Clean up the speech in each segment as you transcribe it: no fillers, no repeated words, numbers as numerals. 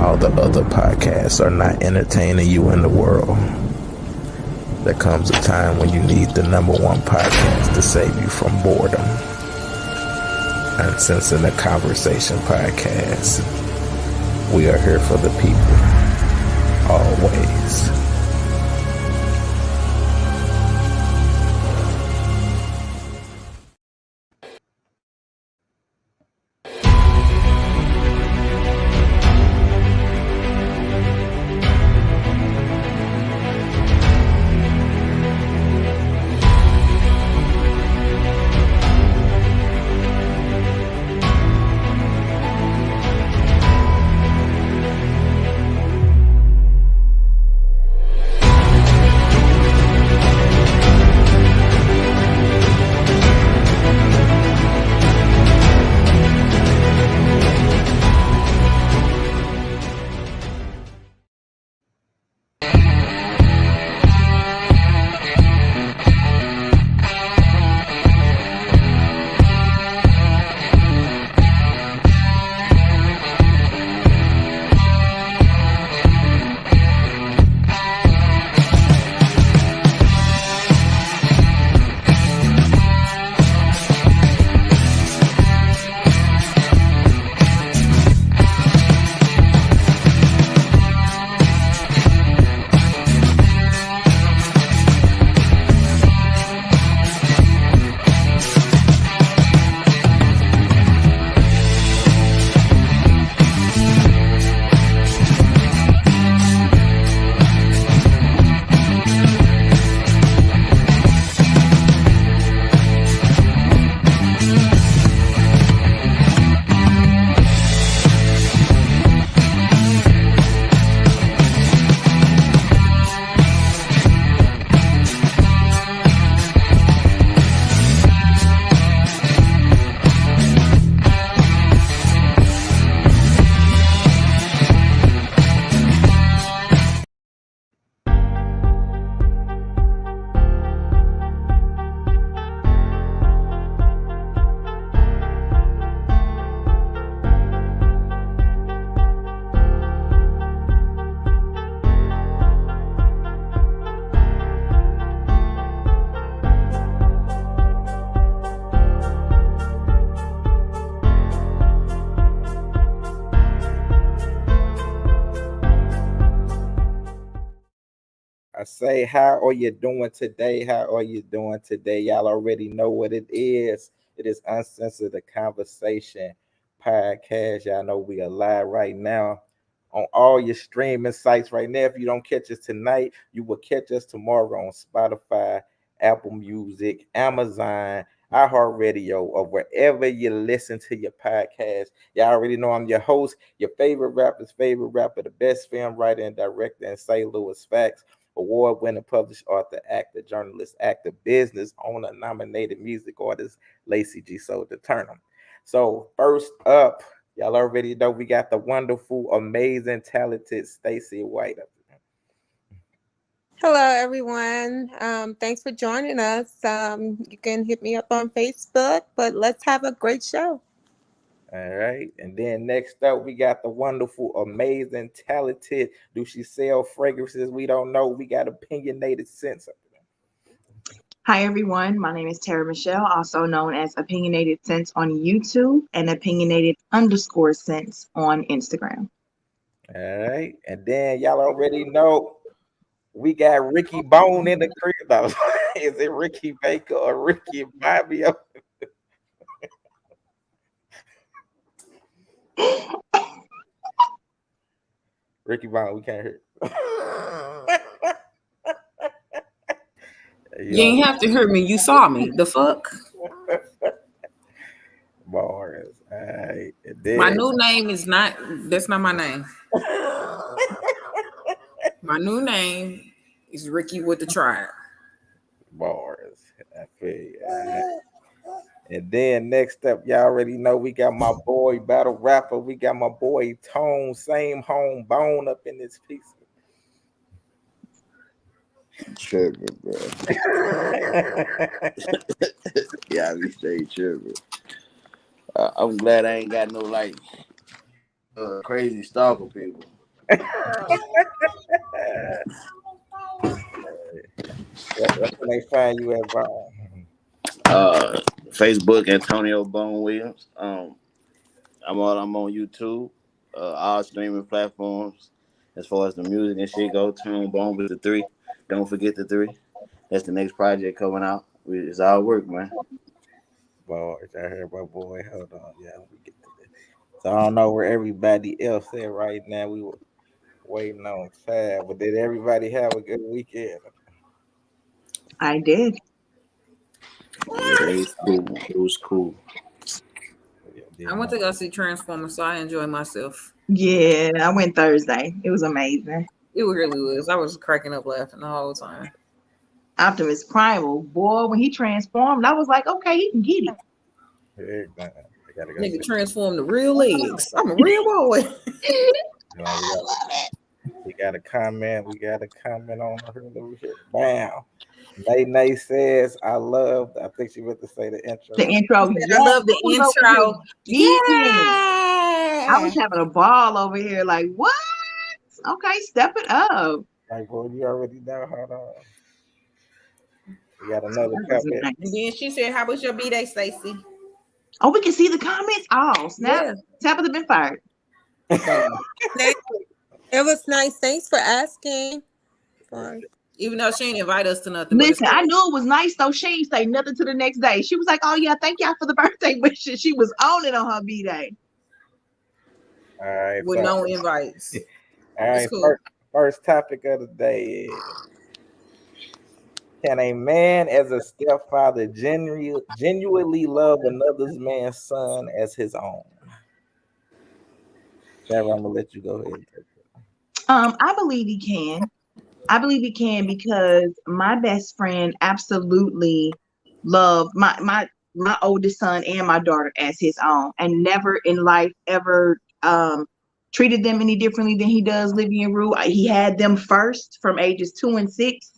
all the other podcasts are not entertaining you in the world, there comes a time when you need the number one podcast to save you from boredom. UnCensor The Conversation Podcast. We are here for the people, always. I say, how are you doing today? How are you doing today? Y'all already know what it is. It is UnCensor The Conversation Podcast. Y'all know we are live right now on all your streaming sites right now. If you don't catch us tonight, you will catch us tomorrow on Spotify, Apple Music, Amazon, iHeartRadio, or wherever you listen to your podcast. Y'all already know I'm your host, your favorite rapper's favorite rapper, the best film writer and director in St. Louis Facts. Award-winning published author, actor, journalist, actor, business owner, nominated music artist, Lacey G. Soul Turnham. So first up, y'all already know we got the wonderful, amazing, talented Stacey White. Hello, everyone. Thanks for joining us. You can hit me up on Facebook, but let's have a great show. All right. And then next up, we got the wonderful, amazing, talented, do she sell fragrances? We don't know. We got opinionated Censor. Hi, everyone. My name is Tara Michelle, also known as Opinionated Sense on YouTube and Opinionated_Sense on Instagram. All right. And then y'all already know we got Ricky Bone in the crib. Is it Ricky Baker or Ricky Bobby? Ricky Bone, we can't hear. You ain't have to hear me. You saw me. The fuck? Bars. All right. My new name is not. That's not my name. My new name is Ricky with the Tribe. Bars. I feel you. Right. And then next up, y'all already know we got my boy battle rapper. We got my boy Tone, same home bone up in this piece. Tripping, bro. Yeah, we stay tripping. I'm glad I ain't got no crazy stalker people. Where can they find you at, Bone? Facebook, Antonio Bone Williams. I'm on YouTube, all streaming platforms. As far as the music and shit go, Tune Bone with the 3. Don't forget the 3. That's the next project coming out. It's all work, man. Boy, I heard my boy. Hold on, yeah, we get to this. So I don't know where everybody else at right now. We were waiting on Fab, but did everybody have a good weekend? I did. Yeah, it was cool. It was cool. I went to go see Transformers, so I enjoyed myself. Yeah, I went Thursday. It was amazing. It really was. I was cracking up laughing the whole time. Optimus Primal, boy, when he transformed, I was like, okay, he can get it. Yeah, man. I gotta go Nigga see. transformed to real legs. I'm a real boy. You know, we got a comment. We got a comment on her over here. Bam. Nay says, I think she meant to say the intro. The intro, I love the intro. I was having a ball over here. Like, what? Okay, step it up. Like, boy, you already know. Hold on. We got another comment. And then she said, how was your B-Day, Stacey? Oh, we can see the comments. Oh, snap. Yeah. Tabitha been fired. It was nice. Thanks for asking. Sorry. Even though she didn't invite us to nothing. Listen, I knew it was nice, though. She ain't say nothing to the next day. She was like, oh, yeah, thank y'all for the birthday wishes. She was on it on her B-Day. All right. With no invites. All right. Cool. First topic of the day is, can a man as a stepfather genuinely love another man's son as his own? Sarah, I'm gonna let you go ahead. I believe he can. I believe he can because my best friend absolutely loved my oldest son and my daughter as his own, and never in life ever treated them any differently than he does Livy and Rue. He had them first from ages 2 and 6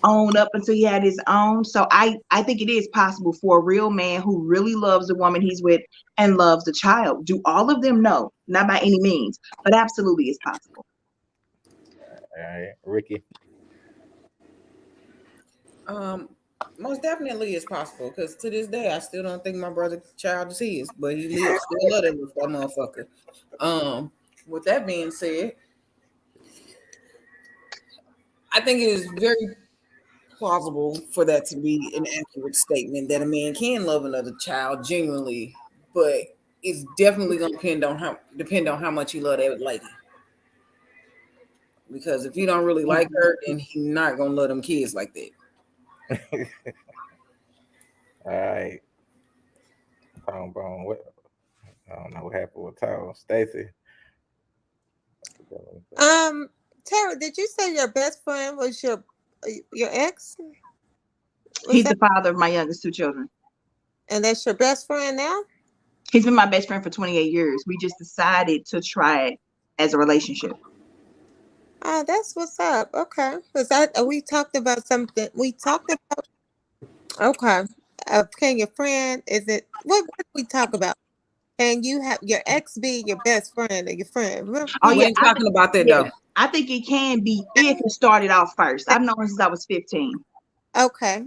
on up until he had his own. So I think it is possible for a real man who really loves the woman he's with and loves the child. Do all of them? No, not by any means, but absolutely it's possible. All right, Ricky. Most definitely it's possible, because to this day I still don't think my brother's child is his, but he lives still love that motherfucker. With that being said, I think it is very plausible for that to be an accurate statement that a man can love another child genuinely, but it's definitely gonna depend on how much he love that lady. Because if he don't really like her, then he's not gonna love them kids like that. All right. Bone. What? I don't know what happened with Tom. Stacey. Tara, did you say your best friend was your ex? He's the father of my youngest 2 children. And that's your best friend now? He's been my best friend for 28 years. We just decided to try it as a relationship. Oh, that's what's up. Okay. Because we talked about something. Okay. Can your friend, what did we talk about? Can you have your ex be your best friend or your friend? Oh, we ain't talking about that though. I think it can be if it started off first. I've known him since I was 15. Okay.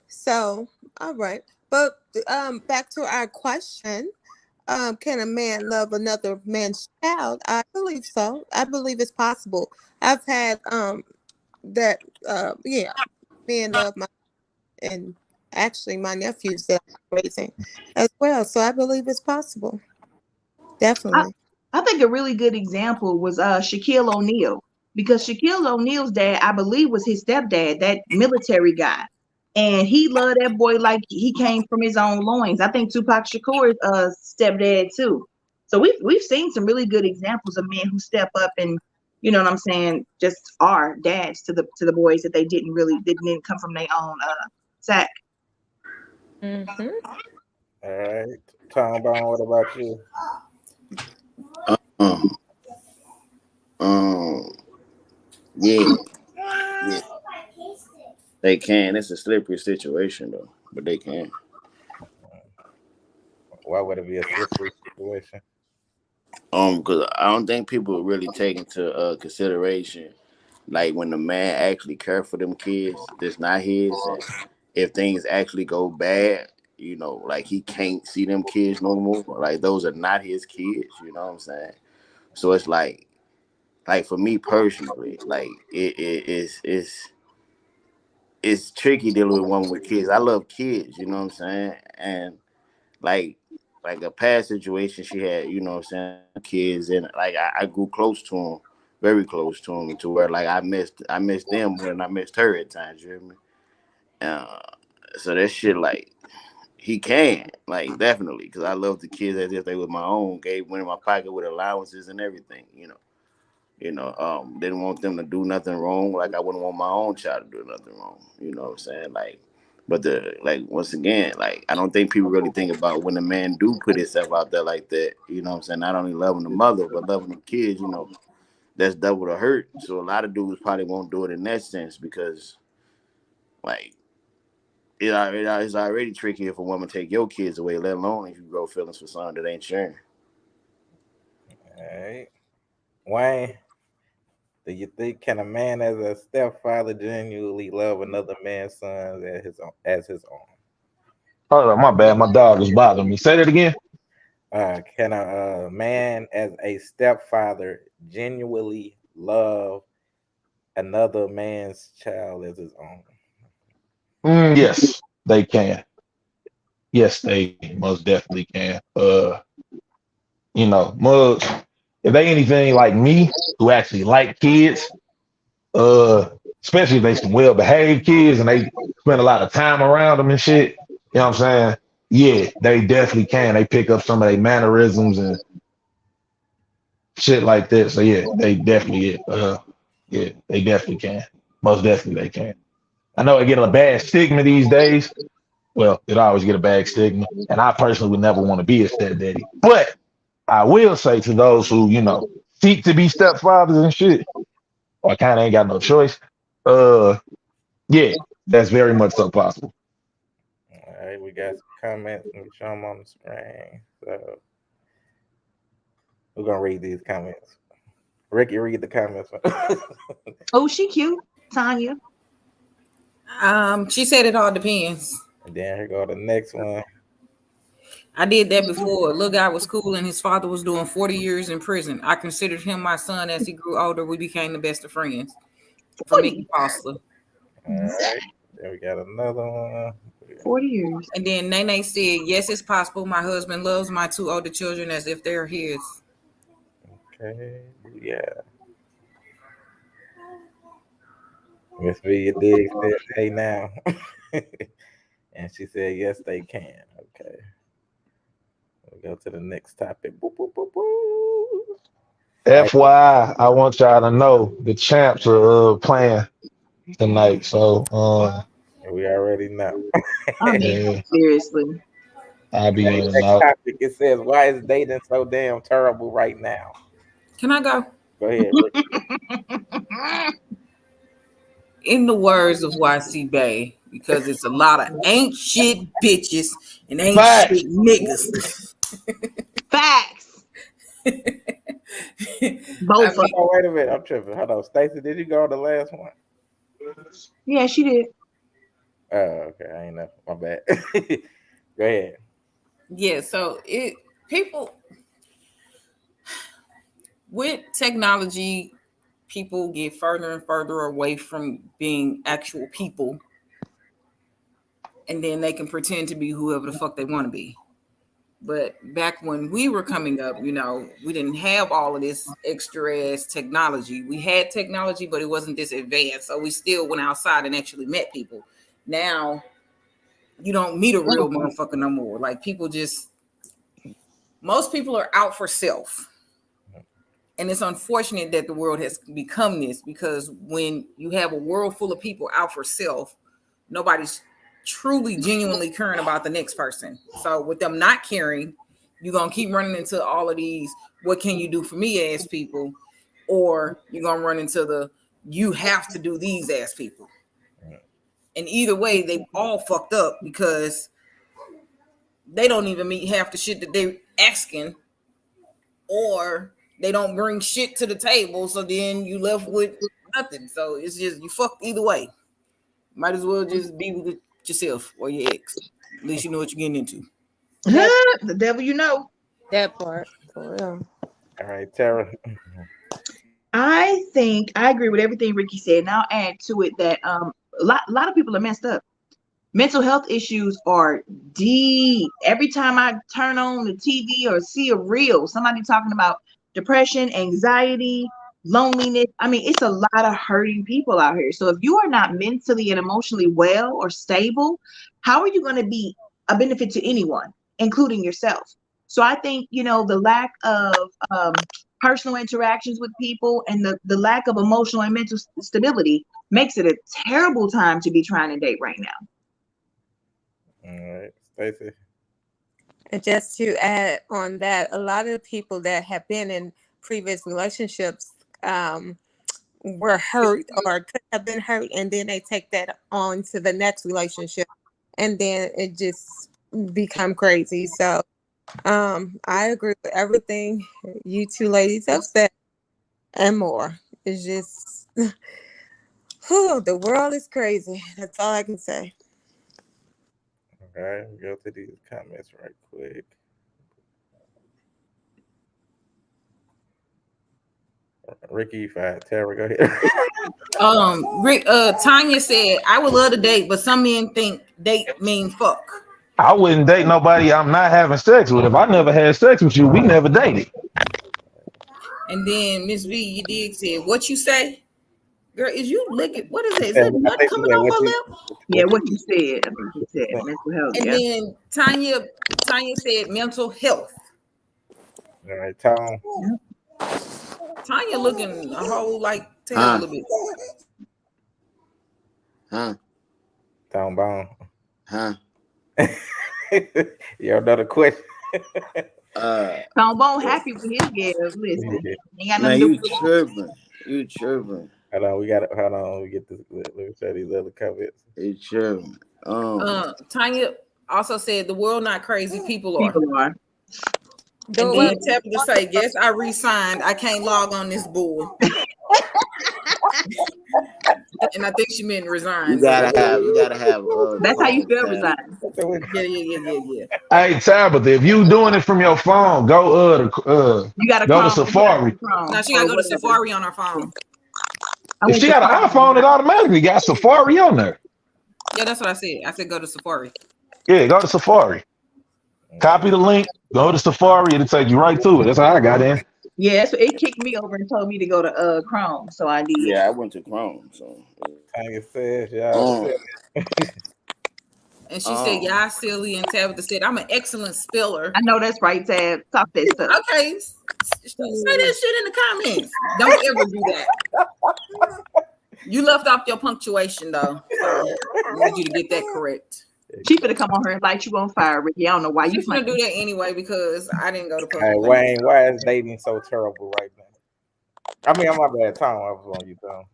So, all right. But back to our question. Can a man love another man's child? I believe so. I believe it's possible. I've had men love and actually my nephews that I'm raising as well. So I believe it's possible. Definitely. I think a really good example was Shaquille O'Neal, because Shaquille O'Neal's dad, I believe, was his stepdad, that military guy. And he loved that boy like he came from his own loins. I think Tupac Shakur's stepdad too. So we've seen some really good examples of men who step up and, you know what I'm saying, just are dads to the boys that they didn't come from their own sack. Mm-hmm. All right. Tom Bone, what about you? Yeah. They can. It's a slippery situation though, but they can. Why would it be a slippery situation? Because I don't think people really take into consideration, like when the man actually care for them kids that's not his, and if things actually go bad, like he can't see them kids no more. Like those are not his kids. You know what I'm saying? So it's like for me personally, like it's tricky dealing with a woman with kids. I love kids. You know what I'm saying? And like a past situation she had, what I'm saying, kids, and like I grew close to them, very close to them, to where like I missed them more than I missed her at times. You hear me? Uh, so that shit, like, he can, like, definitely, because I love the kids as if they were my own. Gave went in my pocket with allowances and everything. Didn't want them to do nothing wrong. Like I wouldn't want my own child to do nothing wrong. You know what I'm saying? Like, but once again, like I don't think people really think about when a man do put himself out there like that. You know what I'm saying? Not only loving the mother, but loving the kids. That's double the hurt. So a lot of dudes probably won't do it in that sense because, like, it's already tricky if a woman take your kids away, let alone if you grow feelings for someone that ain't sharing. All right, Wayne. Do you think can a man as a stepfather genuinely love another man's son as his own? Oh, my bad. My dog was bothering me. Say that again. Can a man as a stepfather genuinely love another man's child as his own? Yes, they can. Yes, they most definitely can. Mugs, if they anything like me who actually like kids, especially if they some well-behaved kids and they spend a lot of time around them and shit, you know what I'm saying? Yeah, they definitely can. They pick up some of their mannerisms and shit like that. So yeah, they definitely can. Most definitely they can. I know they get a bad stigma these days. Well, it always get a bad stigma, and I personally would never want to be a stepdaddy. But I will say to those who, seek to be stepfathers and shit, or kind of ain't got no choice, yeah, that's very much so possible. All right, we got some comments. Let me show them on the screen. So we're gonna read these comments. Ricky, read the comments. Oh, she cute, Tanya. She said it all depends. And then here go the next one. I did that before. A little guy was cool and his father was doing 40 years in prison. I considered him my son. As he grew older, we became the best of friends. From Mickey Foster. All right. Then we got another one. 40 years. And then Nene said, yes, it's possible. My husband loves my two older children as if they're his. Okay. Yeah. Miss Villa Diggs said, hey now. And she said, yes, they can. Okay. We'll go to the next topic. Boop, boop, boop, boop. FYI, I want y'all to know the champs are playing tonight. So We already know. I mean, seriously. I'll be in and Next out. topic, it says, why is dating so damn terrible right now? Can I go? Go ahead. In the words of YC Bay, because it's a lot of ain't shit bitches and ain't shit niggas. Facts. Both. Wait a minute, I'm tripping. Hold on, Stacey, did you go on the last one? Yeah, she did. Oh, okay, I ain't know. My bad. Go ahead. Yeah, so people with technology, people get further and further away from being actual people, and then they can pretend to be whoever the fuck they want to be. But back when we were coming up, we didn't have all of this extra ass technology. We had technology, but it wasn't this advanced. So we still went outside and actually met people. Now you don't meet a real motherfucker no more. Like most people are out for self. And it's unfortunate that the world has become this, because when you have a world full of people out for self, nobody's truly genuinely caring about the next person. So with them not caring, you're going to keep running into all of these, what can you do for me ass people, or you're going to run into the, you have to do these ass people. And either way, they all fucked up because they don't even meet half the shit that they're asking, or they don't bring shit to the table, so then you left with nothing. So it's just you fucked either way. Might as well just be with yourself or your ex. At least you know what you're getting into. The devil you know. That part, for real. All right, Tara. I think I agree with everything Ricky said. And I'll add to it that a lot of people are messed up. Mental health issues are deep. Every time I turn on the TV or see a reel, somebody talking about depression, anxiety, loneliness. I mean, it's a lot of hurting people out here. So if you are not mentally and emotionally well or stable, how are you going to be a benefit to anyone, including yourself? So I think, the lack of personal interactions with people and the lack of emotional and mental stability makes it a terrible time to be trying to date right now. All right, Stacey. And just to add on that, a lot of the people that have been in previous relationships were hurt or could have been hurt, and then they take that on to the next relationship, and then it just become crazy. So I agree with everything you two ladies have said and more. It's just, the world is crazy. That's all I can say. All right, we go to these comments right quick. Ricky, fine. Tara, go ahead. Tanya said, I would love to date, but some men think date mean fuck. I wouldn't date nobody I'm not having sex with. If I never had sex with you, we never dated. And then Miss V, you did say, what you say? Girl, is you licking? What is it? Is that nut coming off her lip? Yeah, what you said. I think you said mental health. And then Tanya said mental health. All right, Tom. Tanya looking a whole like tail a little bit. Tom Bone. Huh? You another question? Tom Bone happy with his girls. Listen, ain't got Man, nothing to you do with tripping. You tripping. Hold on, we get this. Let me show these other comments. You tripping. Tanya also said the world not crazy, people are. people are. And then Tabitha say, guess I re-signed. I can't log on this board. And I think she meant resign. You gotta have. That's how you feel, resign. Yeah. Hey, Tabitha, if you doing it from your phone, go You gotta go to Safari. Now she gotta go to Safari on her phone. If she got an iPhone, it automatically got Safari on there. Yeah, that's what I said. I said go to Safari. Yeah, go to Safari. Copy the link, go to Safari, it'll take you right to it. That's how I got in. Yeah, so it kicked me over and told me to go to Chrome, so I did. Yeah, I went to Chrome. So Tanya says, y'all. And she said, y'all silly. And Tabitha said, I'm an excellent speller. I know that's right, Tab. Talk that stuff. Okay. Say that shit in the comments. Don't ever do that. You left off your punctuation, though. So I need you to get that correct. She finna come on her and light you on fire, Ricky. I don't know why She's you gonna do that anyway because I didn't go to Hey, Wayne, why is dating so terrible right now? I mean, I'm my bad, Tom. I was on you, Tom.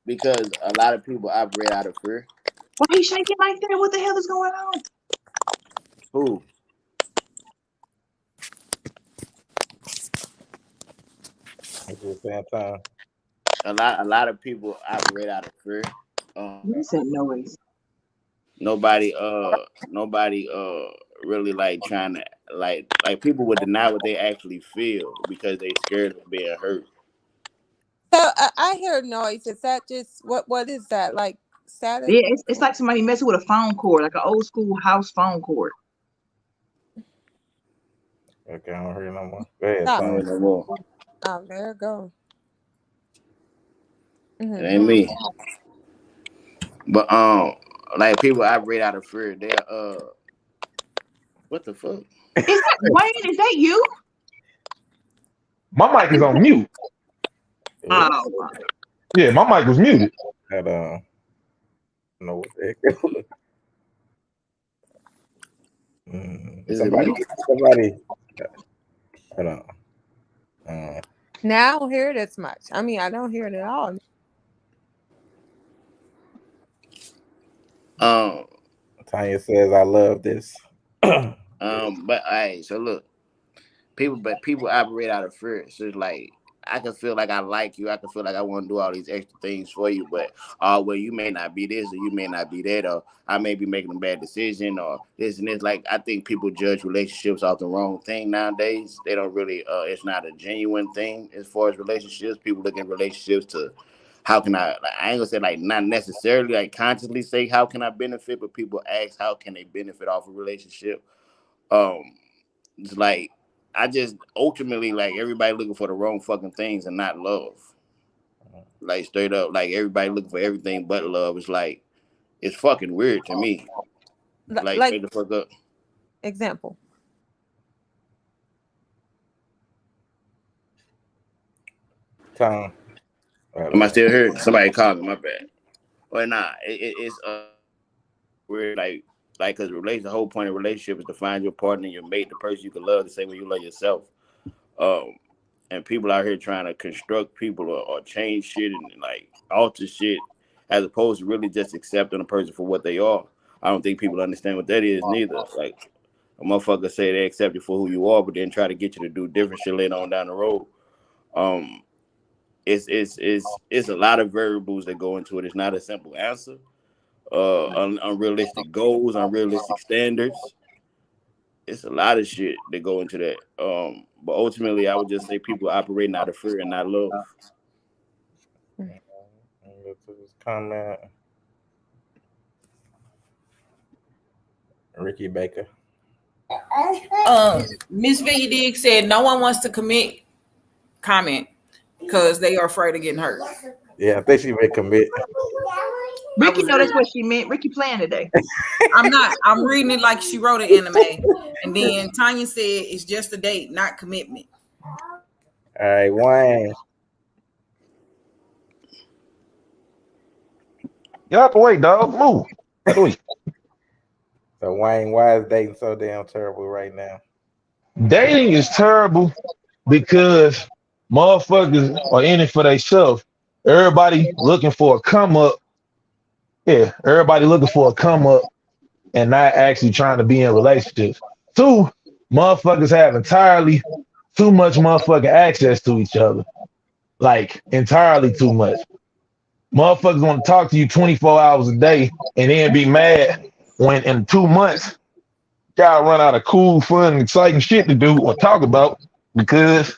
Because a lot of people operate out of fear. Why are you shaking like that? What the hell is going on? Who? A lot of people operate out of fear. What's that noise? Nobody really like trying to like people would deny what they actually feel because they scared of being hurt. So I hear noise. Is that just what is that like? Static? Yeah, it's like somebody messing with a phone cord, like an old school house phone cord. Okay, I don't hear no more. Go ahead, I don't hear no more. Oh, there it goes. Mm-hmm. It ain't me. But like people operate out of fear. They're what the fuck? Wayne, is that you? My mic is on mute. Oh. Yeah, my mic was muted. I don't know what the heck. Somebody. Hold on. Now I don't hear it as much. I mean, I don't hear it at all. Tanya says, I love this. But so look, people operate out of fear. So it's like I can feel like I like you. I can feel like I want to do all these extra things for you, but well, you may not be this or you may not be that, or I may be making a bad decision or this and this. Like I think people judge relationships off the wrong thing nowadays. They don't really. It's not a genuine thing as far as relationships. People look at relationships to how can I ain't gonna say like not necessarily like consciously say how can I benefit, but people ask how can they benefit off a relationship. Um, it's like I just ultimately like everybody looking for the wrong fucking things and not love. Like straight up, like everybody looking for everything but love. It's like it's fucking weird to me. Like straight the fuck up. Example. Tom. Am I still here? Somebody called me. My bad. Well, nah, it's weird. Like because the whole point of relationship is to find your partner, your mate, the person you can love the same way you love yourself. And people out here trying to construct people or change shit and like alter shit as opposed to really just accepting a person for what they are. I don't think people understand what that is neither. Like a motherfucker say they accept you for who you are, but then try to get you to do different shit later on down the road. It's a lot of variables that go into it. It's not a simple answer. Unrealistic goals, unrealistic standards. It's a lot of shit that go into that. But ultimately, I would just say people operating out of fear and not love. Comment. Ricky Baker. Miss V Diggs said no one wants to comment because they are afraid of getting hurt. Yeah, I think she may commit. Ricky know that's what she meant. Ricky playing today. I'm not. I'm reading it like she wrote an anime. And then Tanya said it's just a date, not commitment. All right, Wayne. Get out the way, dog. Move. Wait. So Wayne, why is dating so damn terrible right now? Dating is terrible because motherfuckers are in it for themselves. Everybody looking for a come up. Yeah, everybody looking for a come up and not actually trying to be in relationships. Two, motherfuckers have entirely too much motherfucking access to each other. Like entirely too much. Motherfuckers want to talk to you 24 hours a day and then be mad when in 2 months y'all run out of cool, fun, exciting shit to do or talk about because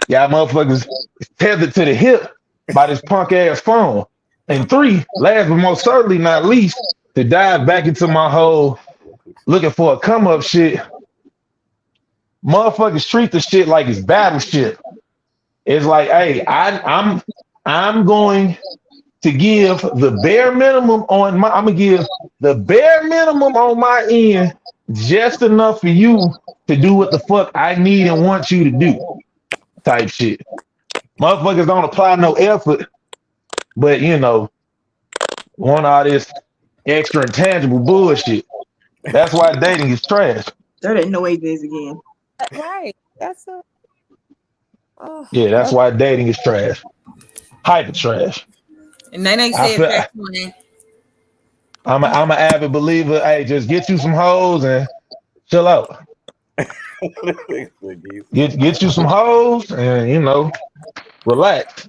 y'all motherfuckers is tethered to the hip by this punk ass phone. And three, last but most certainly not least, to dive back into my whole looking for a come up shit. Motherfuckers treat the shit like it's battleship. It's like, hey, I'm going to give the bare minimum on my. I'm gonna give the bare minimum on my end, just enough for you to do what the fuck I need and want you to do. Type shit. Motherfuckers don't apply no effort, but you know, want all this extra intangible bullshit. That's why dating is trash. There ain't no ages again. Right. That's a. Oh, Yeah, that's why dating is trash. Hyper trash. And then they said that's when I'm an avid believer. Hey, just get you some hoes and chill out. Get you some hoes and you know, relax.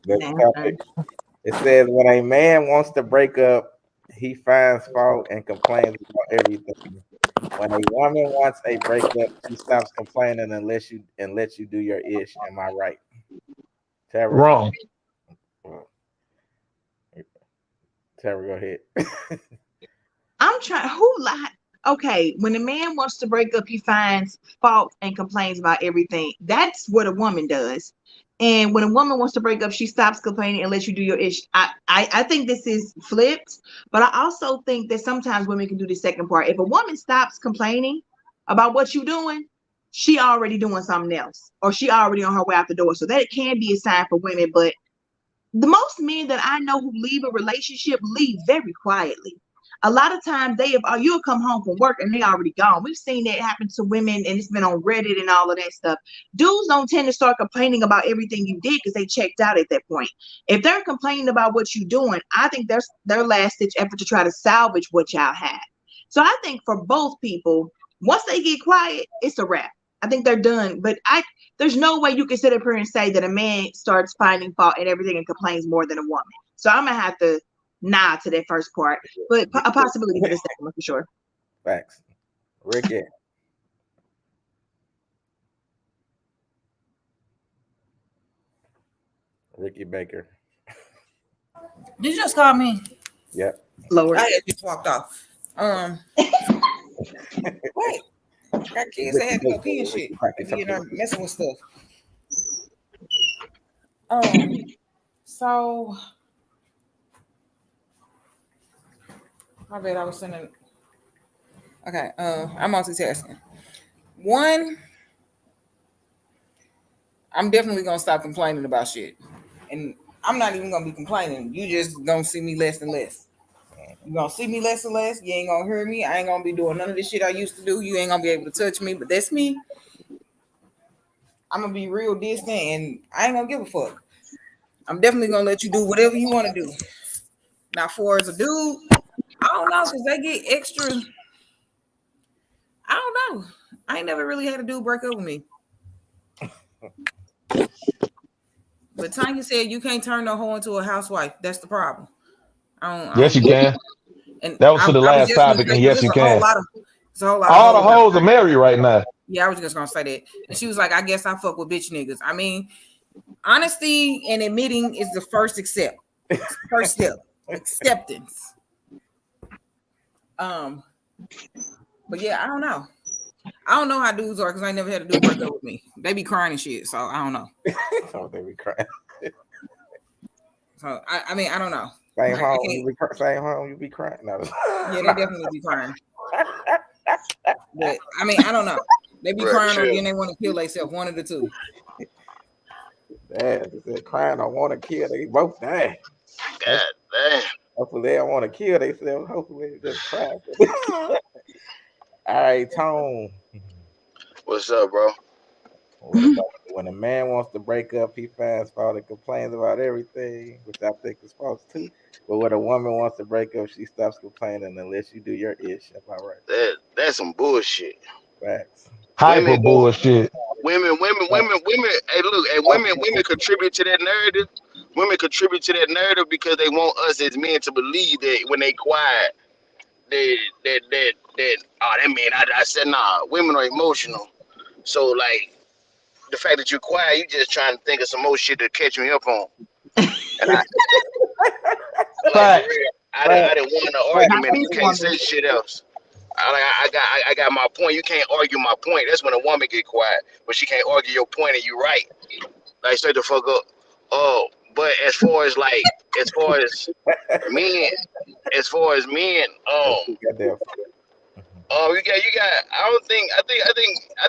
Next topic. It says when a man wants to break up, he finds fault and complains about everything. When a woman wants a breakup, she stops complaining and lets you do your ish. Am I right? Tara. Wrong. Tara, go ahead. I'm trying. Who lied? Okay, when a man wants to break up, he finds fault and complains about everything. That's what a woman does. And when a woman wants to break up, she stops complaining and lets you do your ish. I think this is flipped, but I also think that sometimes women can do the second part. If a woman stops complaining about what you're doing, she already doing something else, or she already on her way out the door. So that can be a sign for women. But the most men that I know who leave a relationship leave very quietly. A lot of times you'll come home from work and they already gone. We've seen that happen to women, and it's been on Reddit and all of that stuff. Dudes don't tend to start complaining about everything you did because they checked out at that point. If they're complaining about what you're doing, I think there's their last ditch effort to try to salvage what y'all had. So I think for both people, once they get quiet, it's a wrap. I think they're done. But there's no way you can sit up here and say that a man starts finding fault in everything and complains more than a woman. So I'm gonna have to nod to that first part, but a possibility for the second one for sure. Facts. Ricky. Ricky Baker. Did you just call me? Yep. Lord. I had just walked off. Wait. Got kids that had to go pee and shit. You know, messing with stuff. So my bad, I was sending. Okay, I'm multitasking. One, I'm definitely gonna stop complaining about shit, and I'm not even gonna be complaining. You just gonna see me less and less. You gonna see me less and less. You ain't gonna hear me. I ain't gonna be doing none of this shit I used to do. You ain't gonna be able to touch me. But that's me. I'm gonna be real distant, and I ain't gonna give a fuck. I'm definitely gonna let you do whatever you want to do. Now, for as a dude, I don't know, because they get extra. I don't know. I ain't never really had a dude break up with me. But Tanya said you can't turn no hoe into a housewife. That's the problem. Yes, you can. And That was for the last topic, and yes, you can. All the hoes are married right now. Yeah, I was just gonna say that. And she was like, I guess I fuck with bitch niggas. I mean, honesty and admitting is the first step. First step. Acceptance. But yeah, I don't know. I don't know how dudes are because I never had a dude break up with me. They be crying and shit, so I don't know. Oh, they be crying. So I mean, I don't know. Same home, you be crying. No. Yeah, they definitely be crying. But I mean, I don't know. They be crying or then they want to kill themselves. One of the two. Dad, they crying or want to kill. They both die. God damn. Hopefully they don't want to kill themselves. Hopefully they just cry. All right, Tone. What's up, bro? When a man wants to break up, he finds fault and complains about everything, which I think is false too. But when a woman wants to break up, she stops complaining unless you do your ish. Am I right? That's some bullshit. Facts. Hyper bullshit. Women. Hey, look, women contribute to that narrative. Women contribute to that narrative because they want us as men to believe that when they quiet, that that man. I said nah. Women are emotional, so like the fact that you're quiet, you just trying to think of some more shit to catch me up on. And I didn't want an argument. You can't say shit else. I got my point. You can't argue my point. That's when a woman get quiet, but she can't argue your point and you right. Like straight the fuck up. Oh, but as far as men, I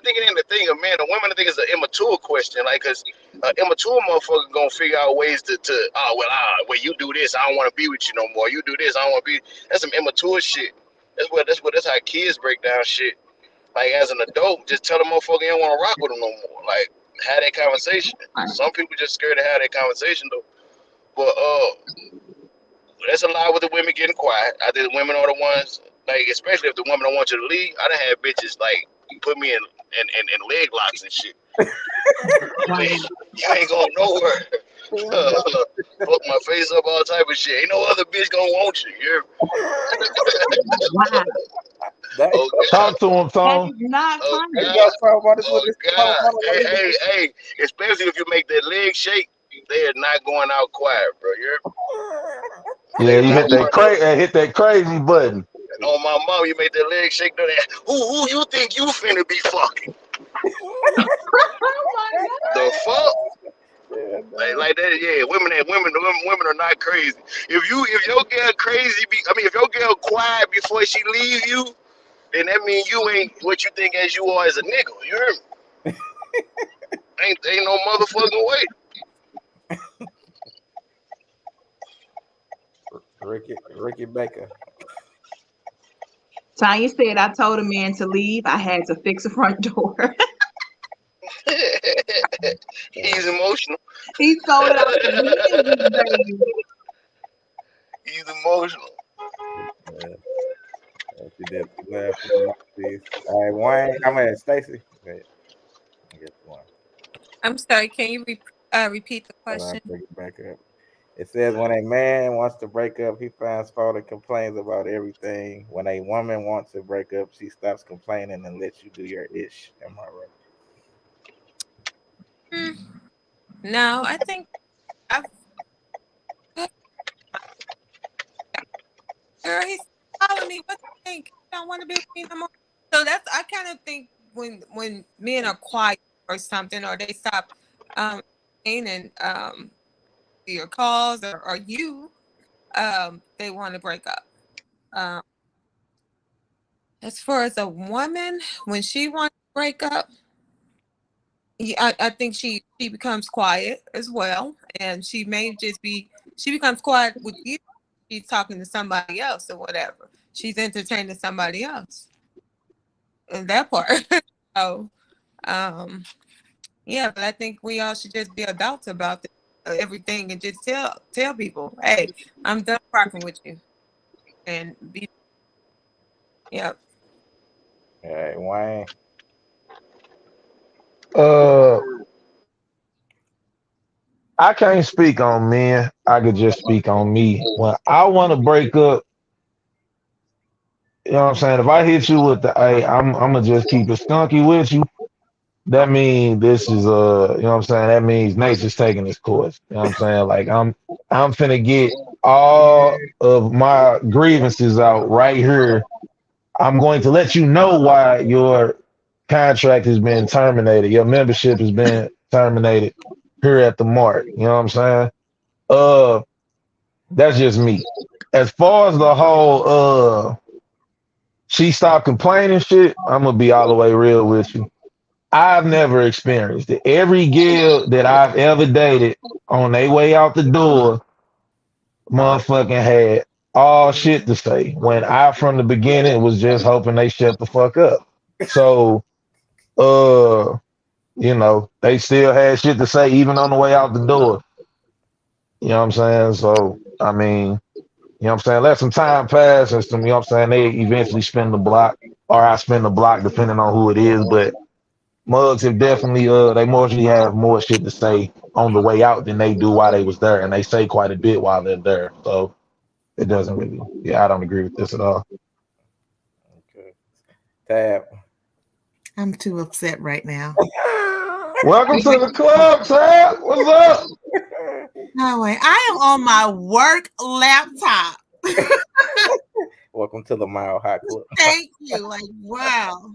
think it ain't the thing of man or women. I think it's an immature question. Like, cause immature motherfucker gonna figure out ways to well you do this, I don't want to be with you no more. You do this, I don't want to be. That's some immature shit. That's how kids break down shit. Like as an adult, just tell the motherfucker you don't want to rock with them no more. Like have that conversation. Some people just scared to have that conversation though. But that's a lot with the women getting quiet. I think the women are the ones, like, especially if the woman don't want you to leave. I done had bitches like put me in leg locks and shit. You ain't going nowhere. Fuck my face up, all type of shit. Ain't no other bitch gonna want you. You Talk to him, Tom. Not funny. God. Hey. Especially if you make that leg shake, they are not going out quiet, bro. Yeah, you hit that crazy button. On my mom, you made that leg shake. Who you think you finna be fucking? The fuck? Like that, yeah. Women are not crazy. If your girl crazy, if your girl quiet before she leave you, then that means you ain't what you think as you are as a nigga. You hear me? ain't no motherfucking way. Ricky Baker. Tanya said, I told a man to leave. I had to fix the front door. He's emotional. He sold it out. He's emotional. Yeah. She did laugh at these. All right, Wayne. I'm at Stacy. Wait, I guess one. I'm sorry. Can you repeat the Hold on, question? bring it back up. It says when a man wants to break up, he finds fault and complains about everything. When a woman wants to break up, she stops complaining and lets you do your ish. Am I right? No, I think I've. Girl, he's calling me. What do you think? I don't want to be with me no more. So that's I kind of think when men are quiet or something, or they stop and your calls or you, they want to break up. As far as a woman, when she wants to break up, yeah, I think she becomes quiet as well, and she becomes quiet with you. She's talking to somebody else or whatever. She's entertaining somebody else. And that part. So, yeah, but I think we all should just be adults about everything and just tell people, hey, I'm done rocking with you, and be, yeah. All right, Wayne. I can't speak on men. I could just speak on me. When I want to break up, you know what I'm saying? If I hit you with the, hey, I'm gonna just keep it skunky with you. That means this is you know what I'm saying? That means nature's taking its course. You know what I'm saying? Like I'm finna get all of my grievances out right here. I'm going to let you know why your contract has been terminated. Your membership has been terminated here at the mark. You know what I'm saying? That's just me. As far as the whole she stopped complaining shit, I'm gonna be all the way real with you. I've never experienced it. Every girl that I've ever dated on their way out the door, motherfucking had all shit to say. When I from the beginning was just hoping they shut the fuck up. So you know, they still had shit to say even on the way out the door. You know what I'm saying? So I mean, you know what I'm saying? Let some time pass and some, you know what I'm saying, they eventually spin the block or I spin the block depending on who it is. But mugs have definitely they mostly have more shit to say on the way out than they do while they was there. And they say quite a bit while they're there. So it doesn't really, yeah, I don't agree with this at all. Okay. Tab. I'm too upset right now. Welcome to the club, Tab. What's up? No way. I am on my work laptop. Welcome to the Mile High Club. Thank you. Like, wow.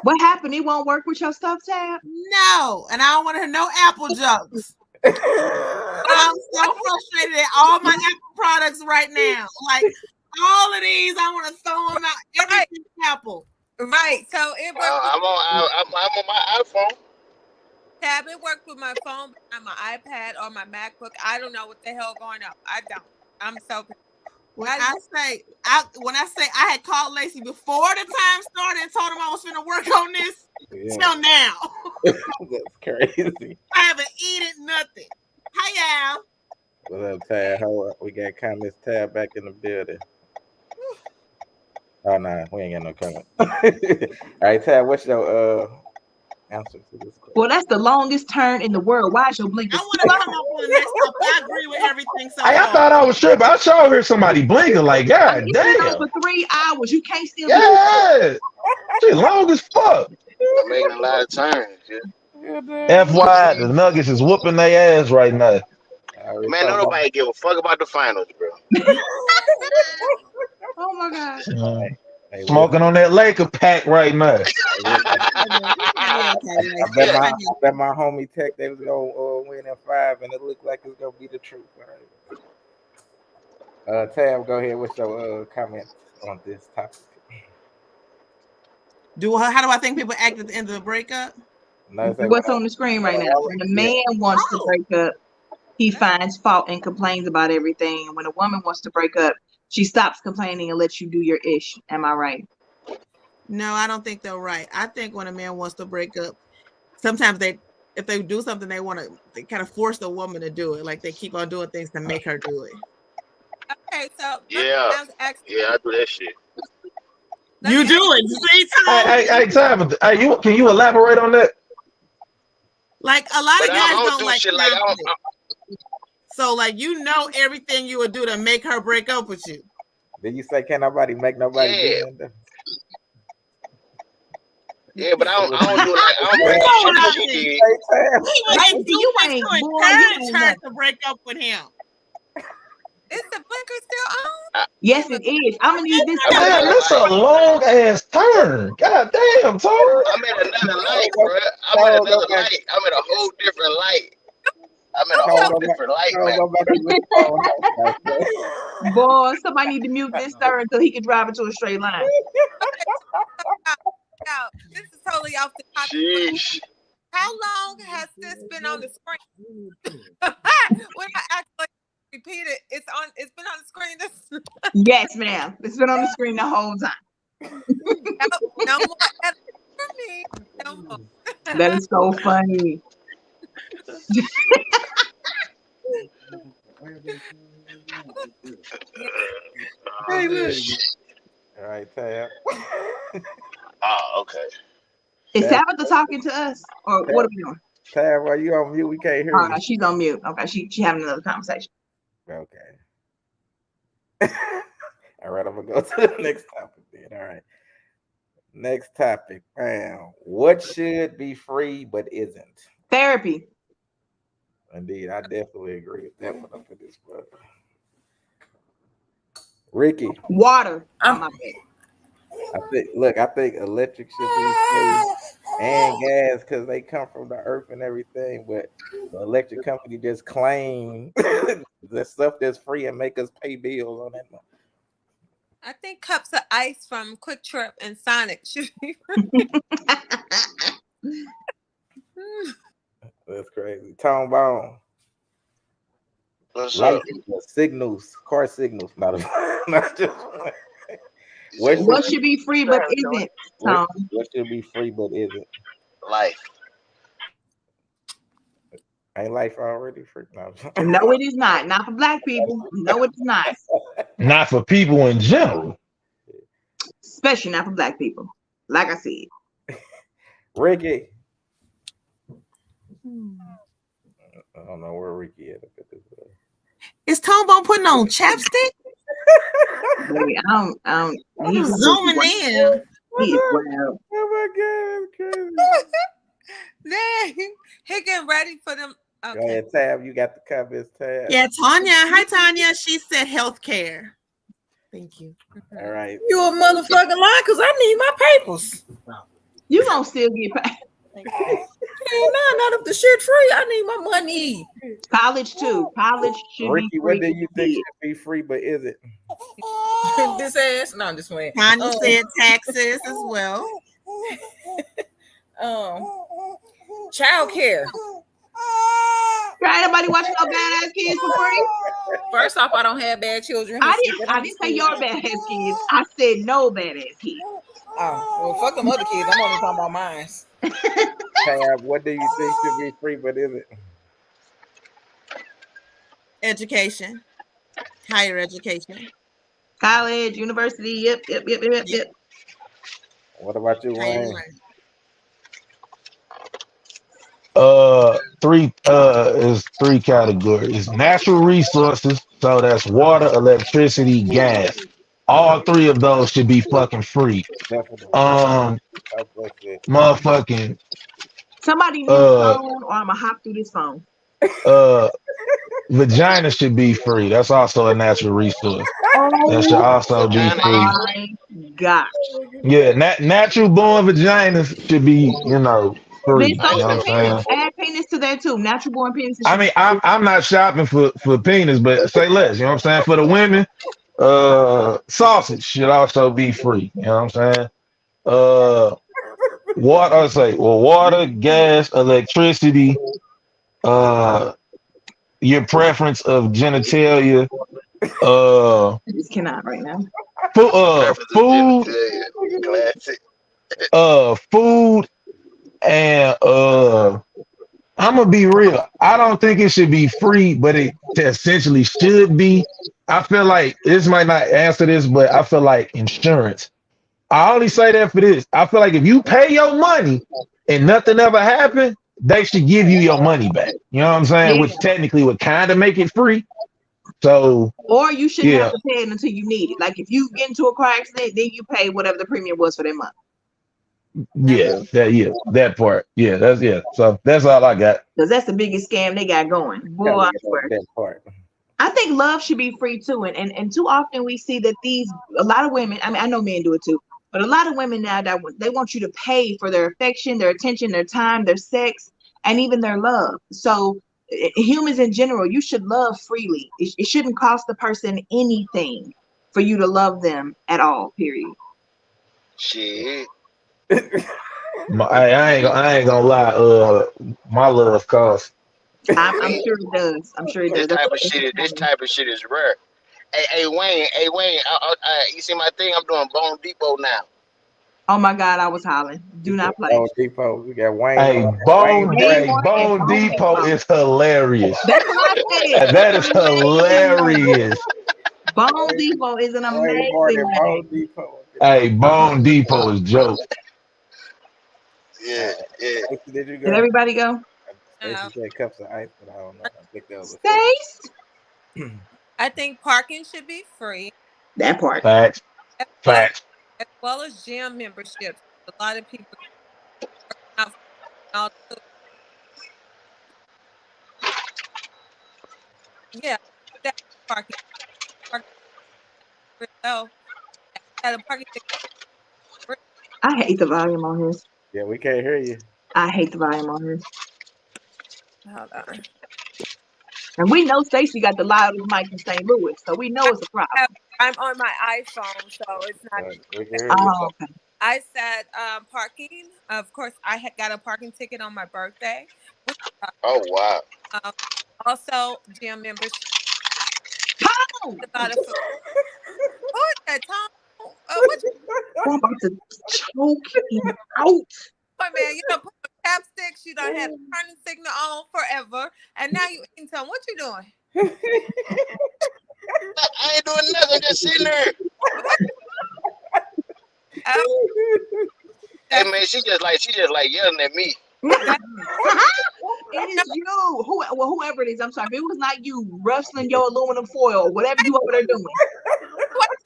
What happened? It won't work with your stuff, Tab? No. And I don't want to hear no Apple jokes. I'm so frustrated at all my Apple products right now. Like, all of these, I want to throw them out. Everything's Apple. Right. So it worked. I'm on my iPhone. Tab, it worked with my phone, but on my iPad or my MacBook. I don't know what the hell going on. I don't. I'm so. When I say I had called Lacey before the time started and told him I was going to work on this till now. That's crazy. I haven't eaten nothing. Hi, y'all. What's up, Tab? How we got comments? Tab back in the building. Oh no, we ain't got no comment. All right, Tab, what's your answer to this question? Well, that's the longest turn in the world. Why is your blinker? I want to come up on the next topic. I agree with everything. So I thought I was tripping. I saw her somebody blinking like, God damn. For 3 hours. You can't still Yeah. She long as fuck. I'm making a lot of turns. Yeah. FY, the Nuggets is whooping their ass right now. Man, nobody give a fuck about the finals, bro. Oh my God. Smoking on that Laker pack right now. I bet my homie Tech they was gonna win in 5, and it looked like it's gonna be the truth. All right. Tab, go ahead. What's your comment on this topic? how do I think people act at the end of the breakup? No, what's on the screen right now? When a man wants to break up, he finds fault and complains about everything. When a woman wants to break up, she stops complaining and lets you do your ish. Am I right? No, I don't think they're right. I think when a man wants to break up, sometimes if they do something, they kind of force the woman to do it. Like they keep on doing things to make her do it. Okay, so I do that shit. You do it. See, Tom? Hey, Tom, can you elaborate on that? Like a lot But of I guys don't don't do like shit like confidence. So like everything you would do to make her break up with you. Did you say can't nobody make nobody do Yeah. nothing? Yeah, but I don't do it like I don't You break know up what I shit mean. she did. He Right, would do you this ain't, to boy, you encourage ain't her nothing. to break up with him. Is the blinker still on? Yes, it is. I'm gonna need this. I'm Damn, at that's a another light. long ass turn. God damn, Tom. I'm at another light, bro. I'm at another light. I'm at a whole different light. I'm at a whole different light, man. Boy, somebody need to mute this steering so he can drive into a straight line. Now, this is totally off the topic. Sheesh. How long has this been on the screen? When I actually repeat it, it's been on the screen. Yes, ma'am. It's been on the screen the whole time. No more for me. No more. That is so funny. Hey, look. All right, Tab. Oh, okay. Is Tabitha talking to us, or what are we doing? Tab, are you on mute? We can't hear Oh you. no, she's on mute. Okay, she having another conversation. Okay. All right, I'm gonna go to the next topic then. All right. Next topic. Bam. What should be free but isn't? Therapy. Indeed, I definitely agree with that one up for this one. Ricky, Water. I think electric should be free and gas because they come from the earth and everything, but the electric company just claim the stuff that's free and make us pay bills on that money. I think cups of ice from Quick Trip and Sonic should be. That's crazy. Tom Bone. What's Light up? signals, car signals, not just What should be free but isn't? Tom. what should be free but isn't? Life. Ain't life already free? No. No, it is not. Not for black people. No, it's not. Not for people in general. Especially not for black people. Like I said. Ricky. I don't know where Ricky is. Is Tom Bone putting on chapstick? Baby, I don't. He's Zooming in. He is wild. Oh my God, that's crazy. Dang, he getting ready for them. Go Okay. ahead, Tab. You got the comments, Tab. Yeah, Tanya. Hi, Tanya. She said healthcare. Thank you. All right. You a motherfucking lie because I need my papers. You gonna still get paid. Not if the shit free. I need my money. College too. College should Ricky, be free. what do you think should be free but is it? This ass. No, I'm just playing. Tanya said taxes as well. Child care. Ain't nobody watching no badass kids for free. First off, I don't have bad children. I didn't say your badass kids. I said no badass kids. Oh, well, fuck them other kids. I'm only talking about mine. Tab, what do you think should be free but is it? Education. Higher education. College, university. Yep. What about you, Higher Wayne? learning. Is three categories. Natural resources, so that's water, electricity, gas. All three of those should be fucking free. Definitely. Motherfucking Somebody mute phone, or I'ma hop through this phone. vagina should be free. That's also a natural resource. That should also be free. My gosh. Yeah, natural born vaginas should be, free. Then so You know what I'm should saying? penis. Add penis to that too. Natural born penis. I mean, I'm not shopping for penis, but say less. You know what I'm saying? For the women, sausage should also be free. You know what I'm saying? Water, gas, electricity, your preference of genitalia, I just cannot right now. food, Classic. food, and I'm gonna be real. I don't think it should be free, but it essentially should be. I feel like this might not answer this, but I feel like insurance I only say that for this. I feel like if you pay your money and nothing ever happened, they should give you your money back. You know what I'm saying? Yeah. Which technically would kind of make it free. So Or you shouldn't yeah, have to pay it until you need it. Like if you get into a car accident, then you pay whatever the premium was for that month. that part. So that's all I got. Because that's the biggest scam they got going. Boy, I swear. That part. I think love should be free too. And too often we see that a lot of women, I mean, I know men do it too, but a lot of women now that they want you to pay for their affection, their attention, their time, their sex, and even their love. So humans in general, you should love freely. It shouldn't cost the person anything for you to love them at all, period. Shit. I ain't gonna lie. My love costs. I'm sure it does. I'm sure it does. This type of shit is rare. Hey Wayne. You see my thing? I'm doing Bone Depot now. Oh my God, I was hollering. Do not play. Bone Depot. We got Wayne. Hey, Bone Depot is hilarious. That's what I said. That is hilarious. Bone Depot is an amazing Bone Depot. Hey, Bone Depot is joke. Yeah. Did you go? Did everybody go? Stacey said cups of ice, but I don't know. I think that was Stace? I think parking should be free. That part. Facts. As well as gym memberships. A lot of people yeah, that's parking. I hate the volume on here. Yeah, we can't hear you. I hate the volume on here. Hold on. And we know Stacey got the loudest mic in St. Louis, so we know it's a problem. I'm on my iPhone, so it's not. We can hear you. Oh, okay. I said parking. Of course, I had got a parking ticket on my birthday. Oh wow. Also, gym members. Tom! What is that, Tom? What I'm about to choke him out. Boy, man, you done put the chapsticks, you done had the turning signal on forever, and now you eating something. What you doing? I ain't doing nothing. Just sitting there. Hey man, she just like yelling at me. It is you. Whoever it is. I'm sorry. If it was not you rustling your aluminum foil, whatever you over there doing.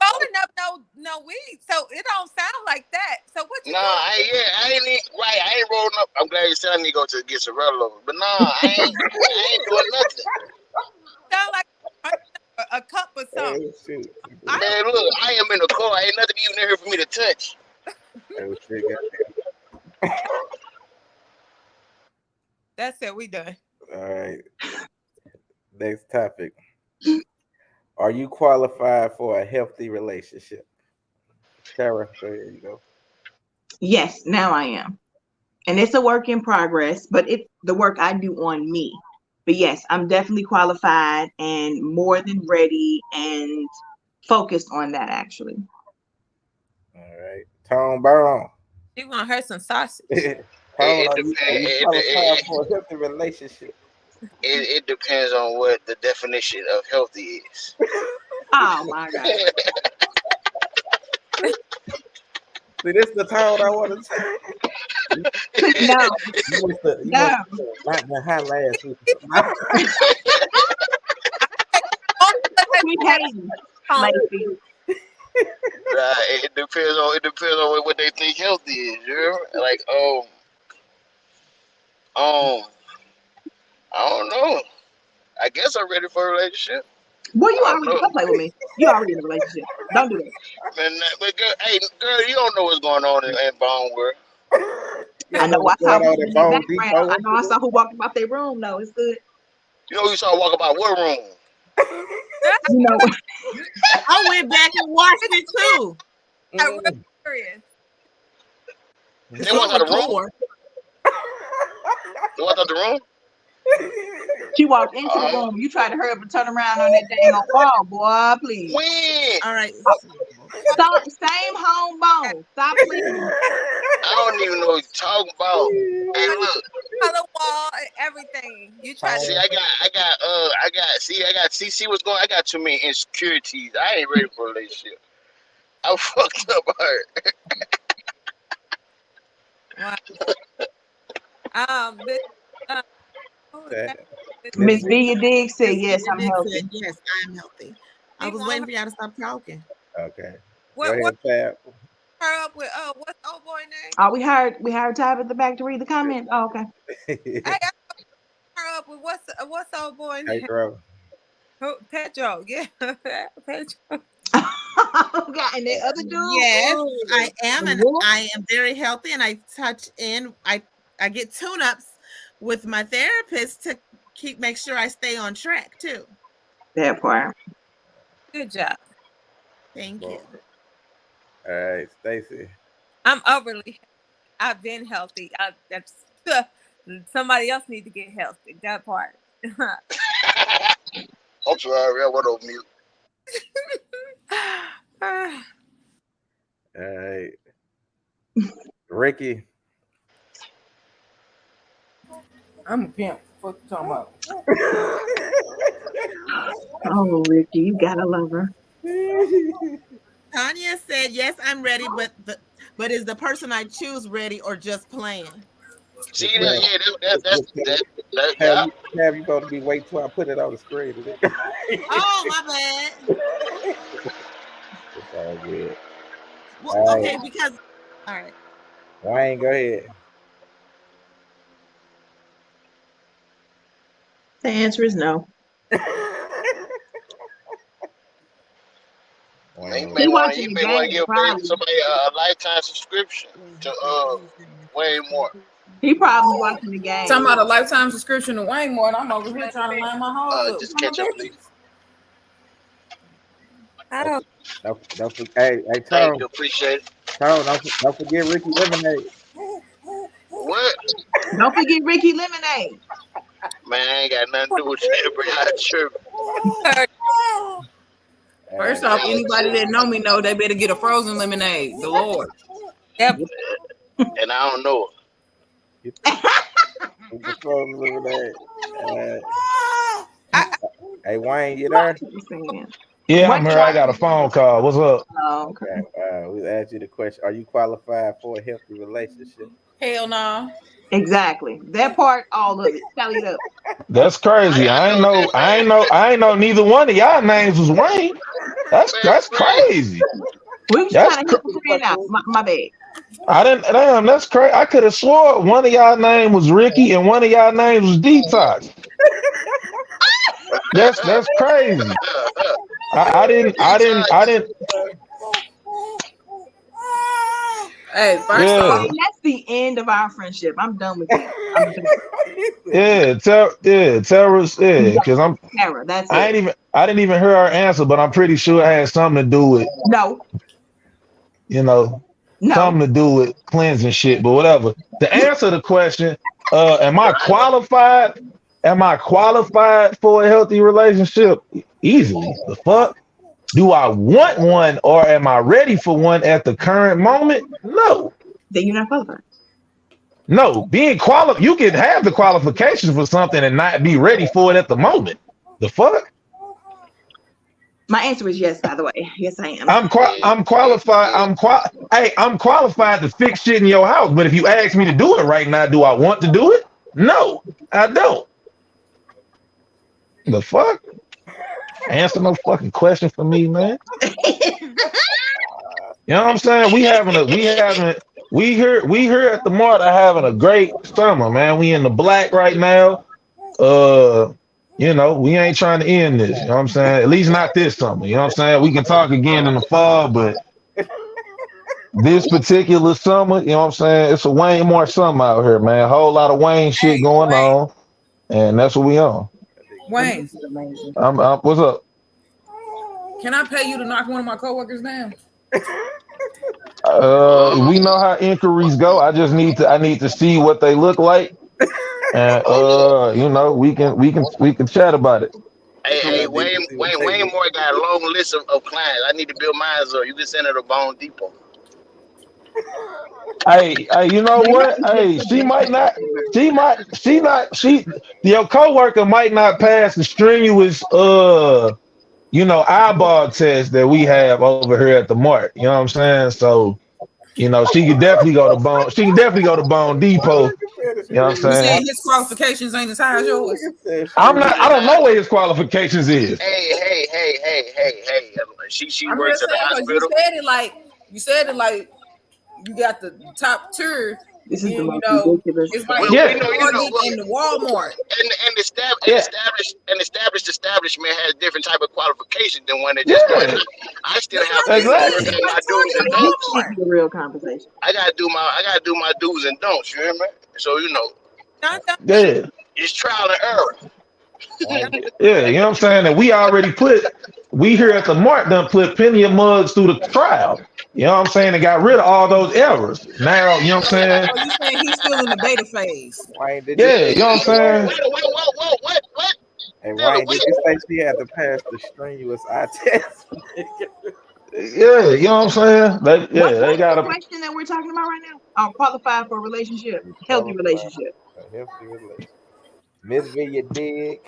Rolling up no weed, so it don't sound like that. So what you doing? I ain't rolling up. I'm glad you said I need to go to get some Rello. But I ain't doing nothing. Sound like a cup or something. Man, look, I am in the car. Ain't nothing even in here for me to touch. That's it. We done. All right. Next topic. Are you qualified for a healthy relationship? Tara, there you go. Yes, now I am. And it's a work in progress, but it's the work I do on me. But yes, I'm definitely qualified and more than ready and focused on that, actually. All right. Tone Brown. She want her some sausage. Are you qualified for a healthy relationship? It depends on what the definition of healthy is. Oh my God. See, this is the tone I want to say. No. Not the high last week. We hating, Lacey. It depends on what they think healthy is. You know? Like I don't know. I guess I'm ready for a relationship. Boy, you already don't play with me. You already in a relationship. Don't do that. Man, but girl, you don't know what's going on in Bone World. I know. I saw who walked about their room. No, it's good. You know, you saw walk about what room? You know, I went back and watched it too. I'm really curious. They walked out the room. They walked out the room. She walked into the room. You tried to hurry up and turn around on that dang wall, boy. Please. When? All right. Stop. Same home bone. Stop pleading. I don't even know what you're talking about. Hey, look. Color wall and everything. You try to See, I got see what's going on. I got too many insecurities. I ain't ready for a relationship. I fucked up her. This, who is that? Miss Villa Diggs said, Miss yes, Villa I'm Dick healthy. said, yes, I am healthy. I She was want waiting for y'all to stop talking. Okay. What Go ahead, Tab. her up with? What's the old boy name? Oh, we heard Tab at the back to read the comment. Oh, okay. Hey, I her up with what's the old boy Hey, name? bro. Who? Pedro. Yeah, Pedro. Got and the other dude. Yes, ooh, I am, and Wolf. I am very healthy, and I get tune-ups with my therapist to make sure I stay on track too. That part. Good job. Thank you. All right, Stacy. I'm overly. I've been healthy. That's somebody else need to get healthy. That part. I'm sorry, I went on mute. All right. Ricky. I'm a pimp. What you talking about? Oh, Ricky, you gotta love her. Tanya said, "Yes, I'm ready, but is the person I choose ready or just playing?" See that? Yeah, Have you going to be wait till I put it on the screen? Oh, my bad. It's all good. Well, All okay, right. because all right. Wayne, go ahead. The answer is no. Wayne. He watching You the may want to game, give probably. somebody a lifetime subscription to Wayne Moore. He probably watching the game. Talking about a lifetime subscription to Wayne Moore, and I'm over here trying to line my hoes up. Just catch up, please. I don't. Don't forget. Hey, Thank Tone. you, appreciate it. Tone, don't forget Ricky Lemonade. What? Don't forget Ricky Lemonade. Man, I ain't got nothing to do with that, bro. Y'all tripping. First off, anybody that know me know they better get a frozen lemonade. The Lord. Yep. And I don't know. Hey, Wayne, you there? Yeah, I'm here. I got a phone call. What's up? Oh, okay. We asked you the question: are you qualified for a healthy relationship? Hell no. Exactly. That part, all of it. Tally it up. That's crazy. I ain't know neither one of y'all names was Wayne. That's crazy. We was trying to hit the friend out. My bad. I didn't. Damn, that's crazy. I could have swore one of y'all name was Ricky and one of y'all names was Detox. That's crazy. I didn't. Hey, first Yeah. off, That's the end of our friendship. I'm done with it. Yeah, tell us, because Sarah, that's it. I didn't even hear her answer, but I'm pretty sure it had something to do with, No. something to do with cleansing shit, but whatever. To answer the question, am I qualified? Am I qualified for a healthy relationship? Easily. The fuck? Do I want one or am I ready for one at the current moment? No. Then you're not qualified. No, being qualified, you can have the qualifications for something and not be ready for it at the moment. The fuck? My answer is yes, by the way. Yes, I am. I'm qualified. I'm qualified to fix shit in your house. But if you ask me to do it right now, do I want to do it? No, I don't. The fuck? Answer no fucking question for me, man. You know what I'm saying? We here at the Mart are having a great summer, man. We in the black right now. We ain't trying to end this. You know what I'm saying? At least not this summer. You know what I'm saying? We can talk again in the fall, but this particular summer, you know what I'm saying? It's a Wayne Moore summer out here, man. A whole lot of Wayne shit going on, and that's what we on. Wayne, What's up? can I pay you to knock one of my coworkers down? We know how inquiries go. I need to see what they look like, and we can chat about it. Hey, Wayne Moore got a long list of clients. I need to build mine up. You can send it to Bone Depot. Hey, you know what? Hey, your coworker might not pass the strenuous eyeball test that we have over here at the Mart. You know what I'm saying? So, she could definitely go to Bone. She can definitely go to Bone Depot. You know what I'm You saying? saying his qualifications ain't as high as yours? I'm not. I don't know what his qualifications is. Hey. She I'm works just at the saying, because hospital. you said it like you got the top tier. This And is then, the most ridiculous. it's like Well, Yeah. we know, in the Walmart. and Yeah. established establishment has different type of qualifications than one that just started. Yeah. I still That's have what I'm to just Exactly. saying. do my Like do's and Target and don'ts. This Walmart. is the real conversation. I gotta do my do's and don'ts. You hear me? So Yeah. it's trial and error. Yeah. You know what I'm saying? And we here at the Mart done put plenty of mugs through the trial. You know what I'm saying? And got rid of all those errors. Now, you know what I'm saying? So you saying he's still in the beta phase? Wayne, did you Yeah. say You know what I'm saying? What? Hey, Still Wayne, did wait. you say she had to pass the strenuous eye test? Yeah. You know what I'm saying? They What's they the got question that we're talking about right now? Qualified for a relationship, healthy relationship. A healthy relationship. Miss V, you dig?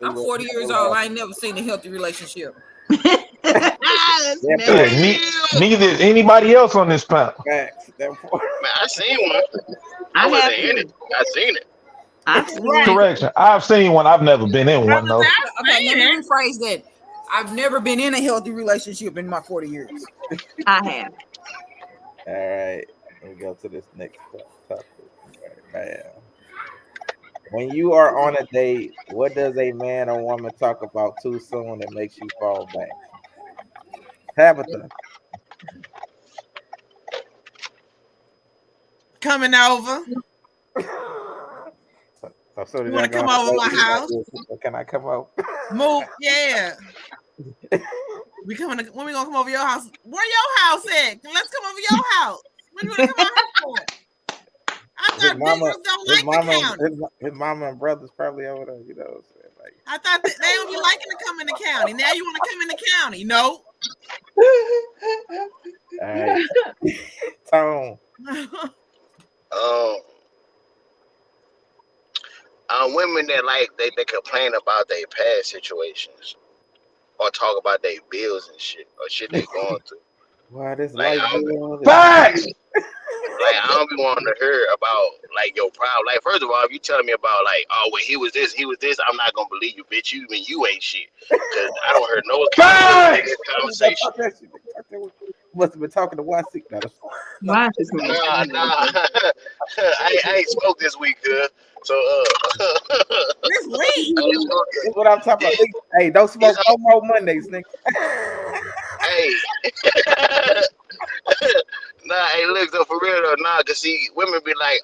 I'm 40 years old. I ain't never seen a healthy relationship. That's Yeah, messy. neither is anybody else on this panel. Facts. That part. Man, I seen one. I I wasn't have in it. I seen it. I've seen Right. Correction. I've seen one. I've never been in one though. Okay, let me rephrase that. I've never been in a healthy relationship in my 40 years. I have. All right. Let me go to this next topic. Right now. When you are on a date, what does a man or woman talk about too soon that makes you fall back? Tabitha. Coming over. So You want to come over my house? Can I come over? Move, yeah. When we gonna come over your house? Where your house at? Let's come over your house. When you wanna come over for? I thought boomers don't like the county. His mama and brothers probably over there, you know what I'm saying? Like, I thought that they don't be liking to come in the county. Now you want to come in the county? No. all right. Tone. Women that they complain about their past situations or talk about their bills and shit or shit they going through. Wow, this Like, light bill. Facts. Like, I don't be wanting to hear about like your problem. Like, first of all, if you telling me about like, oh, well, he was this, I'm not gonna believe you, bitch. You ain't shit. Cause I don't hear no conversation. Must have been talking to YC. Watch this man. Nah. I ain't spoke this week, good. So This week. That's what I'm talking about. Hey, don't smoke no more Mondays, nigga. Hey. Nah, hey, look though, for real though, nah, cause see, women be like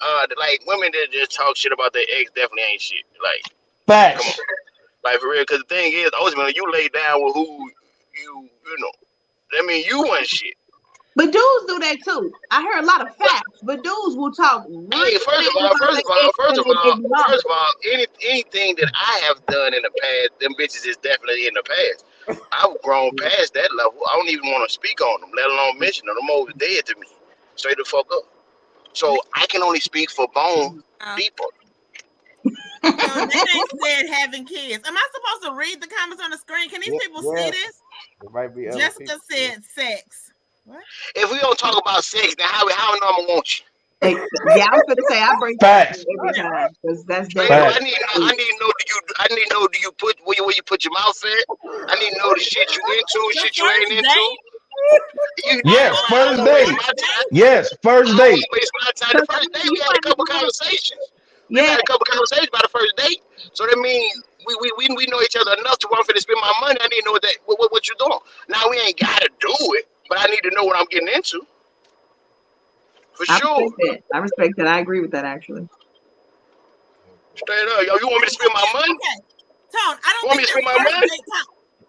women that just talk shit about their ex definitely ain't shit. Like, Facts. come on, like for real. Cause the thing is, ultimately, you lay down with who you know. That mean you want shit. But dudes do that too. I hear a lot of facts, but dudes will talk. Hey, first of all, anything that I have done in the past, them bitches is definitely in the past. I've grown past that level. I don't even want to speak on them, let alone mention them. Them over dead to me. Straight the fuck up. So I can only speak for Bone people. So they said having kids. Am I supposed to read the comments on the screen? Can these people see this? It might be Jessica said sex. What? If we don't talk about sex, then how I'ma want you? Hey, yeah, I was gonna say I bring Facts. every time because that's I need to know do you put where you put your mouth at? I need to know the shit you into, shit you ain't into. Yes, first date. Yes, first date. Waste my time. The first date we had a couple conversations. We had a couple conversations about the first date. So that means we know each other enough to want to spend my money. I need to know what you're doing. Now we ain't gotta do it, but I need to know what I'm getting into. For sure. I respect that. I agree with that actually. Straight up, yo, you want me to spend my money? Okay. Tone, I don't want me to spend my money?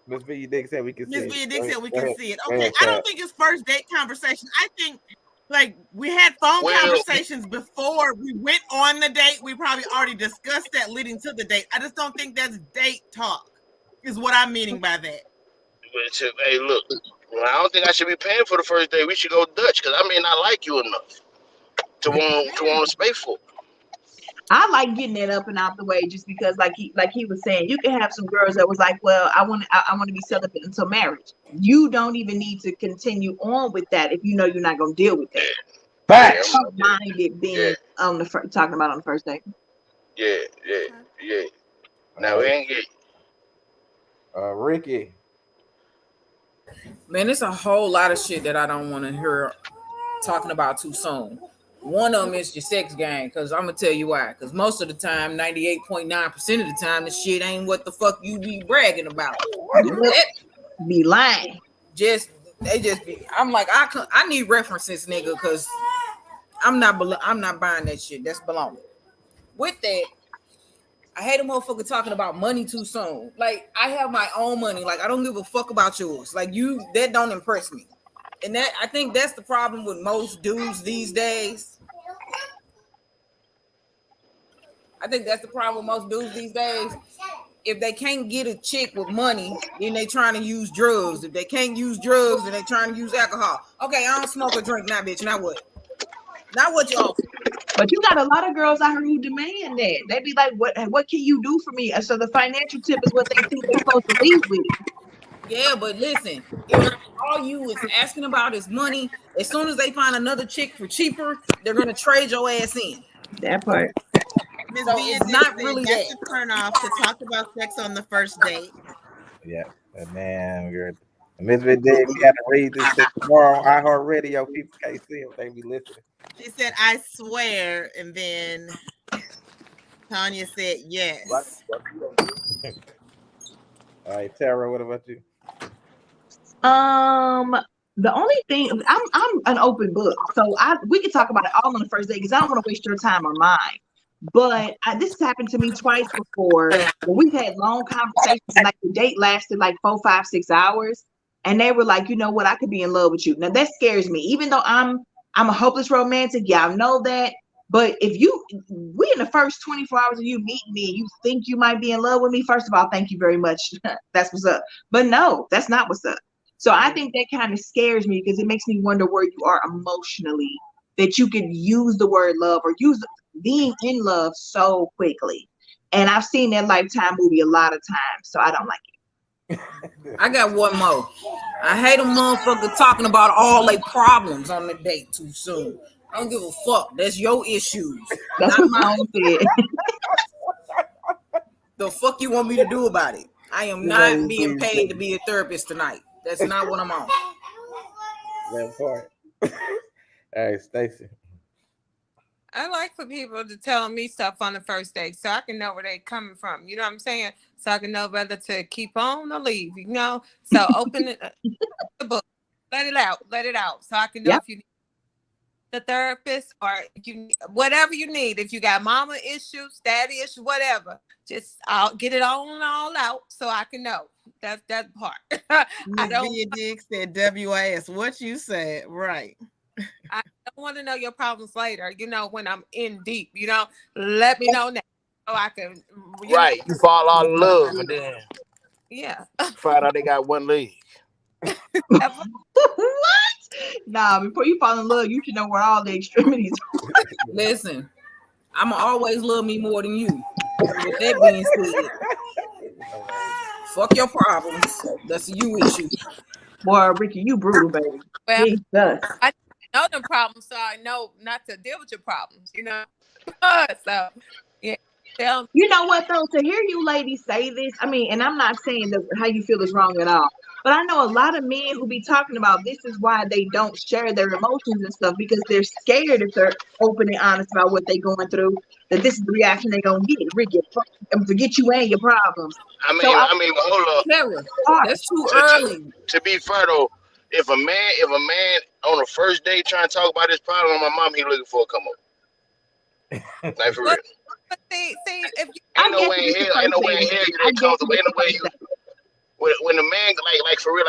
Miss V Dick said we can see it. Miss V Dick said we can see it. Okay, I don't think it's first date conversation. I think like we had phone conversations before we went on the date. We probably already discussed that leading to the date. I just don't think that's date talk, is what I'm meaning by that. Hey, look, I don't think I should be paying for the first date. We should go Dutch because I may not like you enough to want to pay for. I like getting that up and out the way just because, like he was saying, you can have some girls that was like, well, I want to be celibate until marriage. You don't even need to continue on with that if you know you're not going to deal with that. Facts. I don't mind it being on the talking about on the first date. Yeah. Now we ain't get. Ricky. Man, it's a whole lot of shit that I don't want to hear talking about too soon. One of them is your sex game, because I'm going to tell you why. Because most of the time, 98.9% of the time, the shit ain't what the fuck you be bragging about. Be lying. They just be, I'm like, I need references, nigga, because I'm not buying that shit. That's baloney. With that, I hate a motherfucker talking about money too soon. Like, I have my own money. Like, I don't give a fuck about yours. Like, that don't impress me. And that, I think that's the problem with most dudes these days. If they can't get a chick with money, then they trying to use drugs. If they can't use drugs, then they trying to use alcohol. Okay, I don't smoke or drink now, bitch. Now what? Not what you offer. But you got a lot of girls out here who demand that. They be like, what can you do for me? So the financial tip is what they think they're supposed to lead with. Yeah, but listen, if all you is asking about is money, as soon as they find another chick for cheaper, they're gonna trade your ass in. That part. Ms. So B it's not really that's that. a turn off to talk about sex on the first date. Yeah, man, good. Miss Big Dig, we got to read this shit tomorrow on iHeartRadio. People can't see them; they be listening. She said, "I swear," and then Tanya said, "Yes." All right, Tara, what about you? The only thing I'm an open book, so we can talk about it all on the first day because I don't want to waste your time or mine. But this has happened to me twice before. We've had long conversations, and like the date lasted like 4, 5, 6 hours, and they were like, you know what, I could be in love with you. Now that scares me, even though I'm a hopeless romantic. Y'all know that. But if we in the first 24 hours of you meeting me, you think you might be in love with me. First of all, thank you very much. That's what's up. But no, that's not what's up. So I think that kind of scares me because it makes me wonder where you are emotionally, that you can use the word love or use being in love so quickly. And I've seen that Lifetime movie a lot of times, so I don't like it. I got one more. I hate a motherfucker talking about all their problems on the date too soon. I don't give a fuck. That's your issues. That's what Tone said. The fuck you want me to do about it? I am not being paid to be a therapist tonight. That's not what I'm on. That part. Hey, Stacey. I like for people to tell me stuff on the first date so I can know where they're coming from. You know what I'm saying? So I can know whether to keep on or leave, you know? So open the book. Let it out. So I can know if you need the therapist or if you whatever you need. If you got mama issues, daddy issues, whatever, just I'll get it all out so I can know. That's that part. I don't. Dig said WIS. What you said, right? I don't want to know your problems later. You know, when I'm in deep. You know, let me know now so I can. Right, you fall out of love and then find out they got one leg. What? Nah, before you fall in love, you should know where all the extremities are. Listen, I'ma always love me more than you. With that being said, fuck your problems. That's a you issue. Boy, Ricky, you brutal, baby. Well, Jesus. I know the problems, so I know not to deal with your problems. You know, so yeah. You know what though? To hear you ladies say this, I mean, and I'm not saying that how you feel is wrong at all, but I know a lot of men who be talking about this is why they don't share their emotions and stuff because they're scared if they're open and honest about what they're going through, that this is the reaction they're gonna get. Ricky, forget you and your problems. I mean, hold up. That's too early. To be fair though, if a man on the first date trying to talk about his problem on my mom, he looking for a come up. Like for real. But see, if you ain't no way in hell you that comfortable. Ain't no way you when the man like for real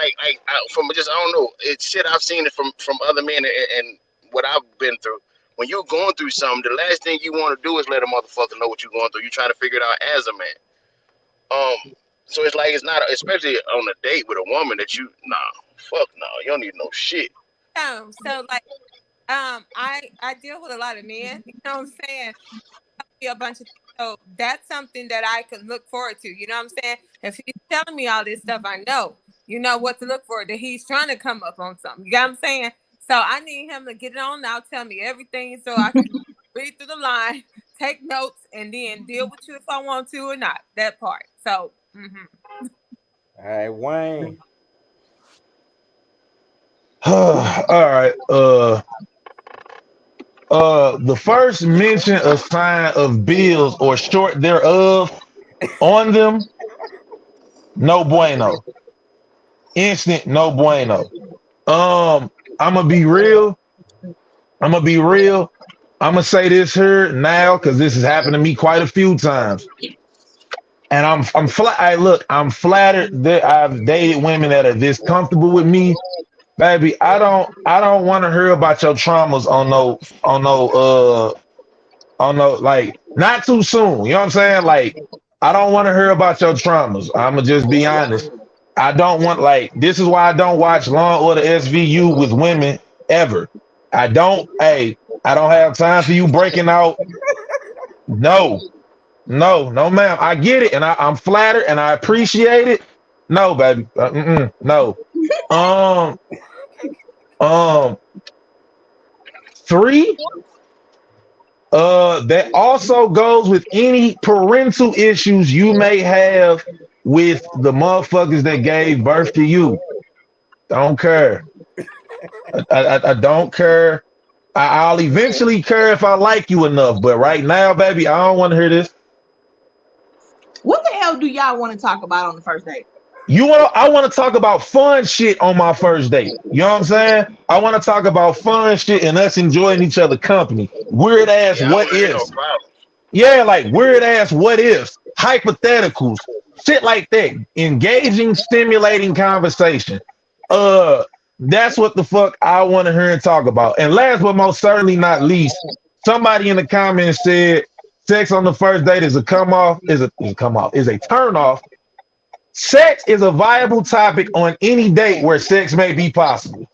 from just I don't know, it's shit I've seen it from other men and what I've been through. When you're going through something, the last thing you want to do is let a motherfucker know what you're going through. You try to figure it out as a man. So it's like it's not, especially on a date with a woman that you you don't need no shit. So like I deal with a lot of men, you know what I'm saying? me a bunch of things. So that's something that I can look forward to. You know what I'm saying? If he's telling me all this stuff, I know, what to look for, that he's trying to come up on something. You got what I'm saying? So I need him to get it on now, tell me everything so I can read through the line, take notes, and then deal with you if I want to or not. That part. So, All right, Wayne. All right. The first mention of sign of bills or short thereof on them, no bueno. Instant no bueno. I'm gonna be real. I'm gonna say this here now because this has happened to me quite a few times. And I'm flattered that I've dated women that are this comfortable with me. Baby, I don't want to hear about your traumas like not too soon. You know what I'm saying? Like, I don't want to hear about your traumas. I'ma just be honest. I don't want, this is why I don't watch Law & Order SVU with women ever. I don't have time for you breaking out. No, ma'am. I get it, and I'm flattered and I appreciate it. No, baby. No. 3, that also goes with any parental issues you may have with the motherfuckers that gave birth to you. Don't care. I don't care. I'll eventually care if I like you enough, but right now, baby, I don't want to hear this. What the hell do y'all want to talk about on the first date? I want to talk about fun shit on my first date. You know what I'm saying? I want to talk about fun shit and us enjoying each other company. Weird ass what ifs. Yeah, like weird ass what ifs, hypotheticals, shit like that. Engaging, stimulating conversation. That's what the fuck I want to hear and talk about. And last but most certainly not least, somebody in the comments said sex on the first date is a turn off. Sex is a viable topic on any date where sex may be possible.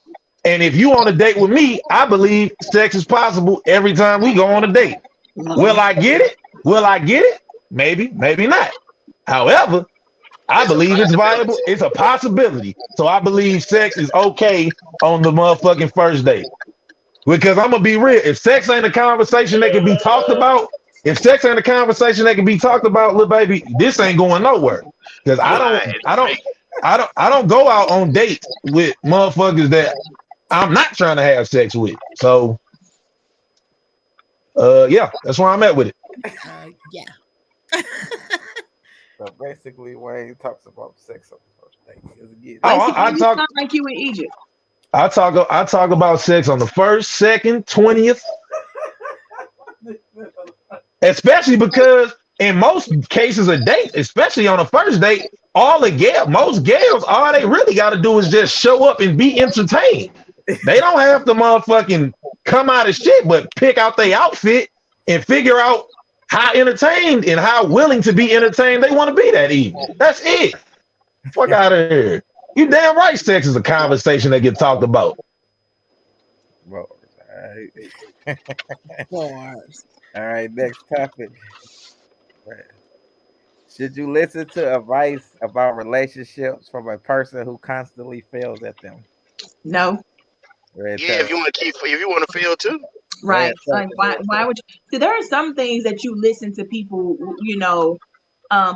And if you on a date with me, I believe sex is possible every time we go on a date. Will I get it? Maybe, maybe not. However, I believe it's viable. It's a possibility. So I believe sex is okay on the motherfucking first date. Because I'm gonna be real. If sex ain't a conversation that can be talked about, little baby, this ain't going nowhere. Because I don't go out on dates with motherfuckers that I'm not trying to have sex with. So yeah, that's where I'm at with it. Yeah. So basically, Wayne talks about sex on the first date. I talk like you in Egypt. I talk about sex on the 1st, 2nd, 20th. Especially because in most cases a date, especially on a first date, most gals, all they really got to do is just show up and be entertained. They don't have to motherfucking come out of shit, but pick out their outfit and figure out how entertained and how willing to be entertained they want to be that evening. That's it. Fuck out of here. You damn right sex is a conversation that get talked about. Well, all right, next topic. Should you listen to advice about relationships from a person who constantly fails at them? No. If you want to fail too. Right. Like, why would you? See, there are some things that you listen to people,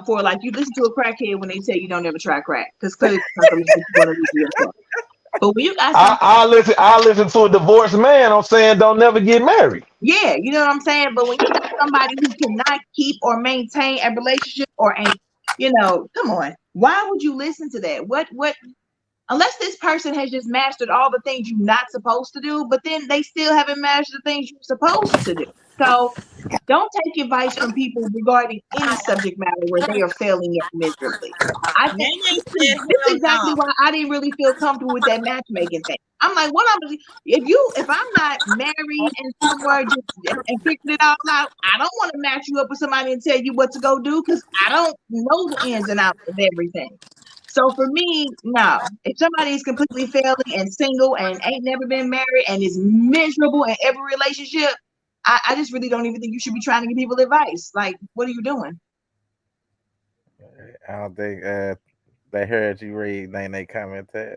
for, like you listen to a crackhead when they tell you don't ever try crack, because clearly that's something that you want to do yourself. But when you got I listen to a divorced man on saying don't never get married. Yeah, you know what I'm saying? But when you got somebody who cannot keep or maintain a relationship or ain't, come on. Why would you listen to that? What unless this person has just mastered all the things you're not supposed to do, but then they still haven't mastered the things you're supposed to do. So don't take advice from people regarding any subject matter where they are failing it miserably. I think this is exactly why I didn't really feel comfortable with that matchmaking thing. I'm like, if I'm not married and somewhere just and figuring it all out, I don't want to match you up with somebody and tell you what to go do, because I don't know the ins and outs of everything. So for me, no. If somebody is completely failing and single and ain't never been married and is miserable in every relationship, I just really don't even think you should be trying to give people advice. Like, what are you doing? I don't think they heard you read Nene comment tab.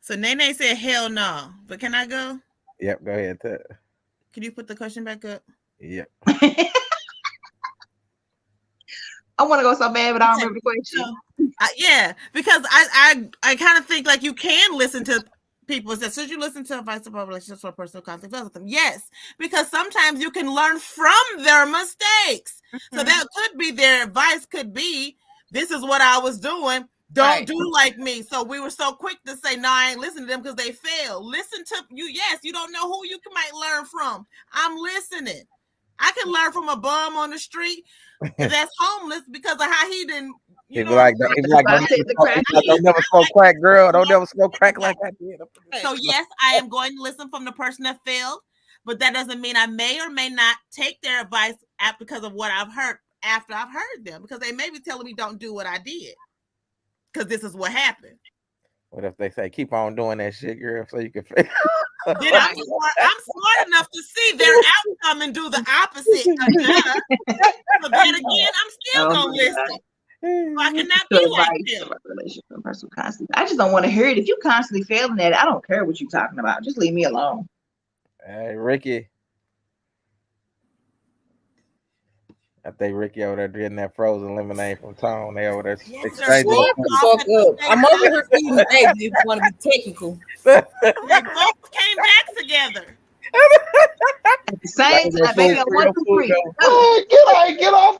So Nene said hell no. But can I go? Yep, go ahead, Tab. Can you put the question back up? Yep. I want to go so bad, but I don't remember the question. Yeah, because I kind of think like you can listen to people. Should you listen to advice about relationships or personal conflict with them? Yes, because sometimes you can learn from their mistakes. So that could be their advice. Could be, this is what I was doing. Don't do like me. So we were so quick to say, no, I ain't listening to them because they failed. Listen to you. Yes, you don't know who you might learn from. I'm listening. I can learn from a bum on the street that's homeless because of how he didn't. Don't never smoke crack, girl. Don't never smoke crack like I did. So yes, I am going to listen from the person that failed, but that doesn't mean I may or may not take their advice because of what I've heard after I've heard them, because they may be telling me don't do what I did because this is what happened. What if they say keep on doing that shit, girl, so you can fail? Then I'm smart enough to see their outcome and do the opposite. So then again, I'm still gonna listen. So I cannot be like them. Relationship and personal conflict. I just don't want to hear it. If you constantly failing at it, I don't care what you're talking about. Just leave me alone. Hey, Ricky. I think Ricky over there drinking that frozen lemonade from Tone. They over there. I'm over here feeding the baby if you want to be technical. They both came back together. At the same time, baby, I want to free. Get off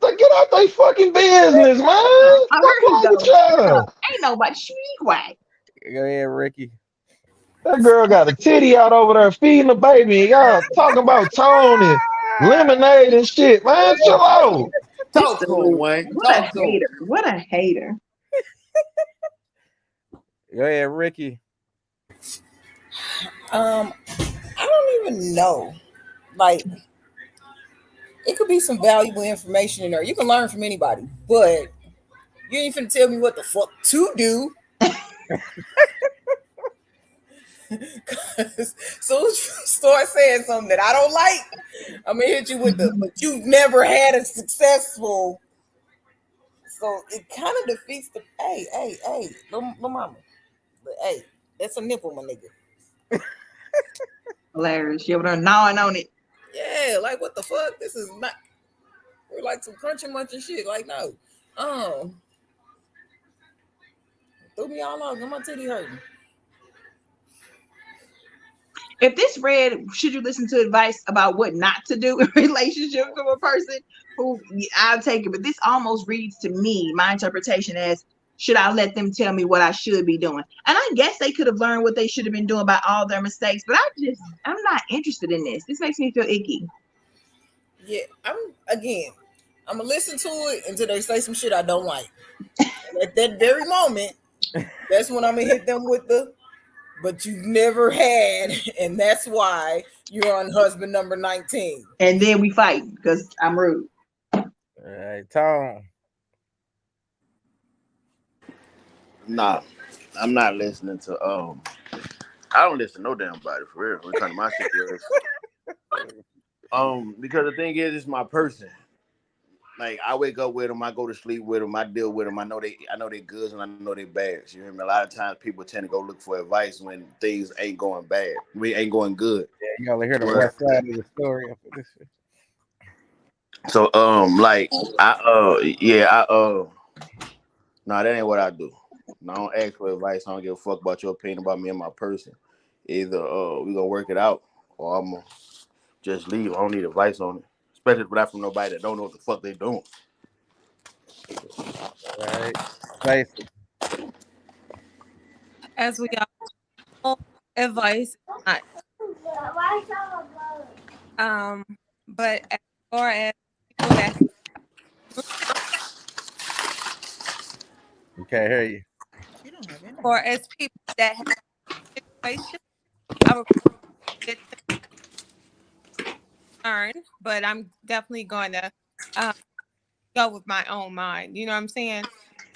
their fucking business, man. Ain't nobody. She quiet. Go ahead, Ricky. That girl got a titty out over there feeding the baby. Y'all talking about Tone and lemonade and shit, man. Chill out. Talk to him, Wayne. What a hater. Go ahead, Ricky. I don't even know. Like, it could be some valuable information in there. You can learn from anybody, but you ain't finna tell me what the fuck to do. Because soon as you start saying something that I don't like, I'm gonna hit you with but you've never had a successful. So it kind of defeats the hey, little mama. But hey, that's a nipple, my nigga. Hilarious. You're gnawing on it. Yeah, like what the fuck? This is not. We're like some crunchy munchy shit. Like no, threw me all off. Got my titty hurting. If this read, should you listen to advice about what not to do in relationships with a person who I'll take it, but this almost reads to me, my interpretation as, should I let them tell me what I should be doing? And I guess they could have learned what they should have been doing by all their mistakes, but I'm not interested in this. This makes me feel icky. Yeah, I'm gonna listen to it until they say some shit I don't like. And at that very moment, that's when I'm gonna hit them with but you've never had, and that's why you're on husband number 19. And then we fight because I'm rude. All right, Tom. Nah, I'm not listening to I don't listen to no damn body for real. When it comes to my situation. Because the thing is, it's my person. Like I wake up with them, I go to sleep with them, I deal with them. I know they goods and I know they bads. You hear me? A lot of times people tend to go look for advice when things ain't going bad. We ain't going good. Yeah, you only hear the west side of the story after this shit. So nah, that ain't what I do. No, I don't ask for advice. I don't give a fuck about your opinion about me and my person. Either we gonna work it out or I'm gonna just leave. I don't need advice on it. Especially not from nobody that don't know what the fuck they doing. Right. Nice. As we all advice, but as far as people that we can't hear you. Or as people that have situation, I would learn, but I'm definitely going to go with my own mind. You know what I'm saying?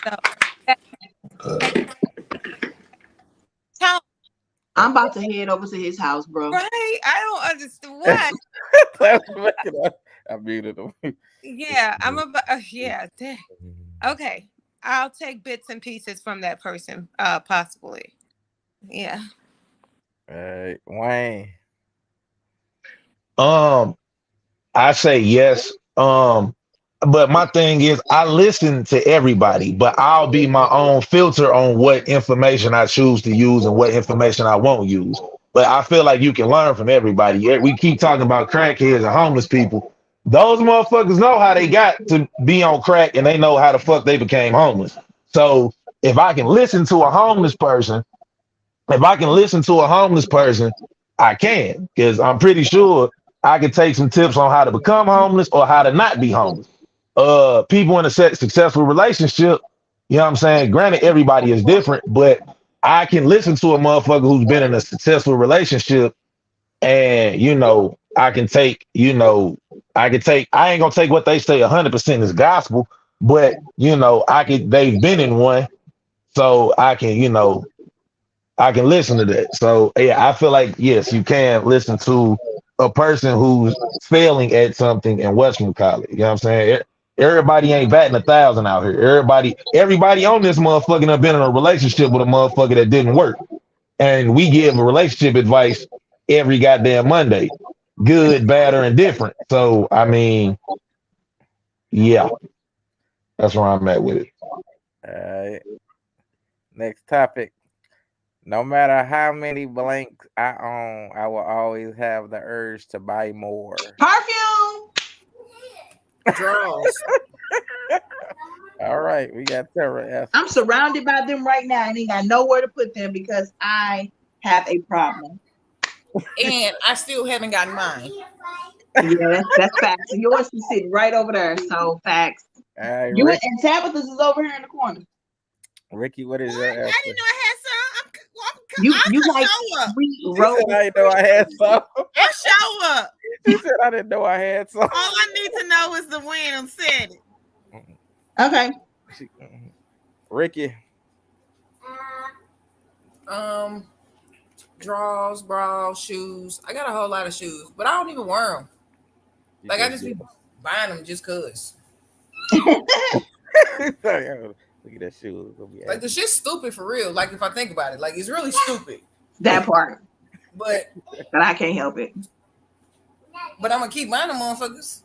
So, Tom, I'm about to head over to his house, bro. Right? I don't understand what. I muted him. Yeah, I'm about. Yeah, dang. Okay, I'll take bits and pieces from that person, possibly. Yeah. All right, Wayne. I say yes. But my thing is, I listen to everybody, but I'll be my own filter on what information I choose to use and what information I won't use. But I feel like you can learn from everybody. Yeah, we keep talking about crackheads and homeless people. Those motherfuckers know how they got to be on crack, and they know how the fuck they became homeless. So if I can listen to a homeless person, I can, because I'm pretty sure I can take some tips on how to become homeless or how to not be homeless. People in a successful relationship, you know what I'm saying? Granted, everybody is different, but I can listen to a motherfucker who's been in a successful relationship, and I ain't gonna take what they say 100% as gospel, but they've been in one, so I can listen to that. So yeah, I feel like yes, you can listen to a person who's failing at something and whatchamacallit. You know what I'm saying? Everybody ain't batting 1,000 out here. Everybody on this motherfucking have been in a relationship with a motherfucker that didn't work. And we give a relationship advice every goddamn Monday. Good, bad, or indifferent. So I mean, yeah. That's where I'm at with it. All right. Next topic. No matter how many blanks I own, I will always have the urge to buy more. Perfume. Draws. All right, we got Tara. I'm surrounded by them right now and ain't got nowhere to put them because I have a problem. And I still haven't gotten mine. Yeah, that's facts. Yours is sitting right over there. So facts. You and Tabitha's is over here in the corner. Ricky, what is your answer? I didn't know I had some. You like show up. I didn't know I had some. I'll show up. She said I didn't know I had some. All I need to know is the win. I'm said it. Okay. Ricky. Drawers, bras, shoes. I got a whole lot of shoes, but I don't even wear them. Like I just be buying them just cause. Look at that shoe. Like the shit's stupid for real. Like if I think about it, like it's really stupid. That part. But I can't help it. But I'm gonna keep buying them motherfuckers.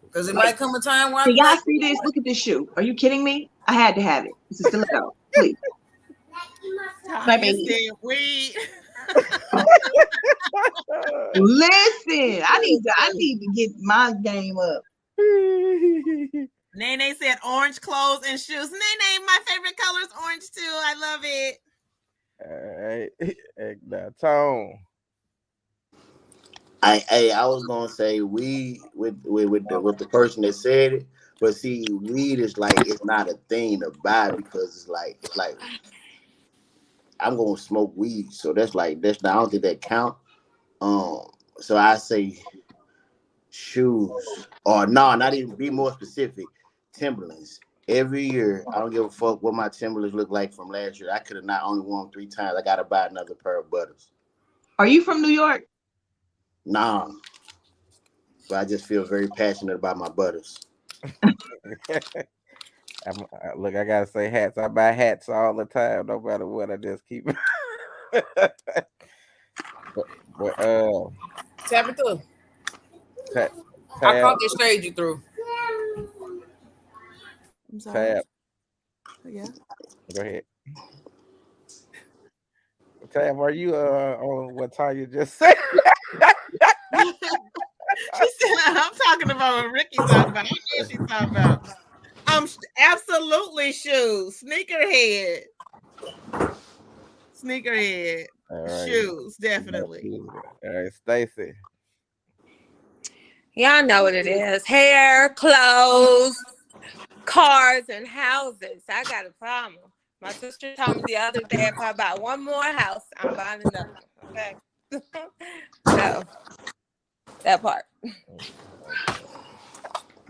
Because it might come a time where y'all see this? Look at this shoe. Are you kidding me? I had to have it. This is stiletto. Please. Weed. Listen, I need to get my game up. Nene said orange clothes and shoes. Nene, my favorite color is orange too. I love it. All right, now Tone. I was gonna say weed with the person that said it, but see, weed is like it's not a thing to buy because it's like I'm gonna smoke weed, so that's not, I don't think that count. So I say shoes or no, not even be more specific. Timberlands. Every year, I don't give a fuck what my Timberlands look like from last year. I could have not only worn them 3 times. I gotta buy another pair of butters. Are you from New York? Nah, but I just feel very passionate about my butters. Look, I gotta say hats. I buy hats all the time, no matter what. I just keep. but tap it through. I caught this stage you through. I'm sorry. Tab. Yeah. Go ahead. Tab, are you on what Tanya just said? She said, I'm talking about what Ricky's talking about. I know what she's talking about. Absolutely shoes. Sneakerhead. Right. Shoes, definitely. All right, Stacy. Y'all know what it is. Hair, clothes, cars, and houses. I got a problem. My sister told me the other day if I buy one more house, I'm buying another one. Okay. So that part.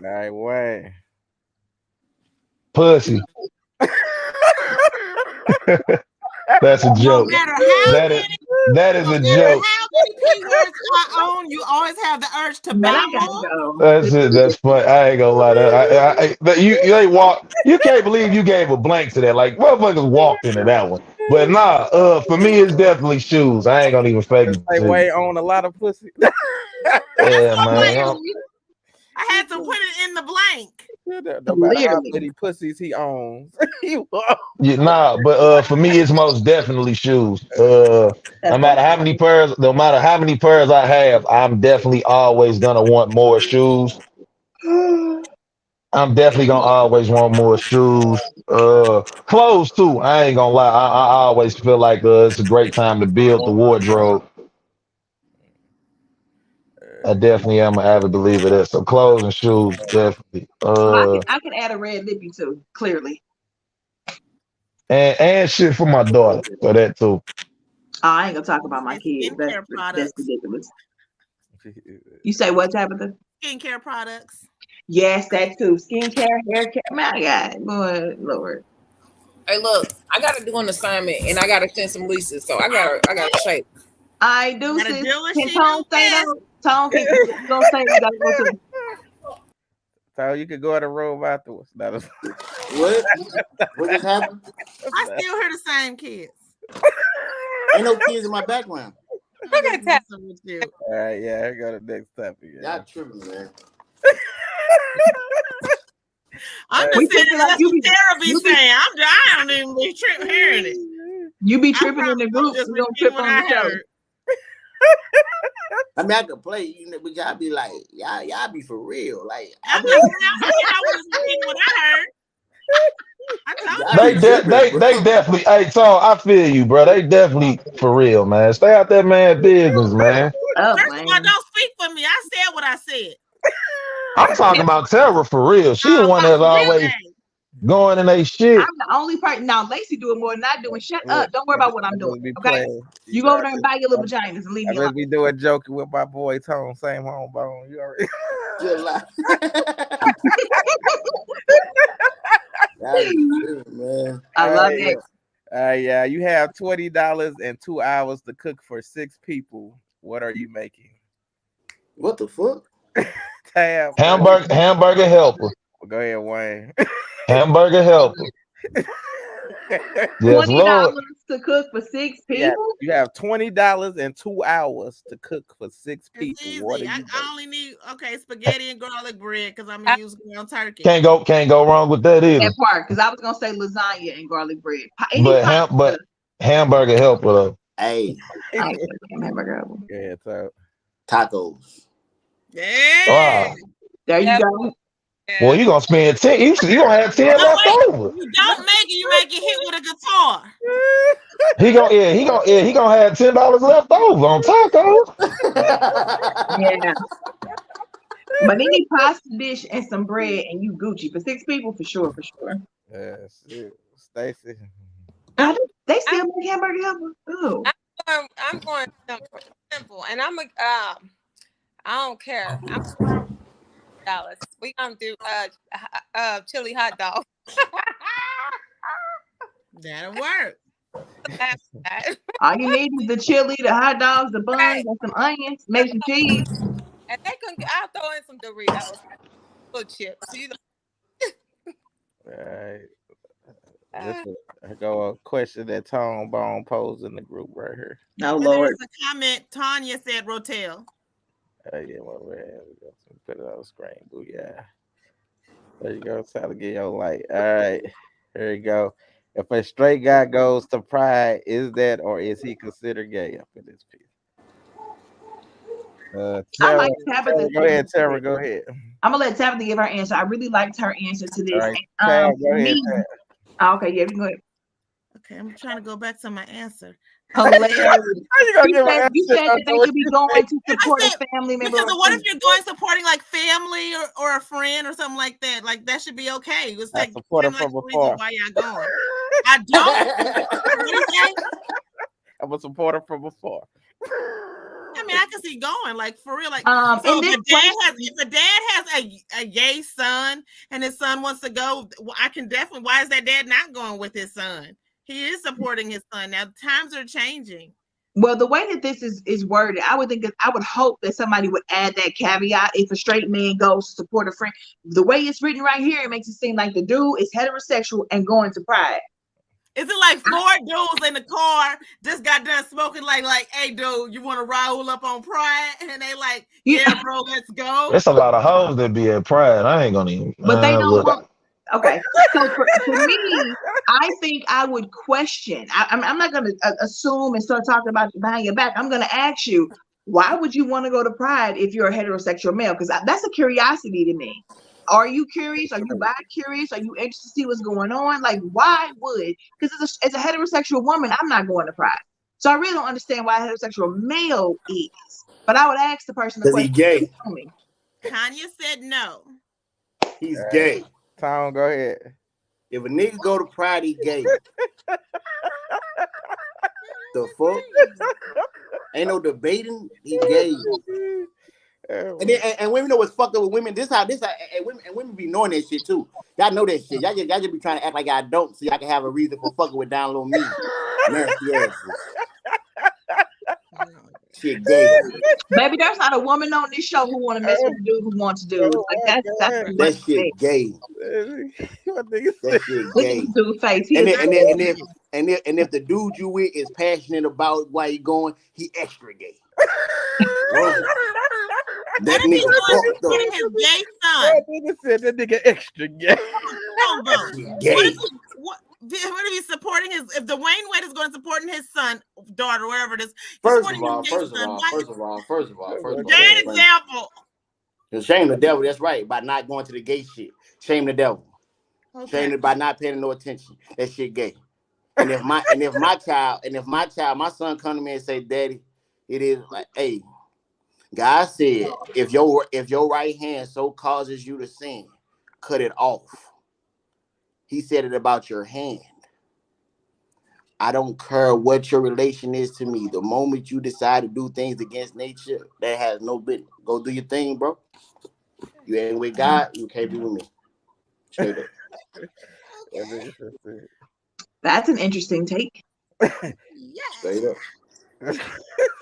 All right, Wayne. Pussy. That's a No joke. matter how That is that is no a matter joke. how many P-words I own, you always have the urge to Man, buy I gotta more. go. That's it. That's funny. I ain't gonna lie. You ain't walk. You can't believe you gave a blank to that. Like motherfuckers walked into that one. But nah, for me it's definitely shoes. I ain't gonna even fake it Say to you. Wade own a lot of pussy. That's Yeah, what man. I had to put it in the blank. No matter how Clearly. many pussies he owns. Yeah, nah, but for me it's most definitely shoes. No matter how many pairs I have, I'm definitely always gonna want more shoes. I'm definitely gonna always want more shoes. Clothes too. I ain't gonna lie. I always feel like it's a great time to build the wardrobe. I definitely am an avid believer of that. So clothes and shoes, definitely. I can add a red lippy too, clearly. And shit for my daughter. So that too. I ain't gonna talk about my And kids. skincare That's products. ridiculous. You say what, Tabitha? Skincare products. Yes, that too. Skincare, hair care. My God, boy, Lord. Hey, look, I gotta do an assignment and I gotta send some leases, so I gotta shape. I do, Gotta sis. do what Can she Tone do say best. though? Tone, can you gonna say we gotta go to? So you could go in the room afterwards. What? What just happened? I still hear the same kids. Ain't no kids in my background. I'm just messing with you. All right, yeah, here go the next topic. Yeah. Y'all tripping, man. I'm We just saying tripping like that's you what be- Tara be you be- saying. I don't even be hearing it. You be I tripping in the probably group. just We gonna repeat trip what on I the show. heard. I mean, I could play, you know, but y'all be like, y'all be for real. Like, I'm just saying I was repeating what I heard. I told you. They definitely. Hey, Tom, I feel you, bro. They definitely for real, man. Stay out that man business, man. Oh, First of man. all, don't speak for me. I said what I said. I'm talking about Tara for real. She the one that's always going in they shit. I'm the only person. Now, Lacey do it more than I do. And shut up. Don't worry about what I'm doing. Be Okay? playing. You go over there and buy your little vaginas and leave I me alone. just be doing joking with my boy Tone, same home bone. You already. Just like, y'all be tripping, man. I love it. Yeah, you have $20 and 2 hours to cook for 6 people. What are you making? What the fuck? Tab. Hamburger helper. Go ahead, Wayne. Hamburger helper. Yes, Lord. $20 to cook for 6 people? Yeah, you have $20 and 2 hours to cook for 6 people. It's easy. What are you I only need spaghetti and garlic bread because I'm gonna use ground turkey. Can't go wrong with that either. That part, because I was gonna say lasagna and garlic bread. But hamburger helper though. Hey, hamburger. Yeah, so tacos. Yeah. Wow. There you go. Well, you gonna spend 10. You gonna have 10 left over. You don't make it. You make it hit with a guitar. He gonna have $10 left over on tacos. Yeah. But they need pasta dish and some bread and you Gucci for 6 people for sure. yes, Stacy. They still make hamburger helper. Ooh. I'm going simple, and I don't care. I'm $20. We gonna do chili hot dog. That'll work. All you need is the chili, the hot dogs, the buns, and some onions, make some cheese. And I'll throw in some Doritos, little chips. You know. Right. I go a question that Tone Bone posed in the group right here. Oh And Lord. there's a comment. Tanya said Rotel. Yeah, well, man, we got to put it on the screen. Booyah. There you go. Try to get your light. All right. Here you go. If a straight guy goes to Pride, is that or is he considered gay up in this piece? I like Tabitha. Go ahead, Tara. Go ahead. I'm gonna let Tabitha give her answer. I really liked her answer to this. All right, Tab, go ahead, Tab. Okay, yeah, we go ahead. Okay, I'm trying to go back to my answer. Hilarious. You said that they should be going to support a family member. Because what if you're going supporting like family or a friend or something like that? Like that should be okay. It's like supporter kind of from like the reason afar. why y'all going. I don't. What do you say? I'm a supporter from afar. I mean, I can see going like for real. Like, so if the dad has a gay son and his son wants to go, I can definitely. Why is that dad not going with his son? He is supporting his son. Now times are changing. Well, the way that this is worded, I would hope that somebody would add that caveat. If a straight man goes to support a friend, the way it's written right here, it makes it seem like the dude is heterosexual and going to Pride. Is it like 4 dudes in the car just got done smoking like, hey, dude, you want to roll up on Pride? And they like, yeah, bro, let's go. There's a lot of hoes that be at Pride. I ain't gonna even. But they don't look. want. Okay, so for me, I think I would question. I'm not going to assume and start talking about you behind your back. I'm going to ask you, why would you want to go to Pride if you're a heterosexual male? Because that's a curiosity to me. Are you curious? Are you bi-curious? Are you interested to see what's going on? Like, why would? Because as a heterosexual woman, I'm not going to Pride. So I really don't understand why a heterosexual male is. But I would ask the person the question. Because he's gay. Kanye said no. He's gay. Tom, go ahead. If a nigga go to Pride, he gay. The fuck? Ain't no debating. He gay. And women know what's fucked up with women. This how and women be knowing that shit too. Y'all know that shit. Y'all just be trying to act like I don't, so y'all can have a reason for fucking with down low me. Nasty asses. Shit gay. Baby, there's not a woman on this show who want to mess with a dude who wants to do. Like that shit gay. That shit gay. Dude face. And if the dude you with is passionate about why he going, he extra gay. That nigga fucked up. His gay son. That nigga said that nigga extra gay. Gay. What if he's supporting his? If Dwayne Wade is going to support his son, daughter, whatever it is. First of all. Bad example. Shame the devil. That's right. By not going to the gay shit. Shame the devil. Okay. Shame it by not paying no attention. That shit gay. And if my child, my son come to me and say, Daddy, it is like, hey, God said, if your right hand so causes you to sin, cut it off. He said it about your hand. I don't care what your relation is to me. The moment you decide to do things against nature, that has no business. Go do your thing, bro. You ain't with God, you can't be with me. Straight up. That's an interesting take. Straight up.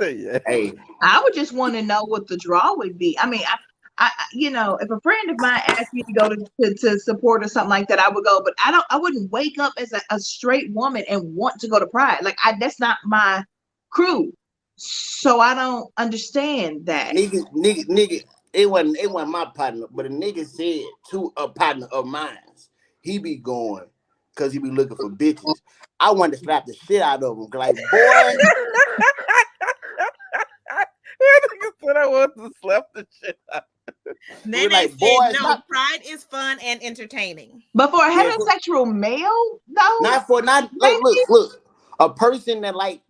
Yeah. Hey, I would just want to know what the draw would be. I mean, I if a friend of mine asked me to go to support or something like that, I would go. But I wouldn't wake up as a straight woman and want to go to Pride. Like that's not my crew. So I don't understand that. Nigga, it wasn't my partner, but a nigga said to a partner of mine, he be going because he be looking for bitches. I wanted to slap the shit out of him. Like, boy. I want to slap the shit out. Then like, they said, boys, no, Pride is fun and entertaining. But for a heterosexual male, though, look. A person that like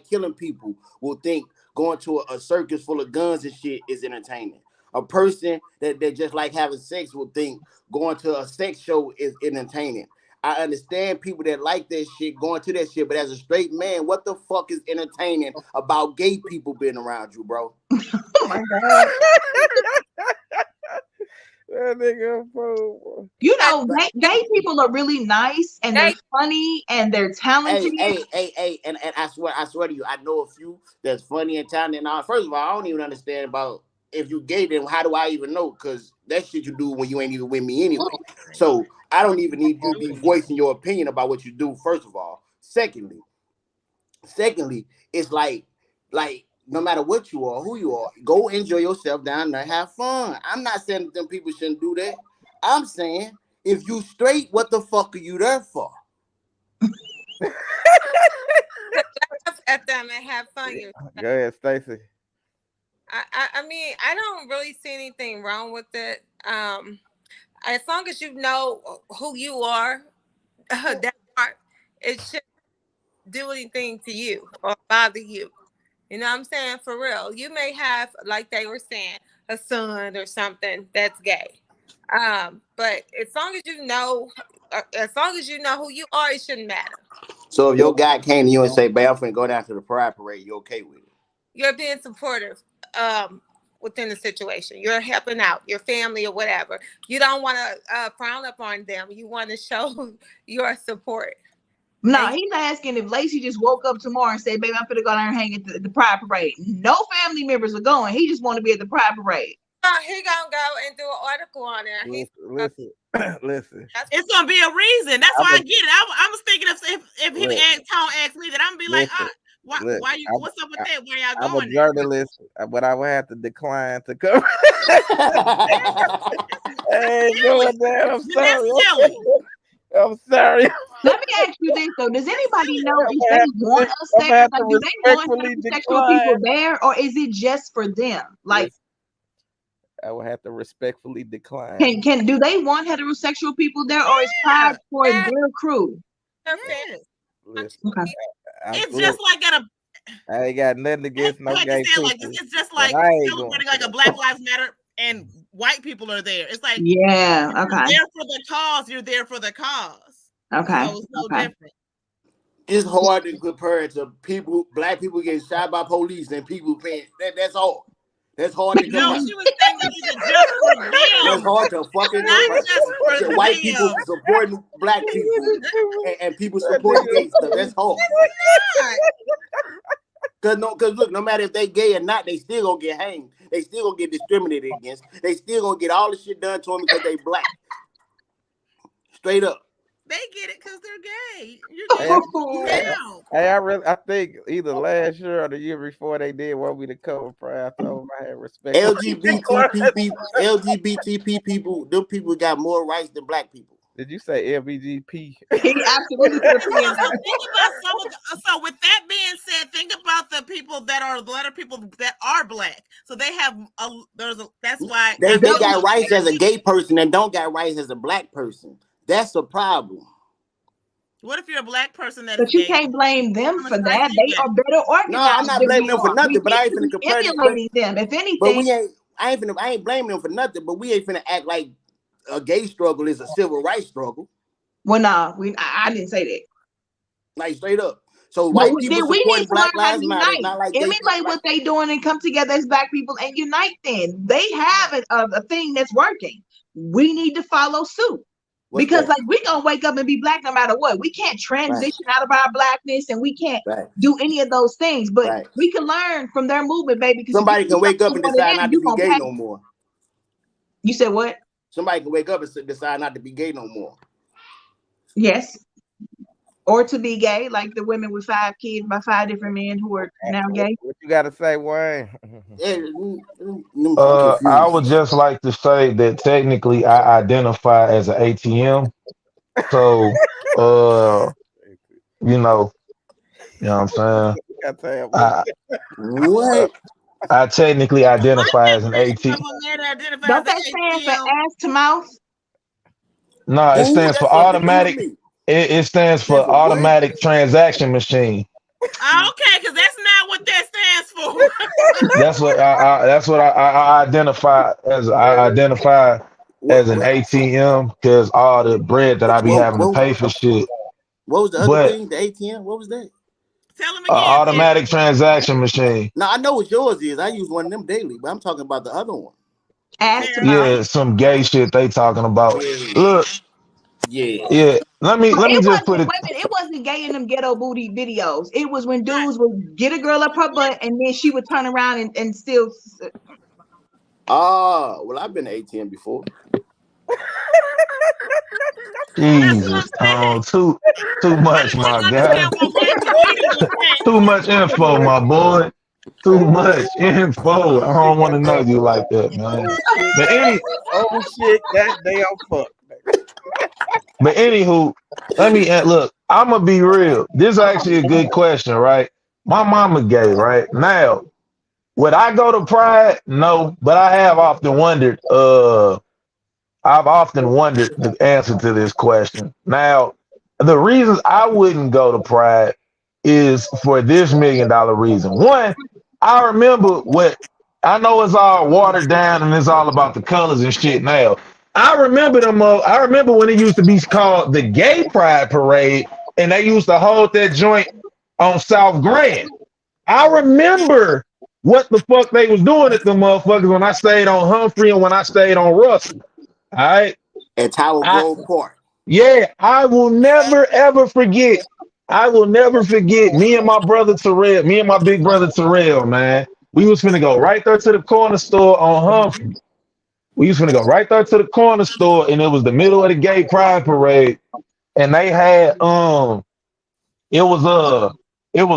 killing people will think going to a circus full of guns and shit is entertaining. A person that just like having sex will think going to a sex show is entertaining. I understand people that like that shit going to that shit, but as a straight man, what the fuck is entertaining about gay people being around you, bro? Oh my God. That nigga, you know, gay people are really nice and they're funny and they're talented. Hey, and I swear to you, I know a few that's funny and talented. Now, first of all, I don't even understand about if you gay, then how do I even know? Because that shit you do when you ain't even with me anyway. So I don't even need you to be voicing your opinion about what you do, first of all. Secondly, it's like no matter what you are, who you are, go enjoy yourself down there, have fun. I'm not saying that them people shouldn't do that. I'm saying if you straight, what the fuck are you there for? At them and have fun. Go ahead, Stacey. I mean, I don't really see anything wrong with it. As long as you know who you are, that part, it shouldn't do anything to you or bother you. You know what I'm saying? For real. You may have, like they were saying, a son or something that's gay. But as long as you know who you are, it shouldn't matter. So if your guy came to you and say, "Babe, I'm finna go down to the Pride Parade," you okay with it? You're being supportive within the situation. You're helping out your family or whatever. You don't want to frown upon them. You want to show your support. No, he's asking if Lacey just woke up tomorrow and said, "Baby, I'm finna go down and hang at the Pride Parade." No family members are going. He just want to be at the Pride Parade. He gonna go and do an article on it. Listen. It's gonna be a reason. That's why I get it. I was thinking if he Tone asked me that, I'm gonna be like, why you? What's up with that? Where y'all going? I'm a journalist, but I would have to decline to come. Hey, going there. I'm sorry. I'm sorry. Let me ask you this though: does anybody know if they want us there? Like, do they want heterosexual people there, or is it just for them? Like, I would have to respectfully decline. Do they want heterosexual people there, or is Pride for their crew? Listen, okay. It's just like at a. I ain't got nothing against no gay people. Like, it's just like celebrating like a Black Lives Matter and white people are there. It's like, yeah, okay. You're there for the cause. You're there for the cause. Okay. So it's no different. It's hard to compare it to black people getting shot by police and people paying. That's all. That's hard to No, she was saying that it's just for them. That's hard to fucking not just for white them. people supporting black people and people supporting gay stuff. That's hard. Cause look, no matter if they gay or not, they still gonna get hanged. They still gonna get discriminated against. They still gonna get all the shit done to them because they black. Straight up. They get it because they're gay. I think either last year or the year before they did want me to cover Pride. I told them I had respect. LGBT people, them people got more rights than black people. Did you say LBGP? He absolutely. So with that being said, think about the people that are the other people that are black. So they have that's why they got rights as a gay person and don't got rights as a black person. That's a problem. What if you're a black person that? But you can't blame them for that. They are better organized. No, I'm not blaming them for nothing. But I ain't finna compare them. If anything, but I ain't blaming them for nothing. But we ain't finna act like a gay struggle is a civil rights struggle. Well, no, I didn't say that. Like straight up. So white people supporting Black Lives Matter, not like emulate what they doing and come together as black people and unite. Then they have a thing that's working. We need to follow suit. Because like we gonna wake up and be black no matter what. We can't transition out of our blackness and we can't do any of those things. But we can learn from their movement, baby. Somebody can wake up and decide not to be gay no more. You said what? Somebody can wake up and decide not to be gay no more. Yes. Or to be gay, like the women with 5 kids by 5 different men who are now gay. What you gotta say, Wayne? I would just like to say that technically I identify as an ATM. So you know what I'm saying? What? I technically identify as an ATM. Don't that stand for ass to mouth? No, it stands for automatic. It stands for automatic transaction machine. Okay, because that's not what that stands for. That's what I identify as. I identify as an ATM because all the bread that I be having to pay for shit. What was the other thing? The ATM? What was that? Tell them again. Automatic transaction machine. Now I know what yours is. I use one of them daily, but I'm talking about the other one. Yeah, some gay shit they talking about. Look. Yeah. Let me just put it. It wasn't gay in them ghetto booty videos. It was when dudes would get a girl up her butt and then she would turn around and still. Well, I've been to ATM before. Jesus, too much, my guy. Too much info, my boy. Too much info. I don't want to know you like that, man. But shit, goddamn fuck. But anywho, let me look. I'm gonna be real. This is actually a good question, right? My mama gay, right? Now, would I go to Pride? No, but I have often wondered. I've often wondered the answer to this question. Now, the reasons I wouldn't go to Pride is for this $1 million reason. One, I remember I know it's all watered down and it's all about the colors and shit now. I remember them. I remember when it used to be called the Gay Pride Parade, and they used to hold that joint on South Grand. I remember what the fuck they was doing at the motherfuckers when I stayed on Humphrey and when I stayed on Russell. All right, at Tower Grove Park. Yeah, I will never ever forget I will never forget me and my brother Terrell, me and my big brother Terrell, man. We was finna go right there to the corner store on Humphrey. We was finna go right there to the corner store, and it was the middle of the gay pride parade. And they had it was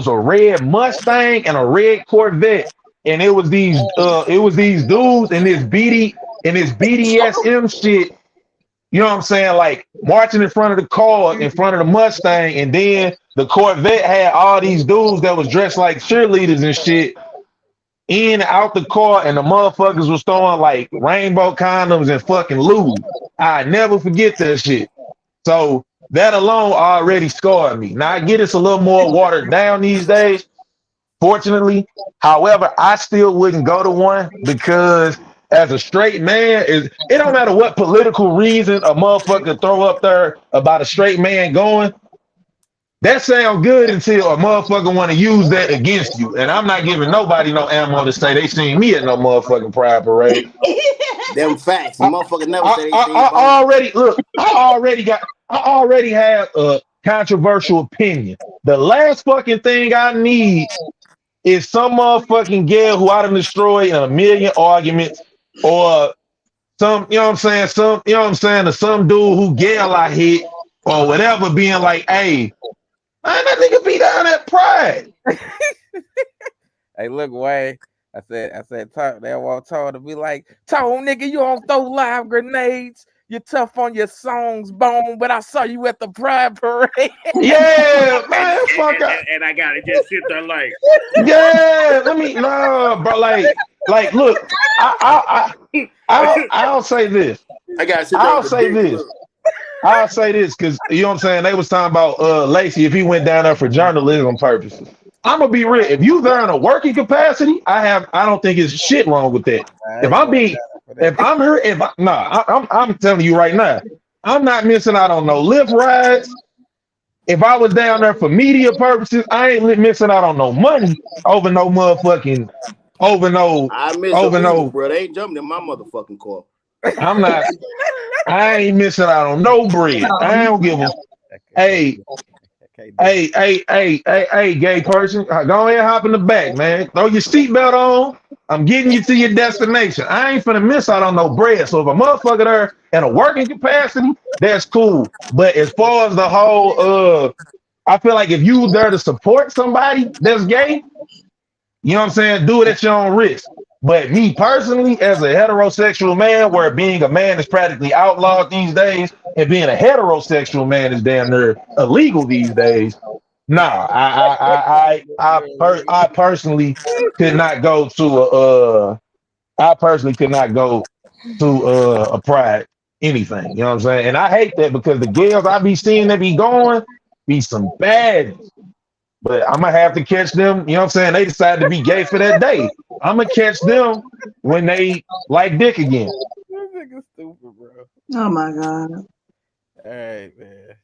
a red Mustang and a red Corvette. And it was these dudes in this BDSM shit. You know what I'm saying? Like marching in front of the car, in front of the Mustang, and then the Corvette had all these dudes that was dressed like cheerleaders and shit in and out the car, and the motherfuckers was throwing like rainbow condoms and fucking lube. I never forget that shit. So that alone already scarred me. Now I get it's a little more watered down these days, fortunately. However, I still wouldn't go to one because as a straight man, it don't matter what political reason a motherfucker throw up there about a straight man going. That sounds good until a motherfucker want to use that against you. And I'm not giving nobody no ammo to say they seen me at no motherfucking pride parade. Them facts. The motherfucker never said anything. I already have a controversial opinion. The last fucking thing I need is some motherfucking girl who I done destroyed in a million arguments, or some, you know what I'm saying, or some dude who Gail I hit or whatever being like, hey, man, that nigga be down at Pride. Hey, look, Wayne. I said, talk that walk told to be like, Tone, nigga, you don't throw live grenades. You're tough on your songs, Bone, but I saw you at the Pride Parade. Yeah, man, fuck up. And I gotta just sit there like, yeah, bro, like, look, I'll say this. I gotta sit there. I'll say this because you know what I'm saying. They was talking about Lacey if he went down there for journalism purposes. I'm gonna be real. If you there in a working capacity, I don't think it's shit wrong with that. I'm telling you right now, I'm not missing out on no Lyft rides. If I was down there for media purposes, I ain't missing out on no money over no motherfucking bro. They ain't jumping in my motherfucking car. I ain't missing out on no bread. I don't give a. Hey, gay person, go ahead, hop in the back, man. Throw your seatbelt on. I'm getting you to your destination. I ain't finna miss out on no bread. So if a motherfucker there in a working capacity, that's cool. But as far as the whole, I feel like if you there to support somebody that's gay, you know what I'm saying, do it at your own risk. But me personally, as a heterosexual man, where being a man is practically outlawed these days, and being a heterosexual man is damn near illegal these days, nah, I personally could not go to a pride anything. You know what I'm saying? And I hate that because the girls I be seeing that be going be some bad. But I'm gonna have to catch them, you know what I'm saying? They decide to be gay for that day. I'm gonna catch them when they like dick again. This nigga stupid, bro. Oh my God. All right, man.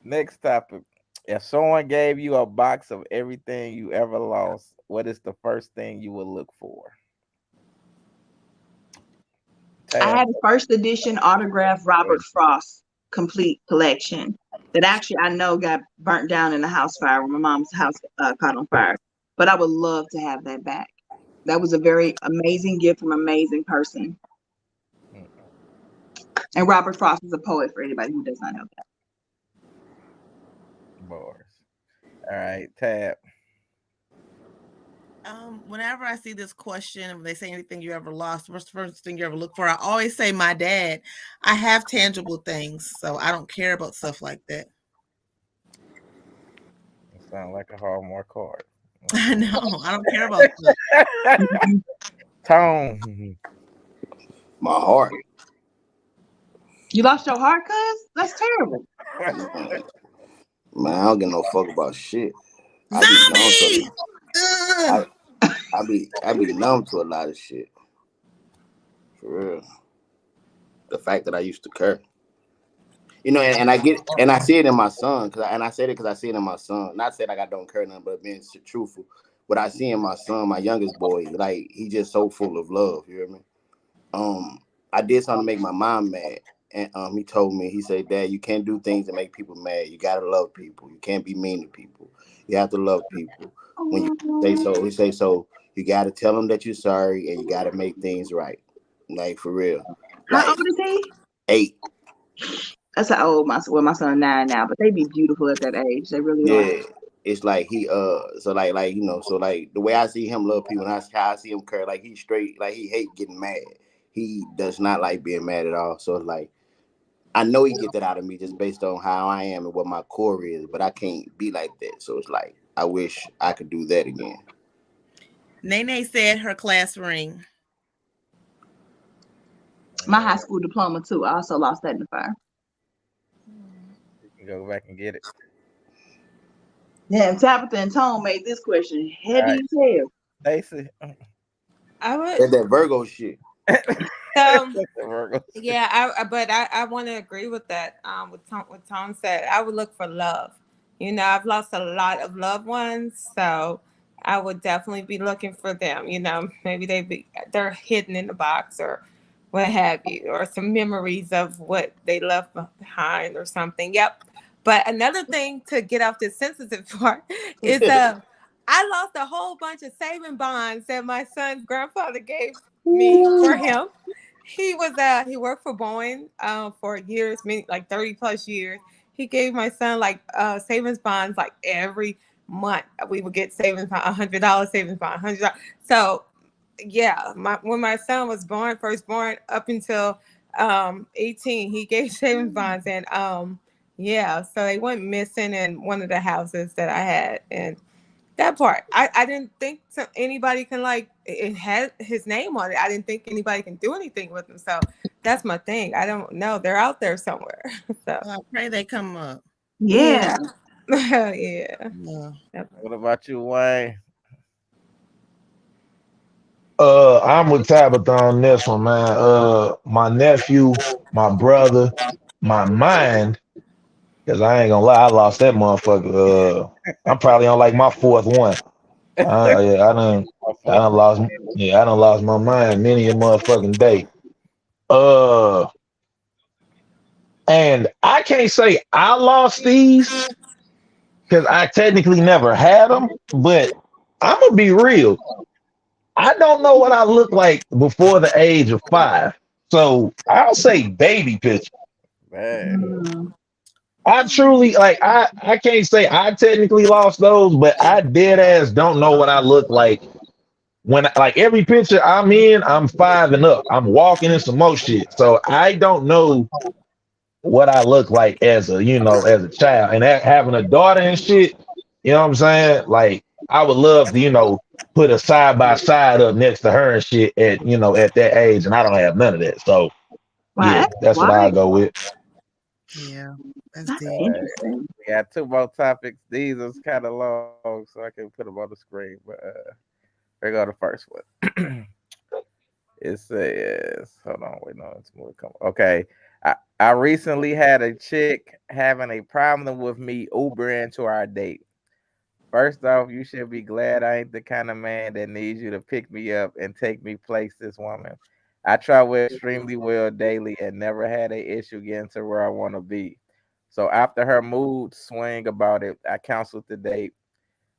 Next topic. If someone gave you a box of everything you ever lost, what is the first thing you would look for? I had a first edition autographed Robert Frost complete collection that actually I know got burnt down in a house fire when my mom's house caught on fire. But I would love to have that back. That was a very amazing gift from an amazing person. And Robert Frost is a poet for anybody who does not know that. Bars. All right, Tab. Whenever I see this question, when they say anything you ever lost, what's the first thing you ever look for? I always say my dad. I have tangible things, so I don't care about stuff like that. It sounds like a Hallmark card. I know. I don't care about stuff. Tone. My heart. You lost your heart, cuz? That's terrible. Man, I don't give no fuck about shit. Zombie! I be numb to a lot of shit. For real. The fact that I used to care. You know, and I see it in my son, I say it because I see it in my son. Not saying like I don't care nothing, but being truthful. What I see in my son, my youngest boy, like he just so full of love. You hear me? I did something to make my mom mad, and he told me, he said, Dad, you can't do things that make people mad. You gotta love people. You can't be mean to people. You have to love people. When you say so, he say so. You gotta tell them that you're sorry, and you gotta make things right. Like for real. How Like old is he? 8. That's how old my son 9 now, but they be beautiful at that age. They really are. Yeah. It's like he so like so like the way I see him love people, and how I see him care, like he's straight, like he hate getting mad. He does not like being mad at all. So it's like I know he get that out of me just based on how I am and what my core is, but I can't be like that. So it's like I wish I could do that again. Nene said her class ring. My high school diploma too. I also lost that in the fire. You can go back and get it. Yeah, Tabitha and Tone made this question heavy Right. as hell. Stacy. I would. That's that Virgo shit. Yeah, I want to agree with that. With what Tom said, I would look for love. You know, I've lost a lot of loved ones, so I would definitely be looking for them. You know, maybe they're hidden in the box or what have you, or some memories of what they left behind or something. Yep. But another thing to get off this sensitive part is I lost a whole bunch of saving bonds that my son's grandfather gave me for him. He worked for Boeing for years, like 30 plus years. He gave my son like savings bonds like every month. We would get savings bond, $100 savings bond, $100. So yeah, when my son was first born up until 18, he gave savings bonds, and yeah, so they went missing in one of the houses that I had, and that part, I didn't think anybody can, like, it had his name on it. I didn't think anybody can do anything with them. So that's my thing. I don't know. They're out there somewhere. So I pray they come up. Yeah. Yeah. What about you, Wayne? I'm with Tabitha on this one, man. My nephew, my brother, my mind, because I ain't gonna lie, I lost that motherfucker. I'm probably on like my 4th one. Yeah, I done lost my mind many a motherfucking day. And I can't say I lost these because I technically never had them, but I'm gonna be real. I don't know what I look like before the age of 5. So I'll say baby picture. Man. I truly I can't say I technically lost those, but I dead ass don't know what I look like when like every picture I'm in, I'm 5 and up. I'm walking in some more shit. So I don't know what I look like as a child. And having a daughter and shit, you know what I'm saying? Like I would love to, put a side by side up next to her and shit at that age, and I don't have none of that. So yeah, that's what I go with. Yeah, that's interesting. We got 2 more topics. These are kind of long, so I can put them on the screen. But here go the first one. It says, hold on, wait, no, it's more coming. Okay. I recently had a chick having a problem with me Ubering to our date. First off, you should be glad I ain't the kind of man that needs you to pick me up and take me places, woman. I travel extremely well daily and never had an issue getting to where I want to be. So after her mood swing about it, I canceled the date.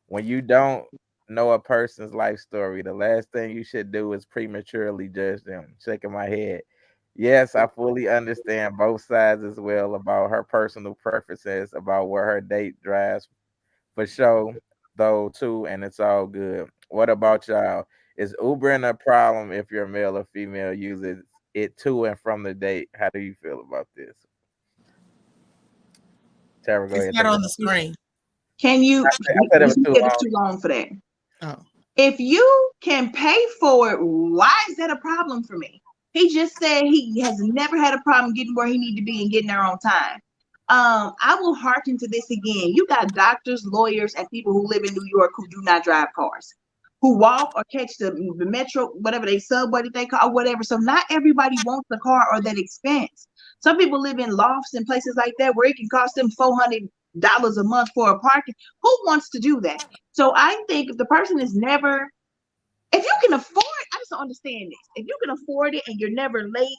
When you don't know a person's life story, the last thing you should do is prematurely judge them. Shaking my head. Yes, I fully understand both sides as well about her personal preferences, about where her date drives for sure, though, too, and it's all good. What about y'all? Is Ubering a problem if you're male or female uses it to and from the date? How do you feel about this? Tara, go ahead. It's not on the screen. Can you? It's too long for that. Oh. If you can pay for it, why is that a problem for me? He just said he has never had a problem getting where he need to be and getting there on time. I will hearken to this again. You got doctors, lawyers, and people who live in New York who do not drive cars, who walk or catch the metro, whatever they subway that they call, whatever. So not everybody wants a car or that expense. Some people live in lofts and places like that where it can cost them $400 a month for a parking. Who wants to do that? So I think if the person is never, if you can afford, I just don't understand this. If you can afford it and you're never late,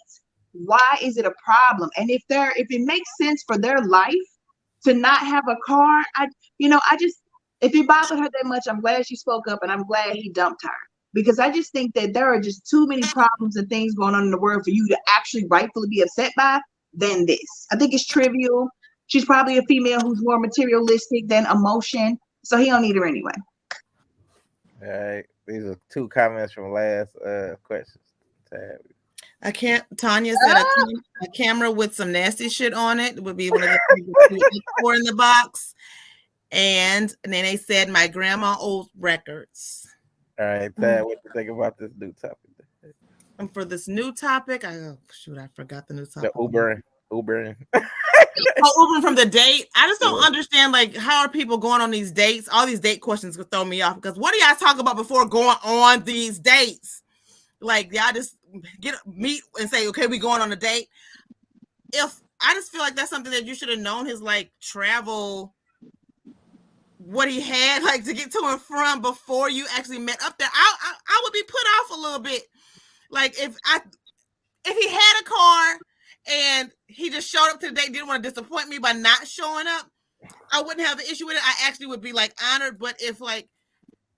why is it a problem? And if it makes sense for their life to not have a car, if it bothered her that much, I'm glad she spoke up, and I'm glad he dumped her. Because I just think that there are just too many problems and things going on in the world for you to actually rightfully be upset by than this. I think it's trivial. She's probably a female who's more materialistic than emotion, so he don't need her anyway. All right, these are 2 comments from last questions. Tanya said a camera with some nasty shit on it would be one of the things you look for in the box. And then they said my grandma old records. All right, Tad, what do you think about this new topic? And for this new topic, I forgot the new topic. The Ubering. Ubering from the date. I just don't understand, like, how are people going on these dates? All these date questions could throw me off, because what do y'all talk about before going on these dates? Like, y'all just meet and say, okay, we going on a date. I just feel like that's something that you should have known his, like, travel, what he had, like, to get to and from before you actually met up there. I would be put off a little bit. Like, if he had a car and he just showed up to the date, didn't want to disappoint me by not showing up, I wouldn't have an issue with it. I actually would be, like, honored. But if, like,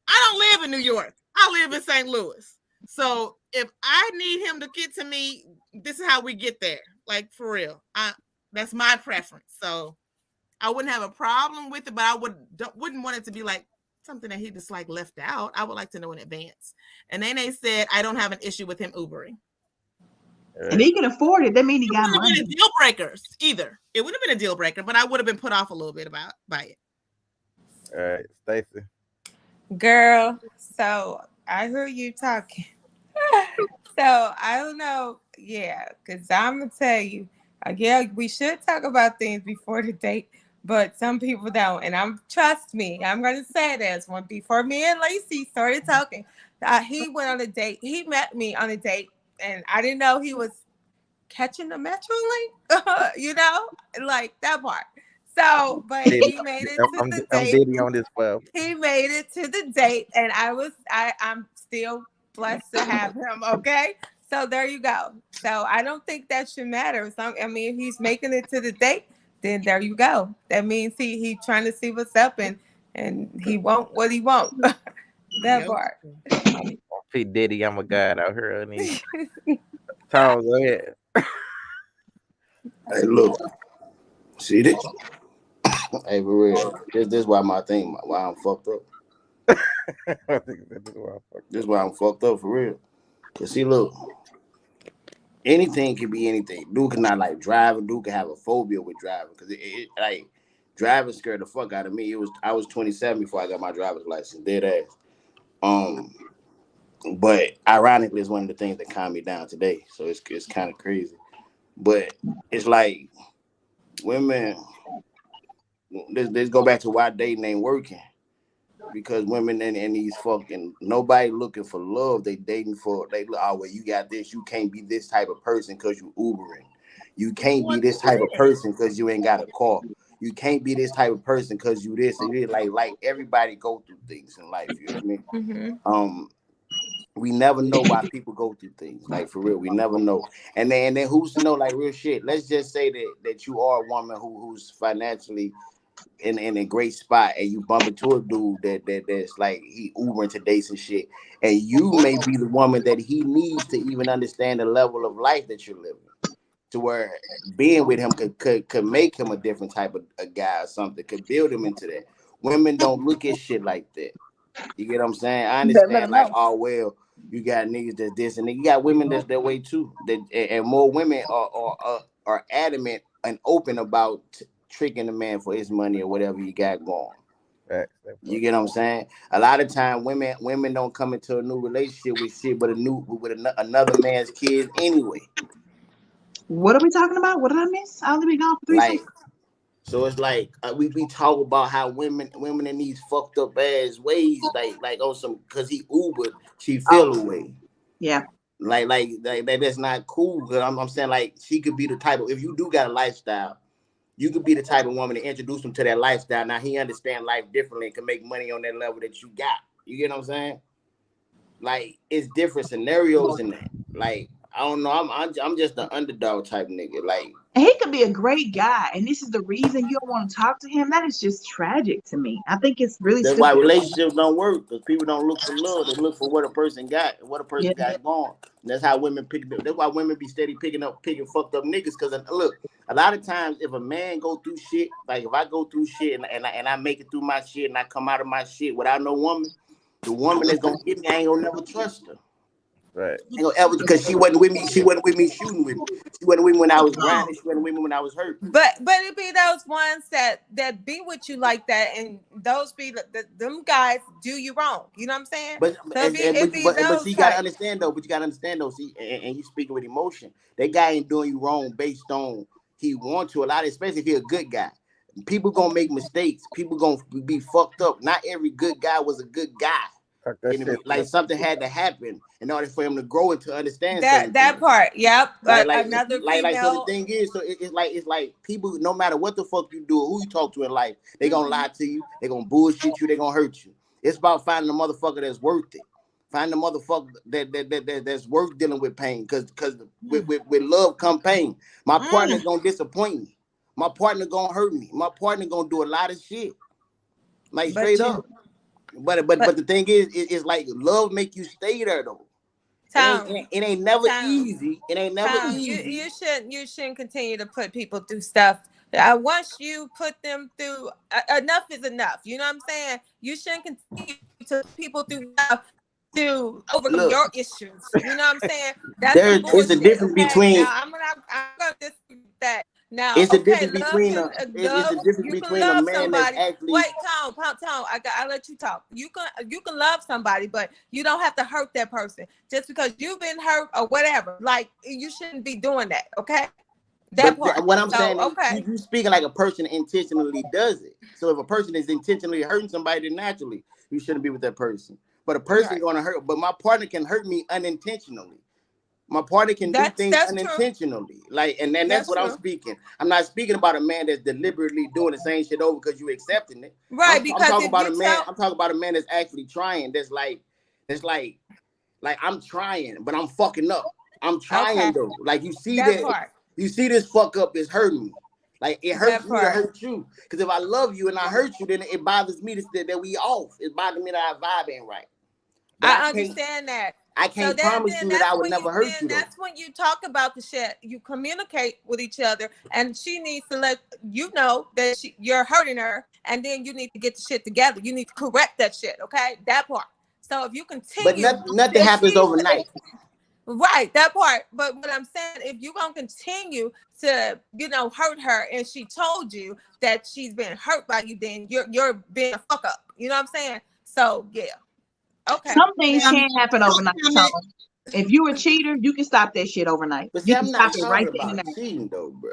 I don't live in New York, I live in St. Louis. So if I need him to get to me, this is how we get there. Like, for real. That's my preference. So I wouldn't have a problem with it, but I wouldn't want it to be like something that he just, like, left out. I would like to know in advance. And then they said, I don't have an issue with him Ubering. And he can afford it. That means he got money. It wouldn't have been a deal breaker either. It wouldn't have been a deal breaker, but I would have been put off a little bit by it. All right, Stacey. Girl, so I heard you talking. So I don't know. Yeah, because I'm going to tell you, we should talk about things before the date, but some people don't. And trust me, I'm going to say this one. Before me and Lacey started talking, he went on a date. He met me on a date, and I didn't know he was catching the Metrolink, like that part. So, but he made it to the date. I'm on this 12. He made it to the date, and I'm still blessed to have him. Okay. So there you go. So I don't think that should matter. If he's making it to the date, then there you go. That means he trying to see what's up, and he won't what he won't. That part. P. Diddy, I'm a god out here. Tom, go ahead. Hey, look. See this? Hey, for real. This is why why I'm fucked up. This is why I'm fucked up, for real. Cause see, look, anything can be anything. Dude cannot like drive. Dude can have a phobia with driving. Cause it like driving scared the fuck out of me. I was 27 before I got my driver's license. Dead ass. But ironically, it's one of the things that calmed me down today. So it's kind of crazy. But it's like women. Let's go back to why dating ain't working. Because women and these fucking nobody looking for love. They dating for well, you got this. You can't be this type of person because you Ubering. You can't be this type of person because you ain't got a car. You can't be this type of person because you this and this. Like everybody go through things in life. You know what I mean? Mm-hmm. We never know why people go through things. Like for real, we never know. And then who's to know? Like real shit. Let's just say that you are a woman who's financially in a great spot, and you bump into a dude that's like he Ubering to dates and shit, and you may be the woman that he needs to even understand the level of life that you're living, to where being with him could make him a different type of a guy or something, could build him into that. Women don't look at shit like that. You get what I'm saying? I understand, like, oh well, you got niggas that's this, and you got women that's that way too. And more women are adamant and open about tricking the man for his money or whatever you got going. Right. You get what I'm saying? A lot of time women don't come into a new relationship with shit but another man's kids anyway. What are we talking about? What did I miss? I only been gone for 3 seconds. So it's like we talk about how women in these fucked up ass ways, like on some, cause he Ubered, she feel away. Yeah. Like that's not cool. Cause I'm saying, like, she could be the type of, if you do got a lifestyle, you could be the type of woman to introduce him to that lifestyle. Now he understand life differently and can make money on that level that you got. You get what I'm saying? Like, it's different scenarios in that. Like, I don't know. I'm just the underdog type nigga. Like, And he could be a great guy, and this is the reason you don't want to talk to him. That is just tragic to me. I think it's really that's why stupid. relationships don't work, because people don't look for love. They look for what a person got and what a person Yeah. got going. And that's how women pick. That's why women be steady picking fucked up niggas. Because look, a lot of times if a man go through shit, like if I go through shit and I make it through my shit and I come out of my shit without no woman, the woman that's gonna get me, I ain't gonna never trust her. Right. I ain't gonna ever, because she wasn't with me. She wasn't with me shooting with me. She wasn't with me when I was grinding. She wasn't with me when I was hurt. But it be those ones that be with you like that, and those be them guys do you wrong. You know what I'm saying? But So it be but those you gotta type. understand though. But you gotta understand though. See, and you speaking with emotion. That guy ain't doing you wrong based on he want to. A lot, especially if he a good guy. People gonna make mistakes. People gonna be fucked up. Not every good guy was a good guy. Like something had to happen in order for him to grow and to understand that part. Yep. Another female. So the thing is, so it's like people, no matter what the fuck you do or who you talk to in life, they gonna lie to you, they gonna bullshit you, they gonna hurt you. It's about finding a motherfucker that's worth it. Find the motherfucker that's worth dealing with pain. Cause with love come pain. My partner's gonna disappoint me. My partner gonna hurt me. My partner gonna do a lot of shit. Like straight up. But the thing is, it's like love make you stay there though. It ain't never easy. It ain't never easy. You shouldn't continue to put people through stuff. Once you put them through, enough is enough. You know what I'm saying? You shouldn't continue to put people through stuff to overcome your issues. You know what I'm saying? That's it's a difference between. Now, I'm gonna disagree with that. Now, it's a difference between a man that's actually. Wait, Tom. I let you talk. You can love somebody, but you don't have to hurt that person just because you've been hurt or whatever. Like, you shouldn't be doing that. Okay. What I'm saying is, you speaking like a person intentionally does it. So if a person is intentionally hurting somebody, then naturally you shouldn't be with that person. But a person gonna hurt. But my partner can hurt me unintentionally. My partner can do things unintentionally. True. Like, and then that's what true. I'm speaking. I'm not speaking about a man that's deliberately doing the same shit over because you accepting it. Right. I'm talking about a man. I'm talking about a man that's actually trying. That's like I'm trying, but I'm fucking up. I'm trying though. Like you see that. You see this fuck up is hurting me. Like it hurts me to hurt you. Because if I love you and I hurt you, then it bothers me that we off. It bothers me that our vibe ain't right. But I understand that. I can't promise you that I would never hurt you. That's when you talk about the shit. You communicate with each other, and she needs to let you know that you're hurting her, and then you need to get the shit together. You need to correct that shit. Okay, that part. So if you continue, but nothing happens overnight. Right, that part. But what I'm saying, if you're gonna continue to, hurt her, and she told you that she's been hurt by you, then you're being a fuck up. You know what I'm saying? So yeah. Okay. Some things can't happen overnight. So if you a cheater, you can stop that shit overnight. But see, I'm not talking about cheating though, bro.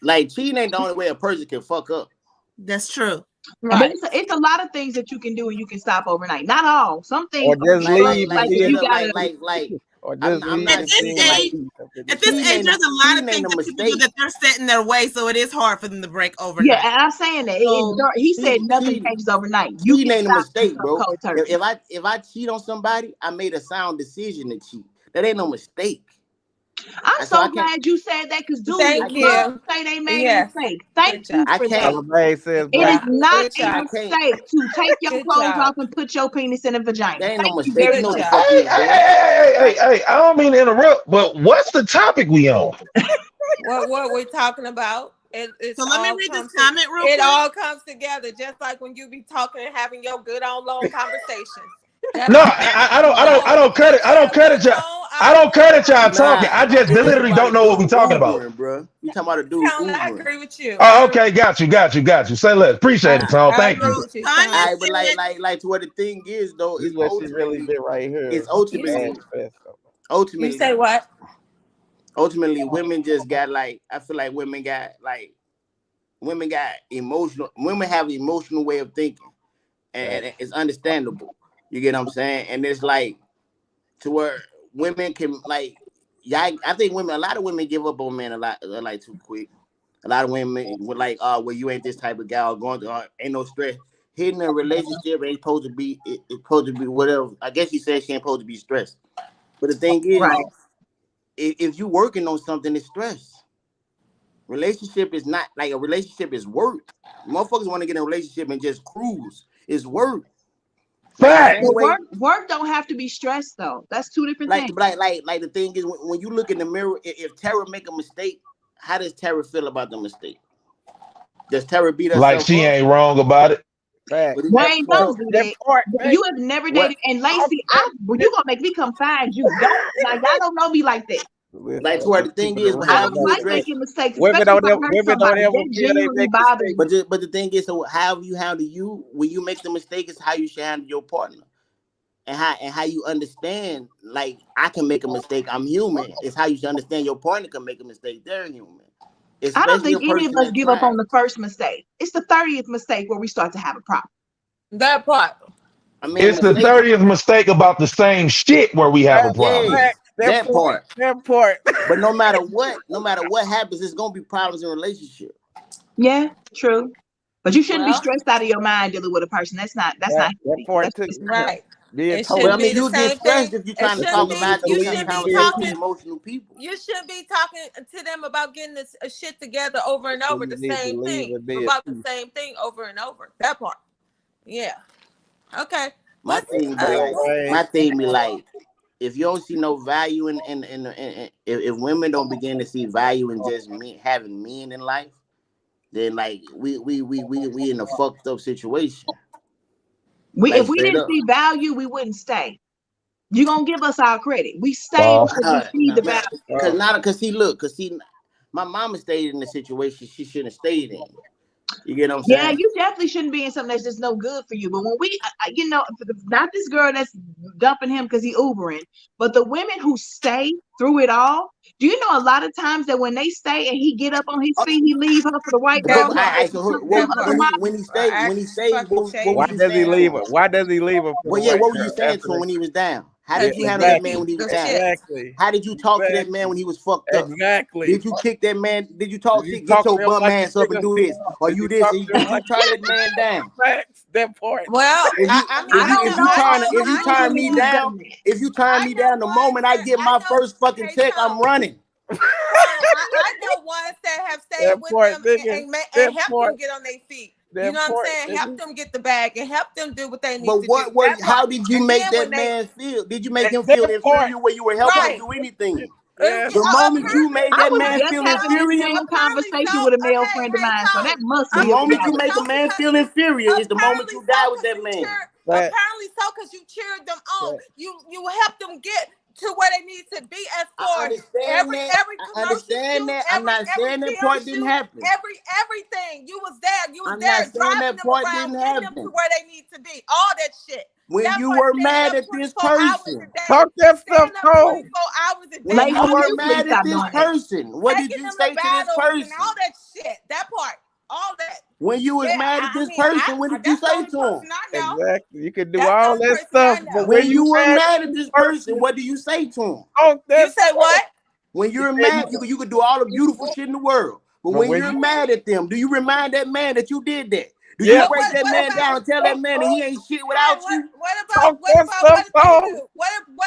Like cheating ain't the only way a person can fuck up. That's true. Right. But it's a lot of things that you can do and you can stop overnight. Not all. Some things. Or just leave. At this age, there's a lot of things that people do that they're set in their way, so it is hard for them to break overnight. Yeah, and I'm saying that he said nothing changes overnight. Cheating ain't a mistake, bro. If I cheat on somebody, I made a sound decision to cheat. That ain't no mistake. I'm so glad you said that, because thank you. Say they made a mistake. Thank you for that. It is not a mistake to take your clothes off and put your penis in a vagina. That ain't no mistake. Hey, I don't mean to interrupt, but what's the topic we on? What we're talking about. So let me read this comment real quick. It all comes together, just like when you be talking and having your good on long conversations. No, I don't credit. I don't credit y'all. I don't credit y'all talking. I just literally don't know what we're talking about, bro. You talking about a dude? I agree with you. Oh, okay, got you. Say less. Appreciate it, Tom. Thank you. But like to what the thing is though, is what she really did right here. It's ultimately. You say what? Ultimately, women just got I feel like women got emotional. Women have an emotional way of thinking, and it's understandable. You get what I'm saying? And it's to where women can I think a lot of women give up on men a lot too quick. A lot of women were well, you ain't this type of guy, or going to ain't no stress. Hitting a relationship ain't supposed to be. It's supposed to be whatever. I guess you said she ain't supposed to be stressed. But the thing is, if you working on something, it's stress. Relationship is not like a relationship is work. Motherfuckers want to get in a relationship and just cruise. It's work. Fact. But work don't have to be stressed though. That's two different things. Like the thing is, when you look in the mirror, if Tara make a mistake, how does Tara feel about the mistake? Does Tara beat herself Like she up? ain't wrong about it. Wayne don't do that. You have never dated, and Lacey, you gonna make me come find you. Don't like y'all don't know me like that. Like where the thing is, I don't like making mistakes. Women don't ever feel they genuinely make bother mistakes. me. But the thing is, so how you handle you when you make the mistake is how you should handle your partner, and how you understand. Like I can make a mistake, I'm human. It's how you should understand your partner can make a mistake, they're human. I don't think any of us give up on the first mistake. It's the 30th mistake where we start to have a problem. That part. I mean, It's the 30th mistake about the same shit where we have a problem. That part. That part. But no matter what happens, there's gonna be problems in a relationship. Yeah, true. But you shouldn't be stressed out of your mind dealing with a person. That's not That part too. Right. I mean, you get stressed if you're trying to talk about you these shouldn't be conversations talking with emotional people. You shouldn't be talking to them about getting this shit together over and over. The same thing. About the same thing over and over. That part. Yeah. Okay. My thing be like, if you don't see no value in if women don't begin to see value in just having men in life, then like we in a fucked up situation. If we didn't see value, we wouldn't stay. You're gonna give us our credit. We stay because we see the value. Because my mama stayed in the situation she shouldn't have stayed in. You get what I'm saying? Yeah, you definitely shouldn't be in something that's just no good for you. But when we, not this girl that's dumping him because he Ubering, but the women who stay through it all. Do you know a lot of times that when they stay and he get up on his feet, he leave her for the white girl? When he stays, why does he leave her? Why does he leave her? Well, yeah, what were you saying to him when he was down? How did you handle that man when he was down? Exactly. How did you talk to that man when he was fucked up? Exactly. Did you kick that man? Did you talk shit? Get your bum ass up and do this, or you this? Did you try that man down? That part. Well, if you turn me down, the moment I get my first fucking check, I'm running. I know ones that have stayed with them and helped them get on their feet. You know what I'm saying? Help them get the bag and help them do what they need to do. How did you make that man feel? Did you make him feel inferior when you were helping him do anything? The moment you made that man feel inferior, conversation with a male friend of mine. So that must be the moment you make a man feel inferior is the moment you die with that man. Apparently so, because you cheered them on. You helped them get to where they need to be as far as every understand that. I'm not saying that part didn't happen. Everything you was there. You was there driving them around, getting them to where they need to be. All that shit. When you were mad at this person, talk that stuff home. When you were mad at this person, what did you say to this person? All that shit. That part. All that. When you was mad at this person, what did you say to him? Exactly. You can do all that stuff. But when you were mad at this person, what do you say to him? You say what? When you're mad, you could do all the beautiful shit in the world. But when you're mad at them, do you remind that man that you did that? Do you break that man down and tell that man that he ain't shit without you? What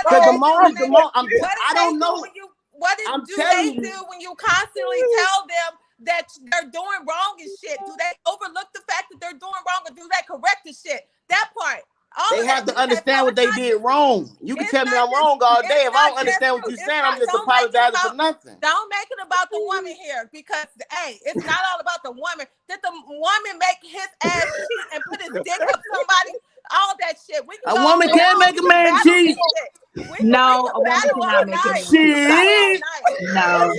Because the moment, I don't know. What do they do when you constantly tell them that they're doing wrong and shit? Do they overlook the fact that they're doing wrong, or do they correct the shit? That part. They have to understand what they did wrong. You can tell me I'm wrong all day. If I don't understand what you're saying, I'm just apologizing for nothing. Don't make it about the woman here, because hey, it's not all about the woman. Did the woman make his ass cheat and put his dick up somebody? All that shit. A woman can't make a man cheat. No, a woman cannot make a man cheat. No.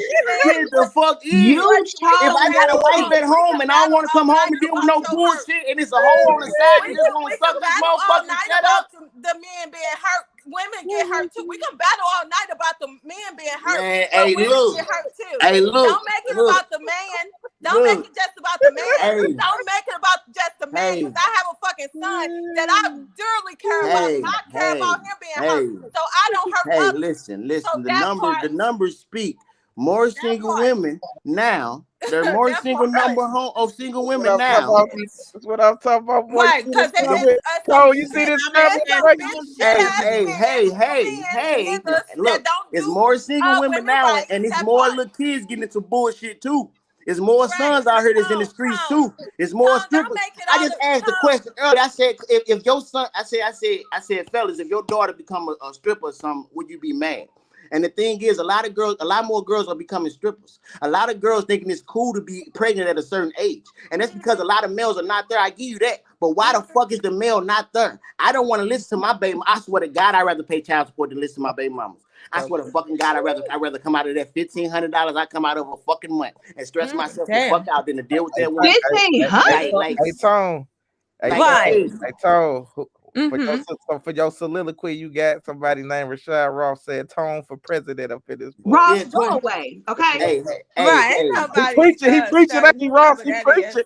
Shit, the fuck is? If I got a wife at home and I don't want to come home and deal with no bullshit and it's a hole on the side, you just want to suck this motherfucker, shut up. The men being hurt. Women get hurt too. We can battle all night about the men being hurt. Man, but women get hurt too. Don't make it about the man. Don't make it just about the man. Don't make it about just the man. Because I have a fucking son that I dearly care about. I care about him being hurt. So I don't hurt others. Listen. The numbers speak. more That single part. women now. There are more That single part. of single What women I'm talking now. about. That's what I'm talking about, boy. Right, You see because this it's comment? some Cole, you see shit, this it's comment? some Boy, bitch Hey, ass hey, men, hey, hey, hey. niggas that Look, don't it's do more single women women now, right. and it's That more part. little kids getting into bullshit too. It's more Right. sons out here that's in the streets too. It's more Tom, don't strippers. make it I all just the asked the question earlier. I said, if your son, I said, fellas, if your daughter become a stripper or something, would you be mad? And the thing is, a lot more girls are becoming strippers. A lot of girls thinking it's cool to be pregnant at a certain age. And that's because a lot of males are not there. I give you that. But why the fuck is the male not there? I don't want to listen to my baby. I swear to God, I'd rather pay child support than listen to my baby mamas. I swear to fucking God, I'd rather come out of that $1,500 I come out of a fucking month and stress myself the fuck out than to deal with that woman. Hey, Tone. Hey, Tone. For your soliloquy, you got somebody named Rashad Ross said Tone for president up in this book. Ross, go away, okay? He preaching, ain't he, Ross? He preaching.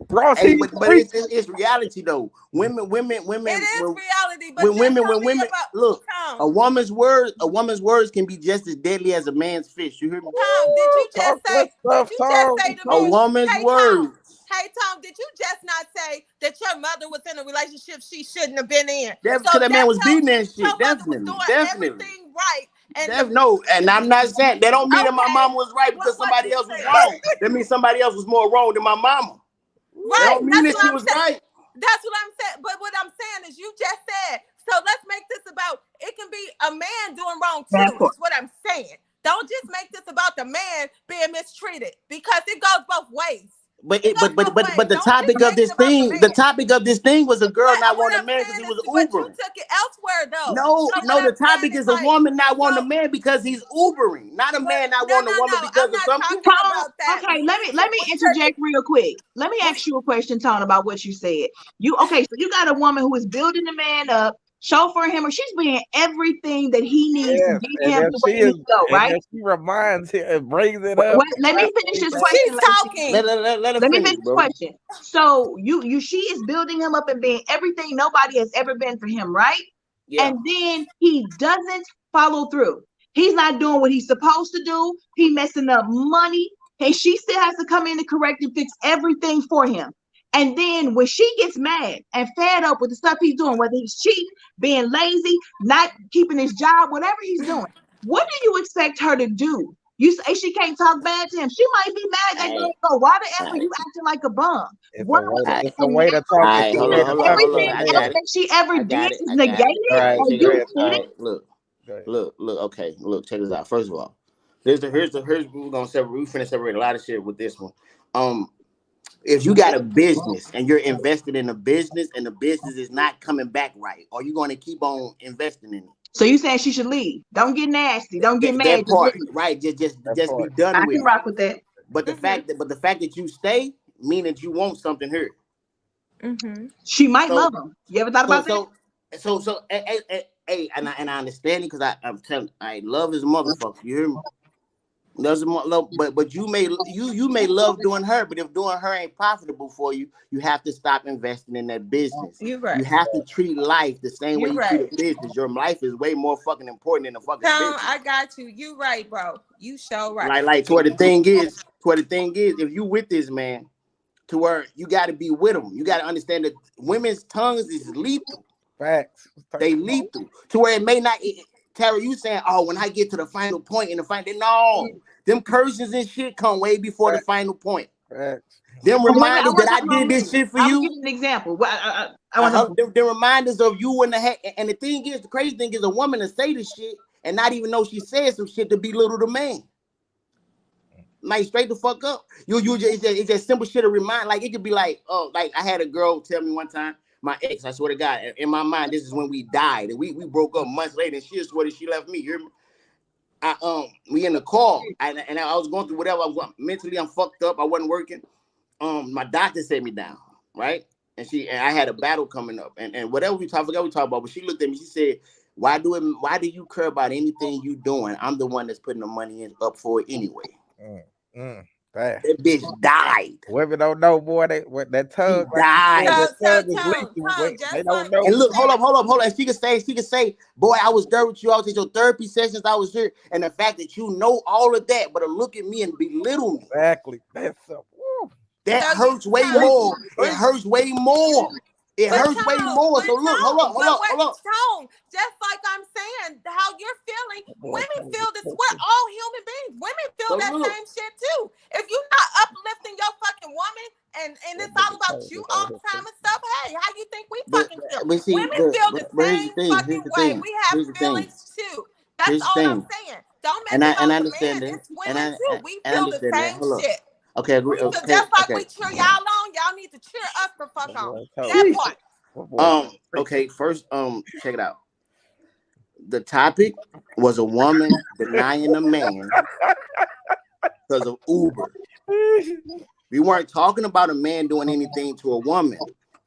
Ross, hey, but it's reality though. Women. It is reality, but when women look, a woman's words can be just as deadly as a man's fist. You hear me? Tom, did you just say? To me? A woman's words. Hey Tom, did you just not say that your mother was in a relationship she shouldn't have been in? That's because that man was beating that shit. Your mother was Definitely. doing everything right. And no, and I'm not saying that don't mean that my mama was right because somebody else was wrong. That means somebody else was more wrong than my mama. Right. That don't mean that she was right. That's what I'm saying. But what I'm saying is you just said, so let's make this about, it can be a man doing wrong too, is what I'm saying. Don't just make this about the man being mistreated because it goes both ways. But the topic of this thing was a girl not wanting a man because he was Ubering. But you took it elsewhere though. No, the topic is a woman not wanting a man because he's Ubering, not a man not wanting a woman because of something. Okay, let me interject real quick. Let me ask you a question, Tone, about what you said. So you got a woman who is building the man up, chauffeuring him, or she's being everything that he needs to get him to where he needs to go, right? And she reminds him and brings it up. Let me finish this question. She's talking. Let me finish this question. So she is building him up and being everything nobody has ever been for him, right? Yeah. And then he doesn't follow through. He's not doing what he's supposed to do. He messing up money, and she still has to come in and correct and fix everything for him. And then when she gets mad and fed up with the stuff he's doing, whether he's cheating, being lazy, not keeping his job, whatever he's doing, what do you expect her to do? You say she can't talk bad to him. She might be mad at you. So why the F are you acting like a bum? It's a way to talk. Everything else that she ever did is negated. Look. Okay, look. Check this out. First of all, here's we're gonna separate. We finna separate a lot of shit with this one. If you got a business and you're invested in a business and the business is not coming back right, are you going to keep on investing in it? So you saying she should leave? Don't get nasty. Don't get mad. That part, right? Just be done with. I can rock with that. But the fact that you stay means that you want something here. Mm-hmm. She might love him. You ever thought about that? So, hey, and I understand it because I'm telling you, I love his motherfucker. You hear me? But you may love doing her, but if doing her ain't profitable for you, you have to stop investing in that business. You're right. You have to treat life the same way you treat a business. Your life is way more fucking important than a fucking business. I got you. You right, bro. You so right. Like to where the thing is, if you with this man, to where you got to be with him. You got to understand that women's tongues is lethal. Facts. They lethal. To where it may not. Tara, you saying, oh, when I get to the final point in the final, no, them curses and shit come way before the final point. Them reminders that I did this shit for you. I'll give you an example. The reminders of you and the thing is, the crazy thing is, a woman to say this shit and not even know she said some shit to belittle the man. Like straight the fuck up. It's just simple shit to remind. Like it could be like, oh, like I had a girl tell me one time. My ex, I swear to God, in my mind, this is when we died. And we broke up months later, and she swear that she left me. You hear me? We in the car, and I was going through whatever. Mentally, I'm fucked up. I wasn't working. My doctor set me down, right? And I had a battle coming up, and whatever I forgot we talked about. But she looked at me. She said, "Why do you care about anything you doing? I'm the one that's putting the money up for it anyway." Damn. That bitch died. Women don't know, boy. That tongue, She died. that tongue is Tone, lethal. just They like don't know. And look, hold up. And she could say, boy, I was there with you. I was at your therapy sessions. I was here. And the fact that you know all of that, but to look at me and belittle me. Exactly. That's so. That So hurts way Tone, more. It hurts way more. It hurts way more. So look, hold up. Tone, just like I'm saying, how you're feeling, women feel this. We're all human beings. Women feel that same shit too. If you're not uplifting your fucking woman and it's all about you all the time and stuff, hey, how you think we fucking feel? Women feel the same fucking way. We have feelings too. That's all I'm saying. Don't make it about the man. It's women too. We feel the same shit. Okay, agree. Just like we cheer y'all on, y'all need to cheer us the fuck on. That part. Okay, first, check it out. The topic was a woman denying a man because of Uber. We weren't talking about a man doing anything to a woman.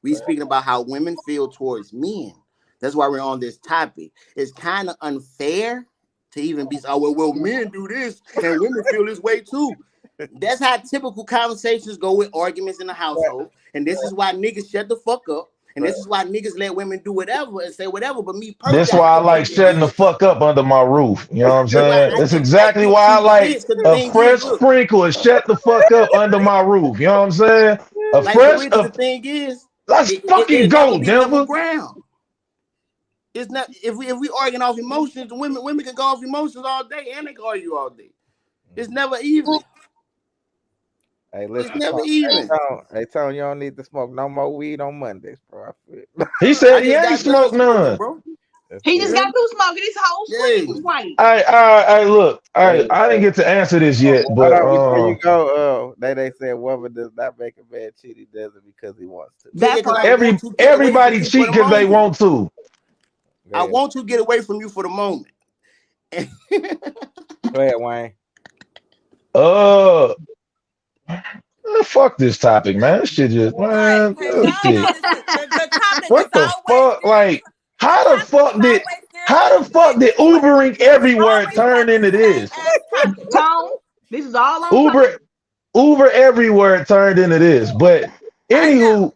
We speaking about how women feel towards men. That's why we're on this topic. It's kind of unfair to even be, well, men do this and women feel this way too. That's how typical conversations go with arguments in the household. And this is why niggas shut the fuck up. And this is why niggas let women do whatever and say whatever. But me personally, that's why I like shutting the fuck up under my roof. You know what I'm saying? That's exactly why I like a fresh sprinkler. Shut the fuck up under my roof. You know what I'm saying? The thing is, let's fucking go, Denver. It's not if we arguing off emotions, women can go off emotions all day and they can argue all day. It's never even. Hey, listen, it's never even. Hey, Tone, you don't need to smoke no more weed on Mondays, bro. He said he ain't smoked none, bro. He just got through smoking. His whole sleeve was white. Hey, look, I didn't get to answer this yet, but before you go, they said woman does not make a man cheat. He does it because he wants to. Everybody cheat because they want to. I want to get away from you for the moment. Go ahead, Wayne. Fuck this topic, man. This shit just, man. What the fuck? Like, how the fuck did Ubering everywhere turn into this? Tone, this is all on Uber everywhere turned into this. But anywho,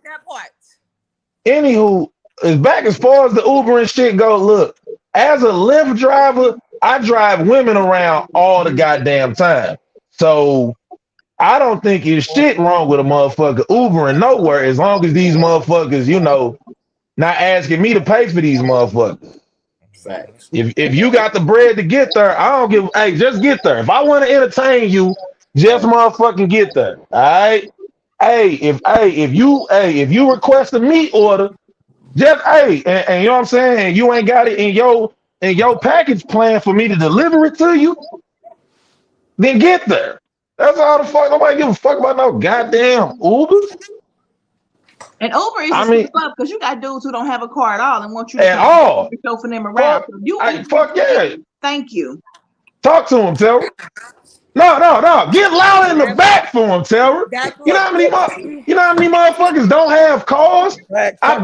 as far as the Uber and shit go, look, as a Lyft driver, I drive women around all the goddamn time. So I don't think there's shit wrong with a motherfucker Ubering nowhere as long as these motherfuckers, not asking me to pay for these motherfuckers. Facts. If you got the bread to get there, just get there. If I want to entertain you, just motherfucking get there. All right. If you request a meat order, just and you know what I'm saying, you ain't got it in your package plan for me to deliver it to you, then get there. That's all the fuck. Nobody give a fuck about no goddamn Uber. And Uber is just up because you got dudes who don't have a car at all and want you to chauffeur them around. Fuck yeah. Thank you. Talk to him, Terry. No. Get loud in the back for him, Terry. You know how many motherfuckers don't have cars? I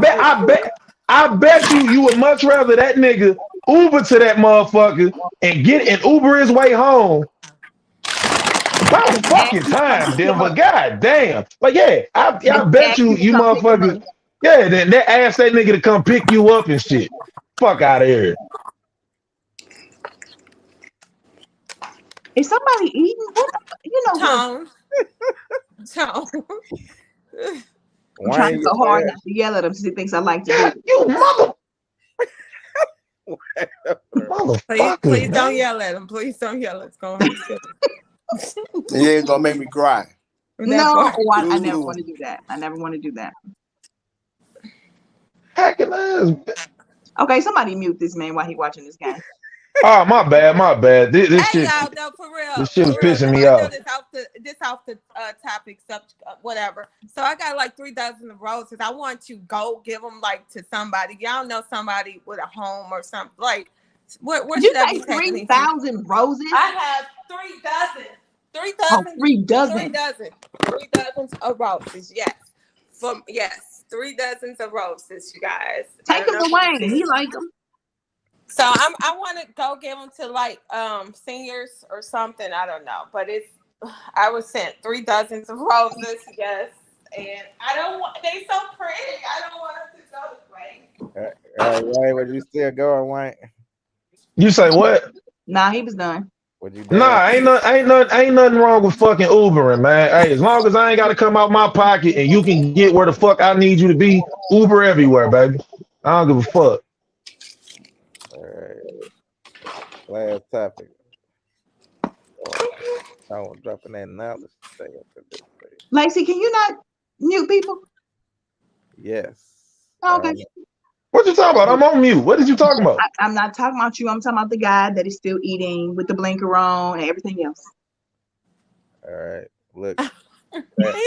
bet you would much rather that nigga Uber to that motherfucker and get an Uber his way home. About fucking time, Denver. God damn. But yeah, I bet you motherfuckers. Yeah, then they ask that nigga to come pick you up and shit. Fuck out of here. Is somebody eating? Tone. I'm trying so hard not to yell at him since he thinks I like to do it. You motherfucker. Please don't yell at him. Please don't yell. It's going to hurt. You ain't gonna make me cry. No, I never want to do that. I never want to do that. Okay, somebody mute this man while he watching this game. Oh, my bad. This shit, y'all, though, for real. This shit was pissing me off. This off the topic, subject, whatever. So I got like 3 dozen of roses. I want to go give them like to somebody. Y'all know somebody with a home or something. Like, where should I be taking 3,000 roses? I have 3 dozen. 3 dozen. 3 dozen. 3 dozen. 3 dozens of roses. Yes. 3 dozens of roses, you guys. Take them to Wayne. He like them. So I want to go give them to like seniors or something. I don't know, but it's I was sent 3 dozens of roses. Yes, and I don't want. They so pretty. I don't want them to go away. Wayne, would you still going, Wayne? You say what? Nah, he was done. Would you? Nah, ain't nothing wrong with fucking Ubering, man. Hey, as long as I ain't got to come out my pocket and you can get where the fuck I need you to be, Uber everywhere, baby. I don't give a fuck. All right. Last topic. I was dropping that knowledge today. Lacey, can you not mute people? Yes. Okay. What you talking about? I'm on mute. What did you talking about? I'm not talking about you. I'm talking about the guy that is still eating with the blinker on and everything else. All right. Look. He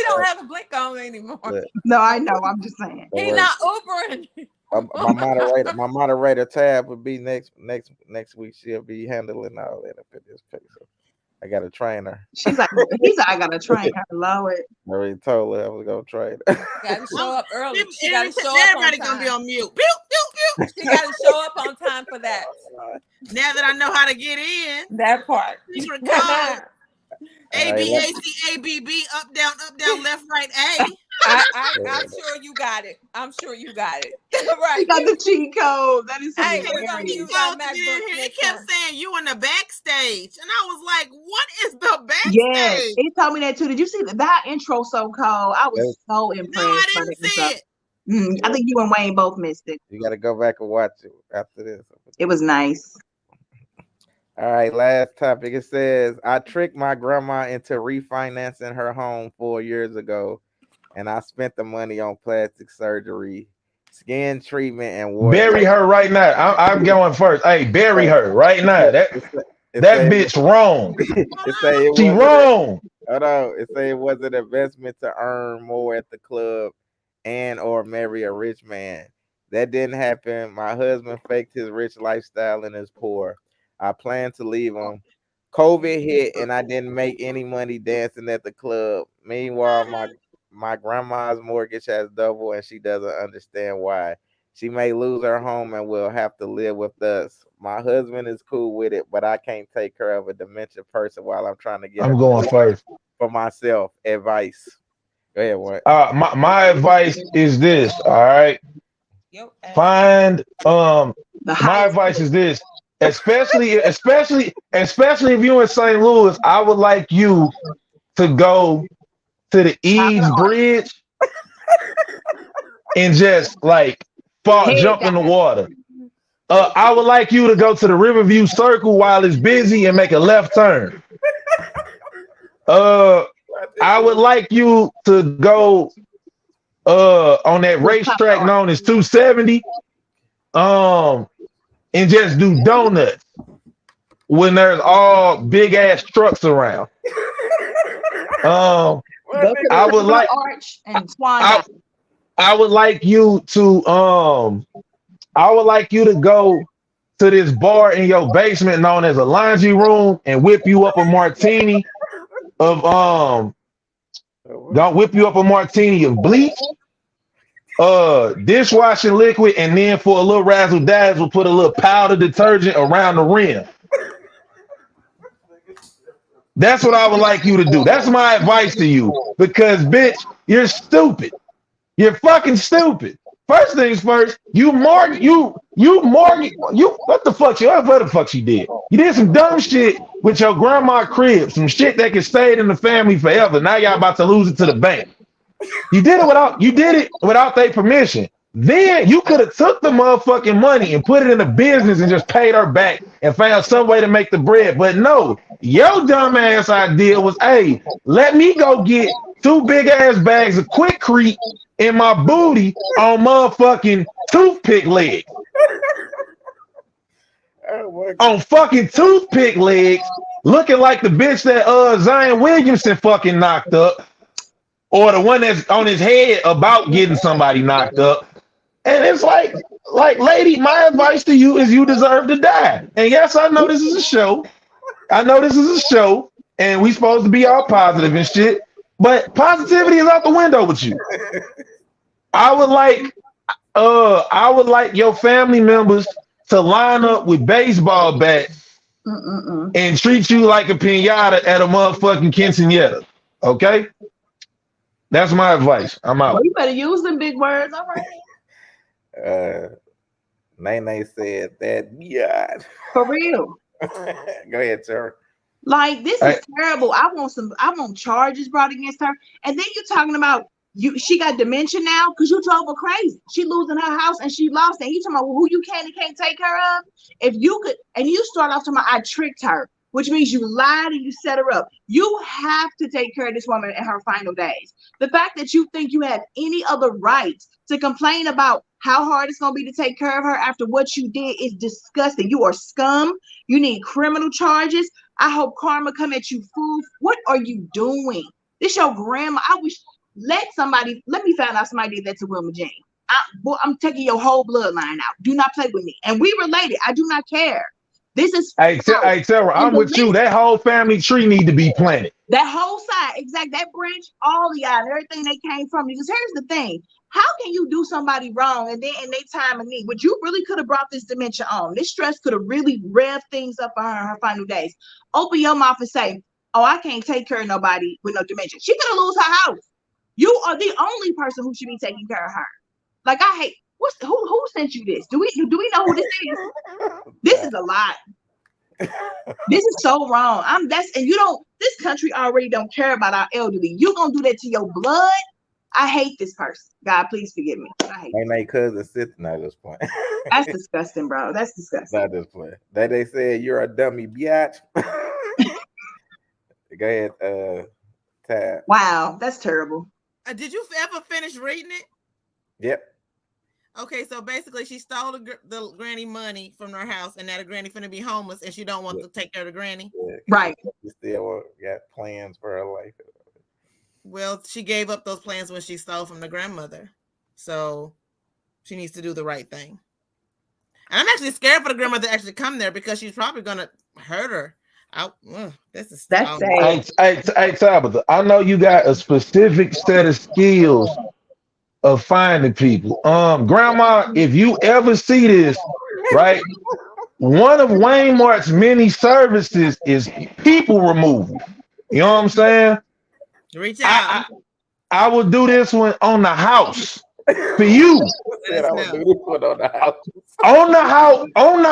don't have a blink on anymore. Look. No, I know. I'm just saying. He's not Ubering. My moderator tab would be next week. She'll be handling all that up at this place. So I got to train her. He's like, I got to train her. Lord. I already told her I was gonna train her. Got to show up early. She got to show up on Everybody time. gonna be on mute. Pew, pew, pew. She got to show up on time for that. Now that I know how to get in, That part. please recall ABACABB, up, down, left, right, A. I'm sure you got it. I'm sure you got it. Right. You got the cheat code. That is Hey, hilarious. we're gonna use He our MacBook he next kept time. saying you in the backstage, and I was like, "What is the backstage?" Yes, he told me that too. Did you see that intro so cold? I was so impressed. No, I by didn't that see intro. it. I think you and Wayne both missed it. You got to go back and watch it after this. It was nice. All right, last topic. It says, I tricked my grandma into refinancing her home 4 years ago, and I spent the money on plastic surgery, skin treatment, and water. Bury her right now. I'm going first. Hey, bury her right now. That bitch wrong. She wrong. Hold on. It say it was an investment to earn more at the club and or marry a rich man. That didn't happen. My husband faked his rich lifestyle and is poor. I plan to leave him. COVID hit and I didn't make any money dancing at the club. Meanwhile, my grandma's mortgage has doubled and she doesn't understand why. She may lose her home and will have to live with us. My husband is cool with it, but I can't take care of a dementia person while I'm trying to get I'm going first for myself. Advice. Go ahead, what? My advice is this, all right? Find my advice is this. Especially if you're in St. Louis, I would like you to go to the Eaves Bridge and just like jump in the water. I would like you to go to the Riverview Circle while it's busy and make a left turn. I would like you to go on that racetrack known as 270. And just do donuts when there's all big ass trucks around. I would like you to go to this bar in your basement known as a laundry room and whip you up a martini of bleach, dishwashing liquid, and then for a little razzle dazzle, put a little powder detergent around the rim. That's what I would like you to do. That's my advice to you, because bitch, you're stupid. You're fucking stupid. First things first, what the fuck she did? You did some dumb shit with your grandma crib, some shit that could stay in the family forever. Now y'all about to lose it to the bank. You did it without their permission. Then you could have took the motherfucking money and put it in a business and just paid her back and found some way to make the bread. But no, your dumb ass idea was, hey, let me go get 2 big ass bags of Quick Creek in my booty on motherfucking toothpick legs. On fucking toothpick legs, looking like the bitch that Zion Williamson fucking knocked up. Or the one that's on his head about getting somebody knocked up. And it's like, lady, my advice to you is you deserve to die. And yes, I know this is a show. And we supposed to be all positive and shit. But positivity is out the window with you. I would like your family members to line up with baseball bats and treat you like a pinata at a motherfucking quinceañera. Okay? That's my advice. I'm out. Well, you better use them big words. All right. Nene said that. Yeah. For real. Go ahead, Sarah. Like, this is terrible. I want charges brought against her. And then you're talking about she got dementia now because you told her crazy. She losing her house and she lost it. You talking about who you can and can't take care of? If you could, and you start off talking about I tricked her, which means you lied and you set her up. You have to take care of this woman in her final days. The fact that you think you have any other right to complain about how hard it's going to be to take care of her after what you did is disgusting. You are scum. You need criminal charges. I hope karma come at you, fool. What are you doing? This your grandma. I wish, let me find out somebody did that to Wilma Jean. I'm taking your whole bloodline out. Do not play with me. And we related. I do not care. This is Hey, Sarah, I'm with you. That whole family tree need to be planted. That whole side, exact, that branch, all of y'all, and everything they came from. Because here's the thing. How can you do somebody wrong and then in their time of need, which you really could have brought this dementia on? This stress could have really revved things up for her in her final days. Open your mouth and say, oh, I can't take care of nobody with no dementia. She could have lose her house. You are the only person who should be taking care of her. Like, I hate, who sent you this? Do we know who this is? This is a lot. This is so wrong. This country already don't care about our elderly. You gonna do that to your blood? I hate this person. God, please forgive me. I hate my cousin sitting at this point. That's disgusting, bro. That's disgusting. Not this point. That they said you're a dummy biatch. Go ahead, Tab. Wow, that's terrible. Did you ever finish reading it? Yep. Okay, so basically she stole the granny money from her house, and now the granny finna be homeless, and she don't want to take care of the granny. Yeah, right. She still got plans for her life. Well, she gave up those plans when she stole from the grandmother. So she needs to do the right thing. And I'm actually scared for the grandmother to actually come there because she's probably going to hurt her. That's sad. Hey, Tabitha, I know you got a specific set of skills of finding people. Grandma, if you ever see this, right, one of Wayne Mart's many services is people removal. You know what I'm saying? Reach out. I will do this one on the house for you. On the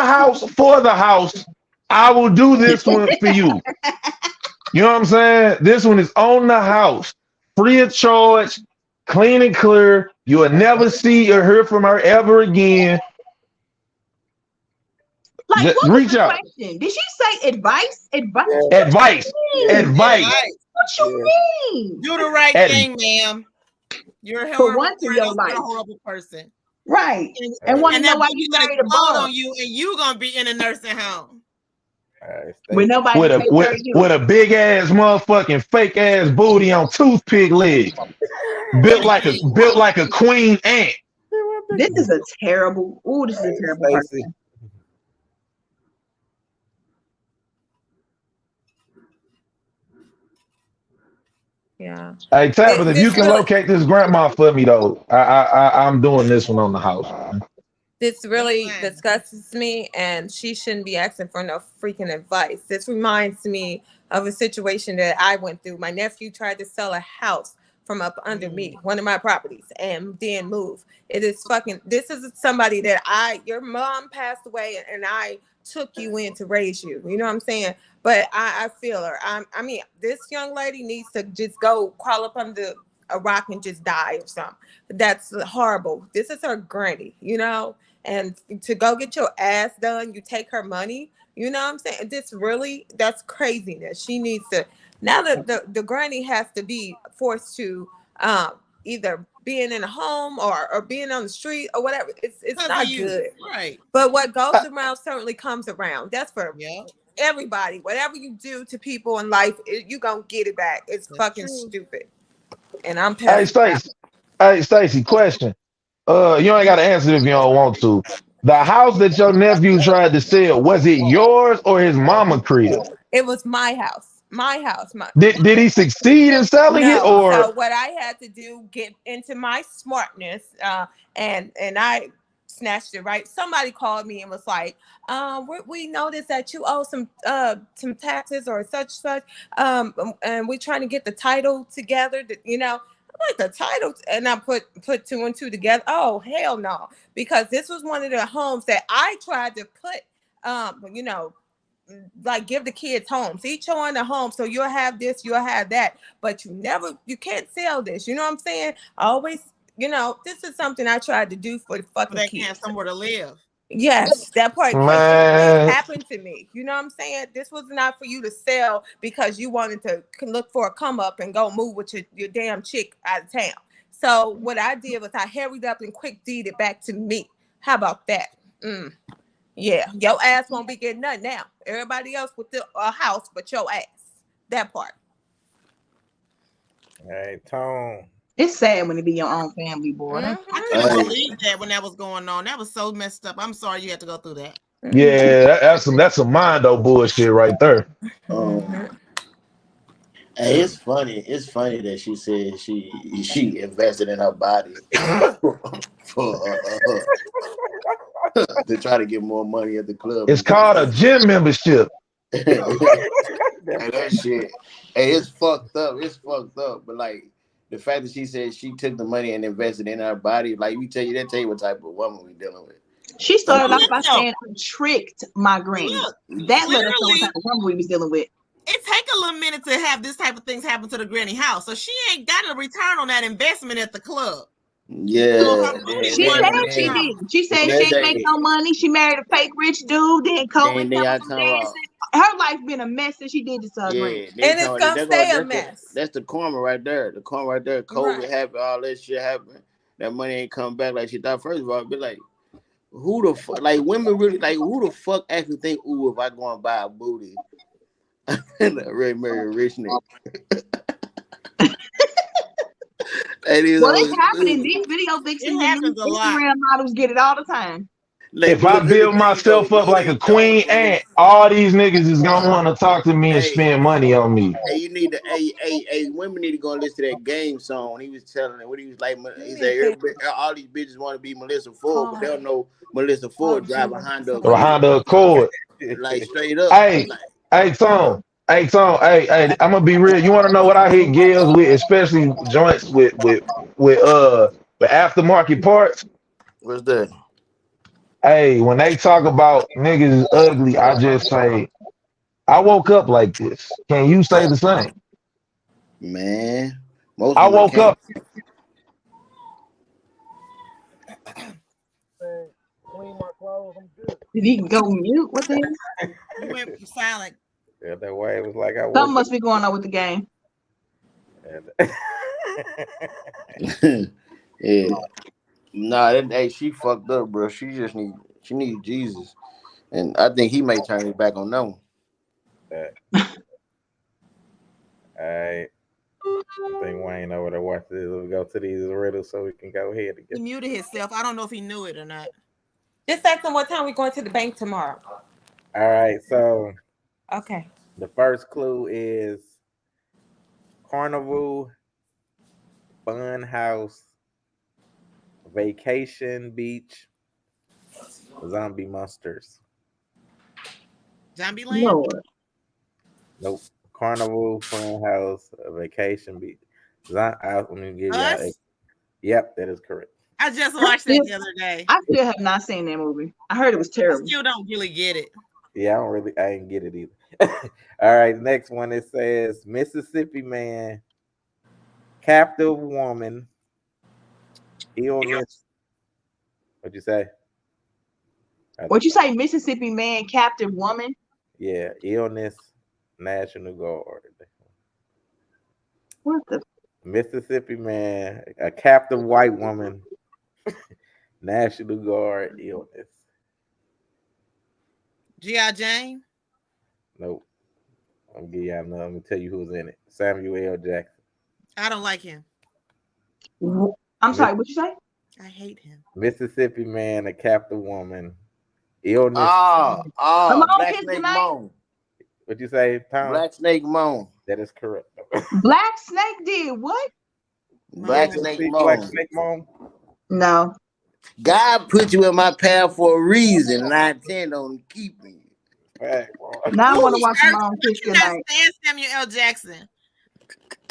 house for the house. I will do this one for you. You know what I'm saying? This one is on the house, free of charge, clean and clear. You will never see or hear from her ever again. Like, just reach out. Question? Did she say advice? Advice. What you mean? Do the right thing, ma'am. You're a horrible person. Right. And want to know why you married a bum on you, and you gonna be in a nursing home. With nobody with a big ass motherfucking fake ass booty on toothpick legs. built like a queen ant. This is a terrible person. Yeah. Hey, Tabitha, if you can locate this grandma for me though, I'm doing this one on the house. This really disgusts me, and she shouldn't be asking for no freaking advice. This reminds me of a situation that I went through. My nephew tried to sell a house from up under me, one of my properties, and then move. This is somebody that your mom passed away, and I took you in to raise you. You know what I'm saying? But I feel her. I mean, this young lady needs to just go crawl up under a rock and just die or something. That's horrible. This is her granny, you know? And to go get your ass done, you take her money. You know what I'm saying? That's craziness. She needs to, now that the granny has to be forced to either being in a home or being on the street or whatever. It's not good. Right. But what goes around certainly comes around. That's for everybody. Whatever you do to people in life, you're going to get it back. It's fucking stupid. And I'm pissed. Hey, Stacey, question. You ain't got to answer if you don't want to. The house that your nephew tried to sell, was it yours or his mama crib? It was my house. My house. Did he succeed in selling it, or? So what I had to do, get into my smartness, and I snatched it, right? Somebody called me and was like, we noticed that you owe some taxes or such, and we're trying to get the title together, I'm like, the title, and I put two and two together. Oh, hell no, because this was one of the homes that I tried to put, like give the kids homes, each one a home, so you'll have this, you'll have that, but you can't sell this, you know what I'm saying? I always, this is something I tried to do for the fucking They kids. can't have somewhere to live. Yes, that part. Man. This happened to me. You know what I'm saying? This was not for you to sell because you wanted to look for a come up and go move with your damn chick out of town. So what I did was I hurried up and quick deed it back to me. How about that? Yeah, your ass won't be getting nothing now. Everybody else with the house, but your ass. That part. Hey, Tone. It's sad when it be your own family, boy. I couldn't believe that when that was going on. That was so messed up. I'm sorry you had to go through that. Yeah, that's some Mondo bullshit right there. Hey, it's funny. It's funny that she said she invested in her body for to try to get more money at the club. It's called a gym membership. Hey, that shit. Hey, it's fucked up. It's fucked up. But like the fact that she said she took the money and invested in her body, like that tell you what type of woman we dealing with. She started off by saying I tricked my granny. That let us know what type of woman we was dealing with. It take a little minute to have this type of things happen to the granny house, so she ain't got a return on that investment at the club. Yeah, she said she did. She said she ain't make no money. She married a fake rich dude. Then COVID dancing. Her life been a mess since she did this to her granny. And it's gonna stay a mess. That's the karma right there. The karma right there. COVID happened. All that shit happened. That money ain't come back like she thought. First of all, it'd be like, who the fuck? Like women really like who the fuck actually think? Ooh, if I go and buy a booty, I'm gonna really marry a rich nigga. Well, it's happening. These video vixens and Instagram models get it all the time. If I build myself up like a queen ant, all these niggas is gonna want to talk to me and spend money on me. Hey, you need to. Hey, women need to go and listen to that Game song. He was telling it. What he was like. He said all these bitches want to be Melissa Ford, but they don't know Melissa Ford drive a Honda Accord. Like straight up. Hey, Tom. Hey, I'm gonna be real. You want to know what I hit girls with, especially joints with aftermarket parts? What's that? Hey, when they talk about niggas is ugly, I just say, I woke up like this. Can you say the same? Man, I woke up. Did he go mute? What the hell? He went silent. Yeah, that way it was like something must be going on with the game. Yeah. Nah, hey, she fucked up, bro. She need Jesus, and I think he may turn his back on that one. I think Wayne over there watch this. We'll go to these riddles so we can go ahead and get. He muted himself. I don't know if he knew it or not. Just ask him what time we're going to the bank tomorrow. All right, so okay. The first clue is Carnival, Fun House, Vacation Beach, Zombie Monsters. Zombie Land? Nope. Carnival, Fun House, Vacation Beach. Let me give y'all. Yep, that is correct. I just watched that the other day. I still have not seen that movie. I heard it was terrible. I still don't really get it. Yeah, I didn't get it either. All right, next one. It says Mississippi man, captive woman, illness. What'd you say? What'd you say? Mississippi man, captive woman? Yeah, illness, National Guard. What the? Mississippi man, a captive white woman, National Guard, illness. G.I. Jane? Nope. I'm gonna tell you who's in it. Samuel L. Jackson. I don't like him. I'm sorry, what'd you say? I hate him. Mississippi man, a captive woman, illness. Black Snake Moan. What'd you say, Tom? Black Snake Moan. That is correct. Black Snake did what? Black Snake Moan. Black Snake Moan. No. God put you in my path for a reason, and I intend on keeping you. Fact, boy. Now I want to Ooh, watch Earth, my own I kiss cannot goodnight. stand Samuel L. Jackson.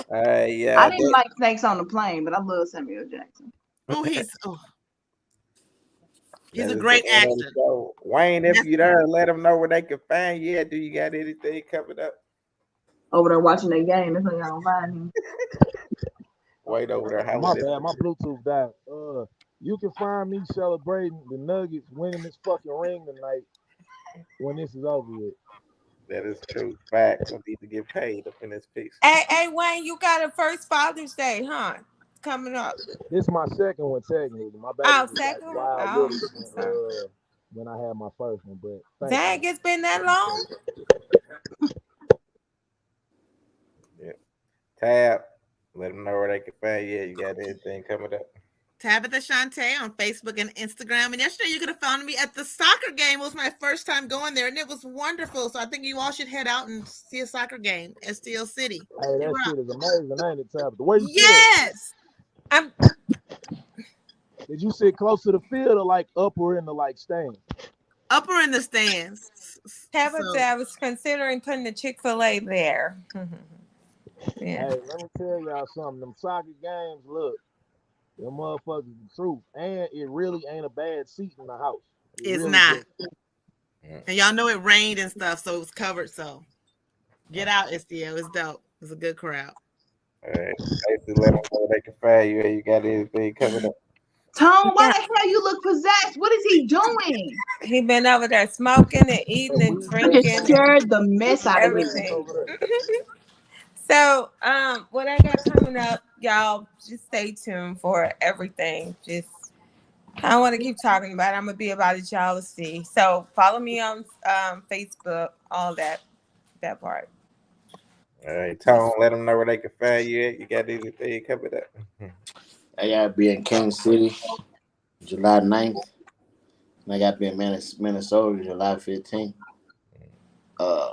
Yeah, I didn't like Snakes on the Plane, but I love Samuel Jackson. Oh, he's that a is great the end of the actor. show. Wayne, if Yes, you there, let them know where they can find you. Yeah, do you got anything coming up? Over there watching that game, that's how y'all don't find him. Wait over there. Oh, my bad, my Bluetooth died. You can find me celebrating the Nuggets winning this fucking ring tonight when this is over with. That is true. Facts. I need to get paid up in this piece. Hey, Wayne, you got a first Father's Day, huh? Coming up. This is my second one technically. My baby Oh, was like second one? wild Oh, with it sorry. when I had my first one, but thank Dang, you. it's been that long? Yeah. Tab. Let them know where they can find you. You got anything coming up? Tabitha Shante on Facebook and Instagram. And yesterday you could have found me at the soccer game. It was my first time going there, and it was wonderful. So I think you all should head out and see a soccer game at Steel City. Hey, that shit is amazing, ain't it, Tabitha? Where you sit? Yes. Did you sit close to the field or like upper in the like stand? Upper in the stands. Tabitha, I was considering putting the Chick-fil-A there. Yeah. Hey, let me tell y'all something. Them soccer games, look, them motherfuckers the truth. And it really ain't a bad seat in the house. It's really not. just... And y'all know it rained and stuff, so it was covered. So get out, STL. It's dope. It's a good crowd. All right. Let them know they can find you. You got anything coming up? Tone, why the hell you look possessed? What is he doing? He been over there smoking and eating and You drinking. just scared the mess out of Everything. So, what I got coming up, y'all, just stay tuned for everything. I don't want to keep talking about it. I'm gonna be about it, y'all to see. So follow me on Facebook, all that part. All right, Tone, let them know where they can find you at. You got anything coming up? I gotta be in Kansas City, July 9th. And I gotta be in Minnesota, July 15th. I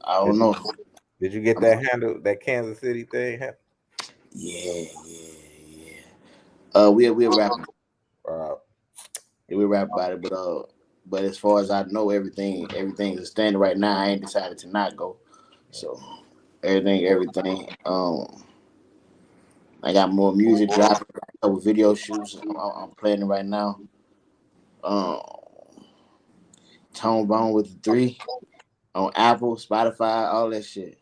don't know. Did you get that handle, that Kansas City thing? Yeah. We'll rap. We'll rap about it, but as far as I know, everything is standing right now. I ain't decided to not go, so everything. I got more music dropping, a couple video shoots. I'm playing it right now. Tone Bone with the 3 on Apple, Spotify, all that shit.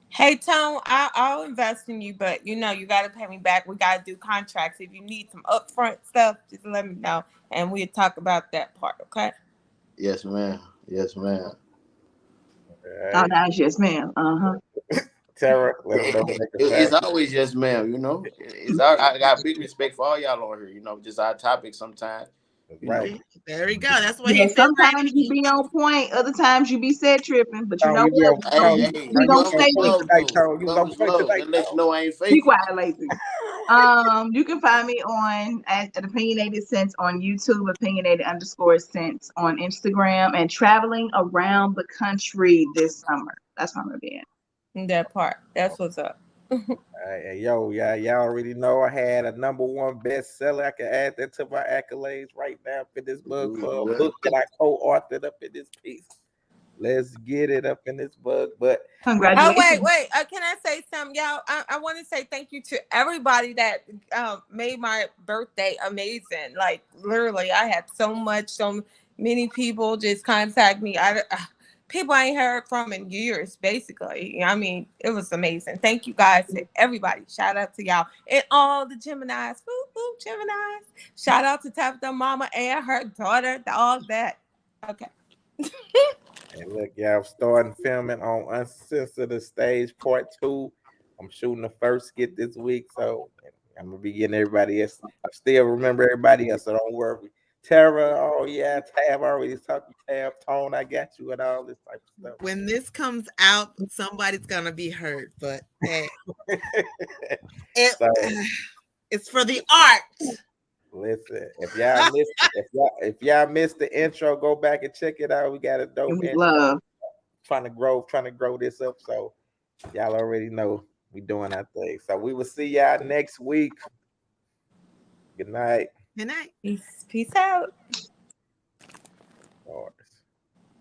Hey Tone, I'll invest in you, but you got to pay me back. We got to do contracts. If you need some upfront stuff, just let me know, and we'll talk about that part. Okay? Yes, ma'am. Right. Oh, that's yes, ma'am. Tara, it's always yes, ma'am. I got big respect for all y'all on here. Just our topic sometimes. Right. There we go. That's what he said. Sometimes you be on point, other times you be set tripping, but you know what? We gonna stay with That lets you know I ain't fake. Be quiet, Lacey. You can find me at Opinionated Sense on YouTube, Opinionated_Sense on Instagram, and traveling around the country this summer. That's where I'm gonna be at. That part. That's what's up. Y'all already know I had a #1 bestseller. I can add that to my accolades right now for this book club book that I co-authored up in this piece. Let's get it up in this book. But congratulations. Oh wait. Can I say something, y'all? I want to say thank you to everybody that made my birthday amazing. Like literally, I had so many people just contact me. People I ain't heard from in years, basically. I mean, it was amazing. Thank you guys to everybody. Shout out to y'all and all the Geminis. Geminis. Shout out to Tabitha mama and her daughter, all that. Okay. And look, y'all, starting filming on Uncensored The Stage Part 2. I'm shooting the first skit this week, so I'm gonna be getting everybody else. I still remember everybody else, so don't worry. Tara, oh yeah, Tab, I already talked to Tab, Tone, I got you, and all this type of stuff. When this comes out, somebody's gonna be hurt, but hey, it's for the art. Listen, if y'all missed the intro, go back and check it out. We got a dope intro. Trying to grow this up. So y'all already know we doing our thing. So we will see y'all next week. Good night. Good night. Peace out.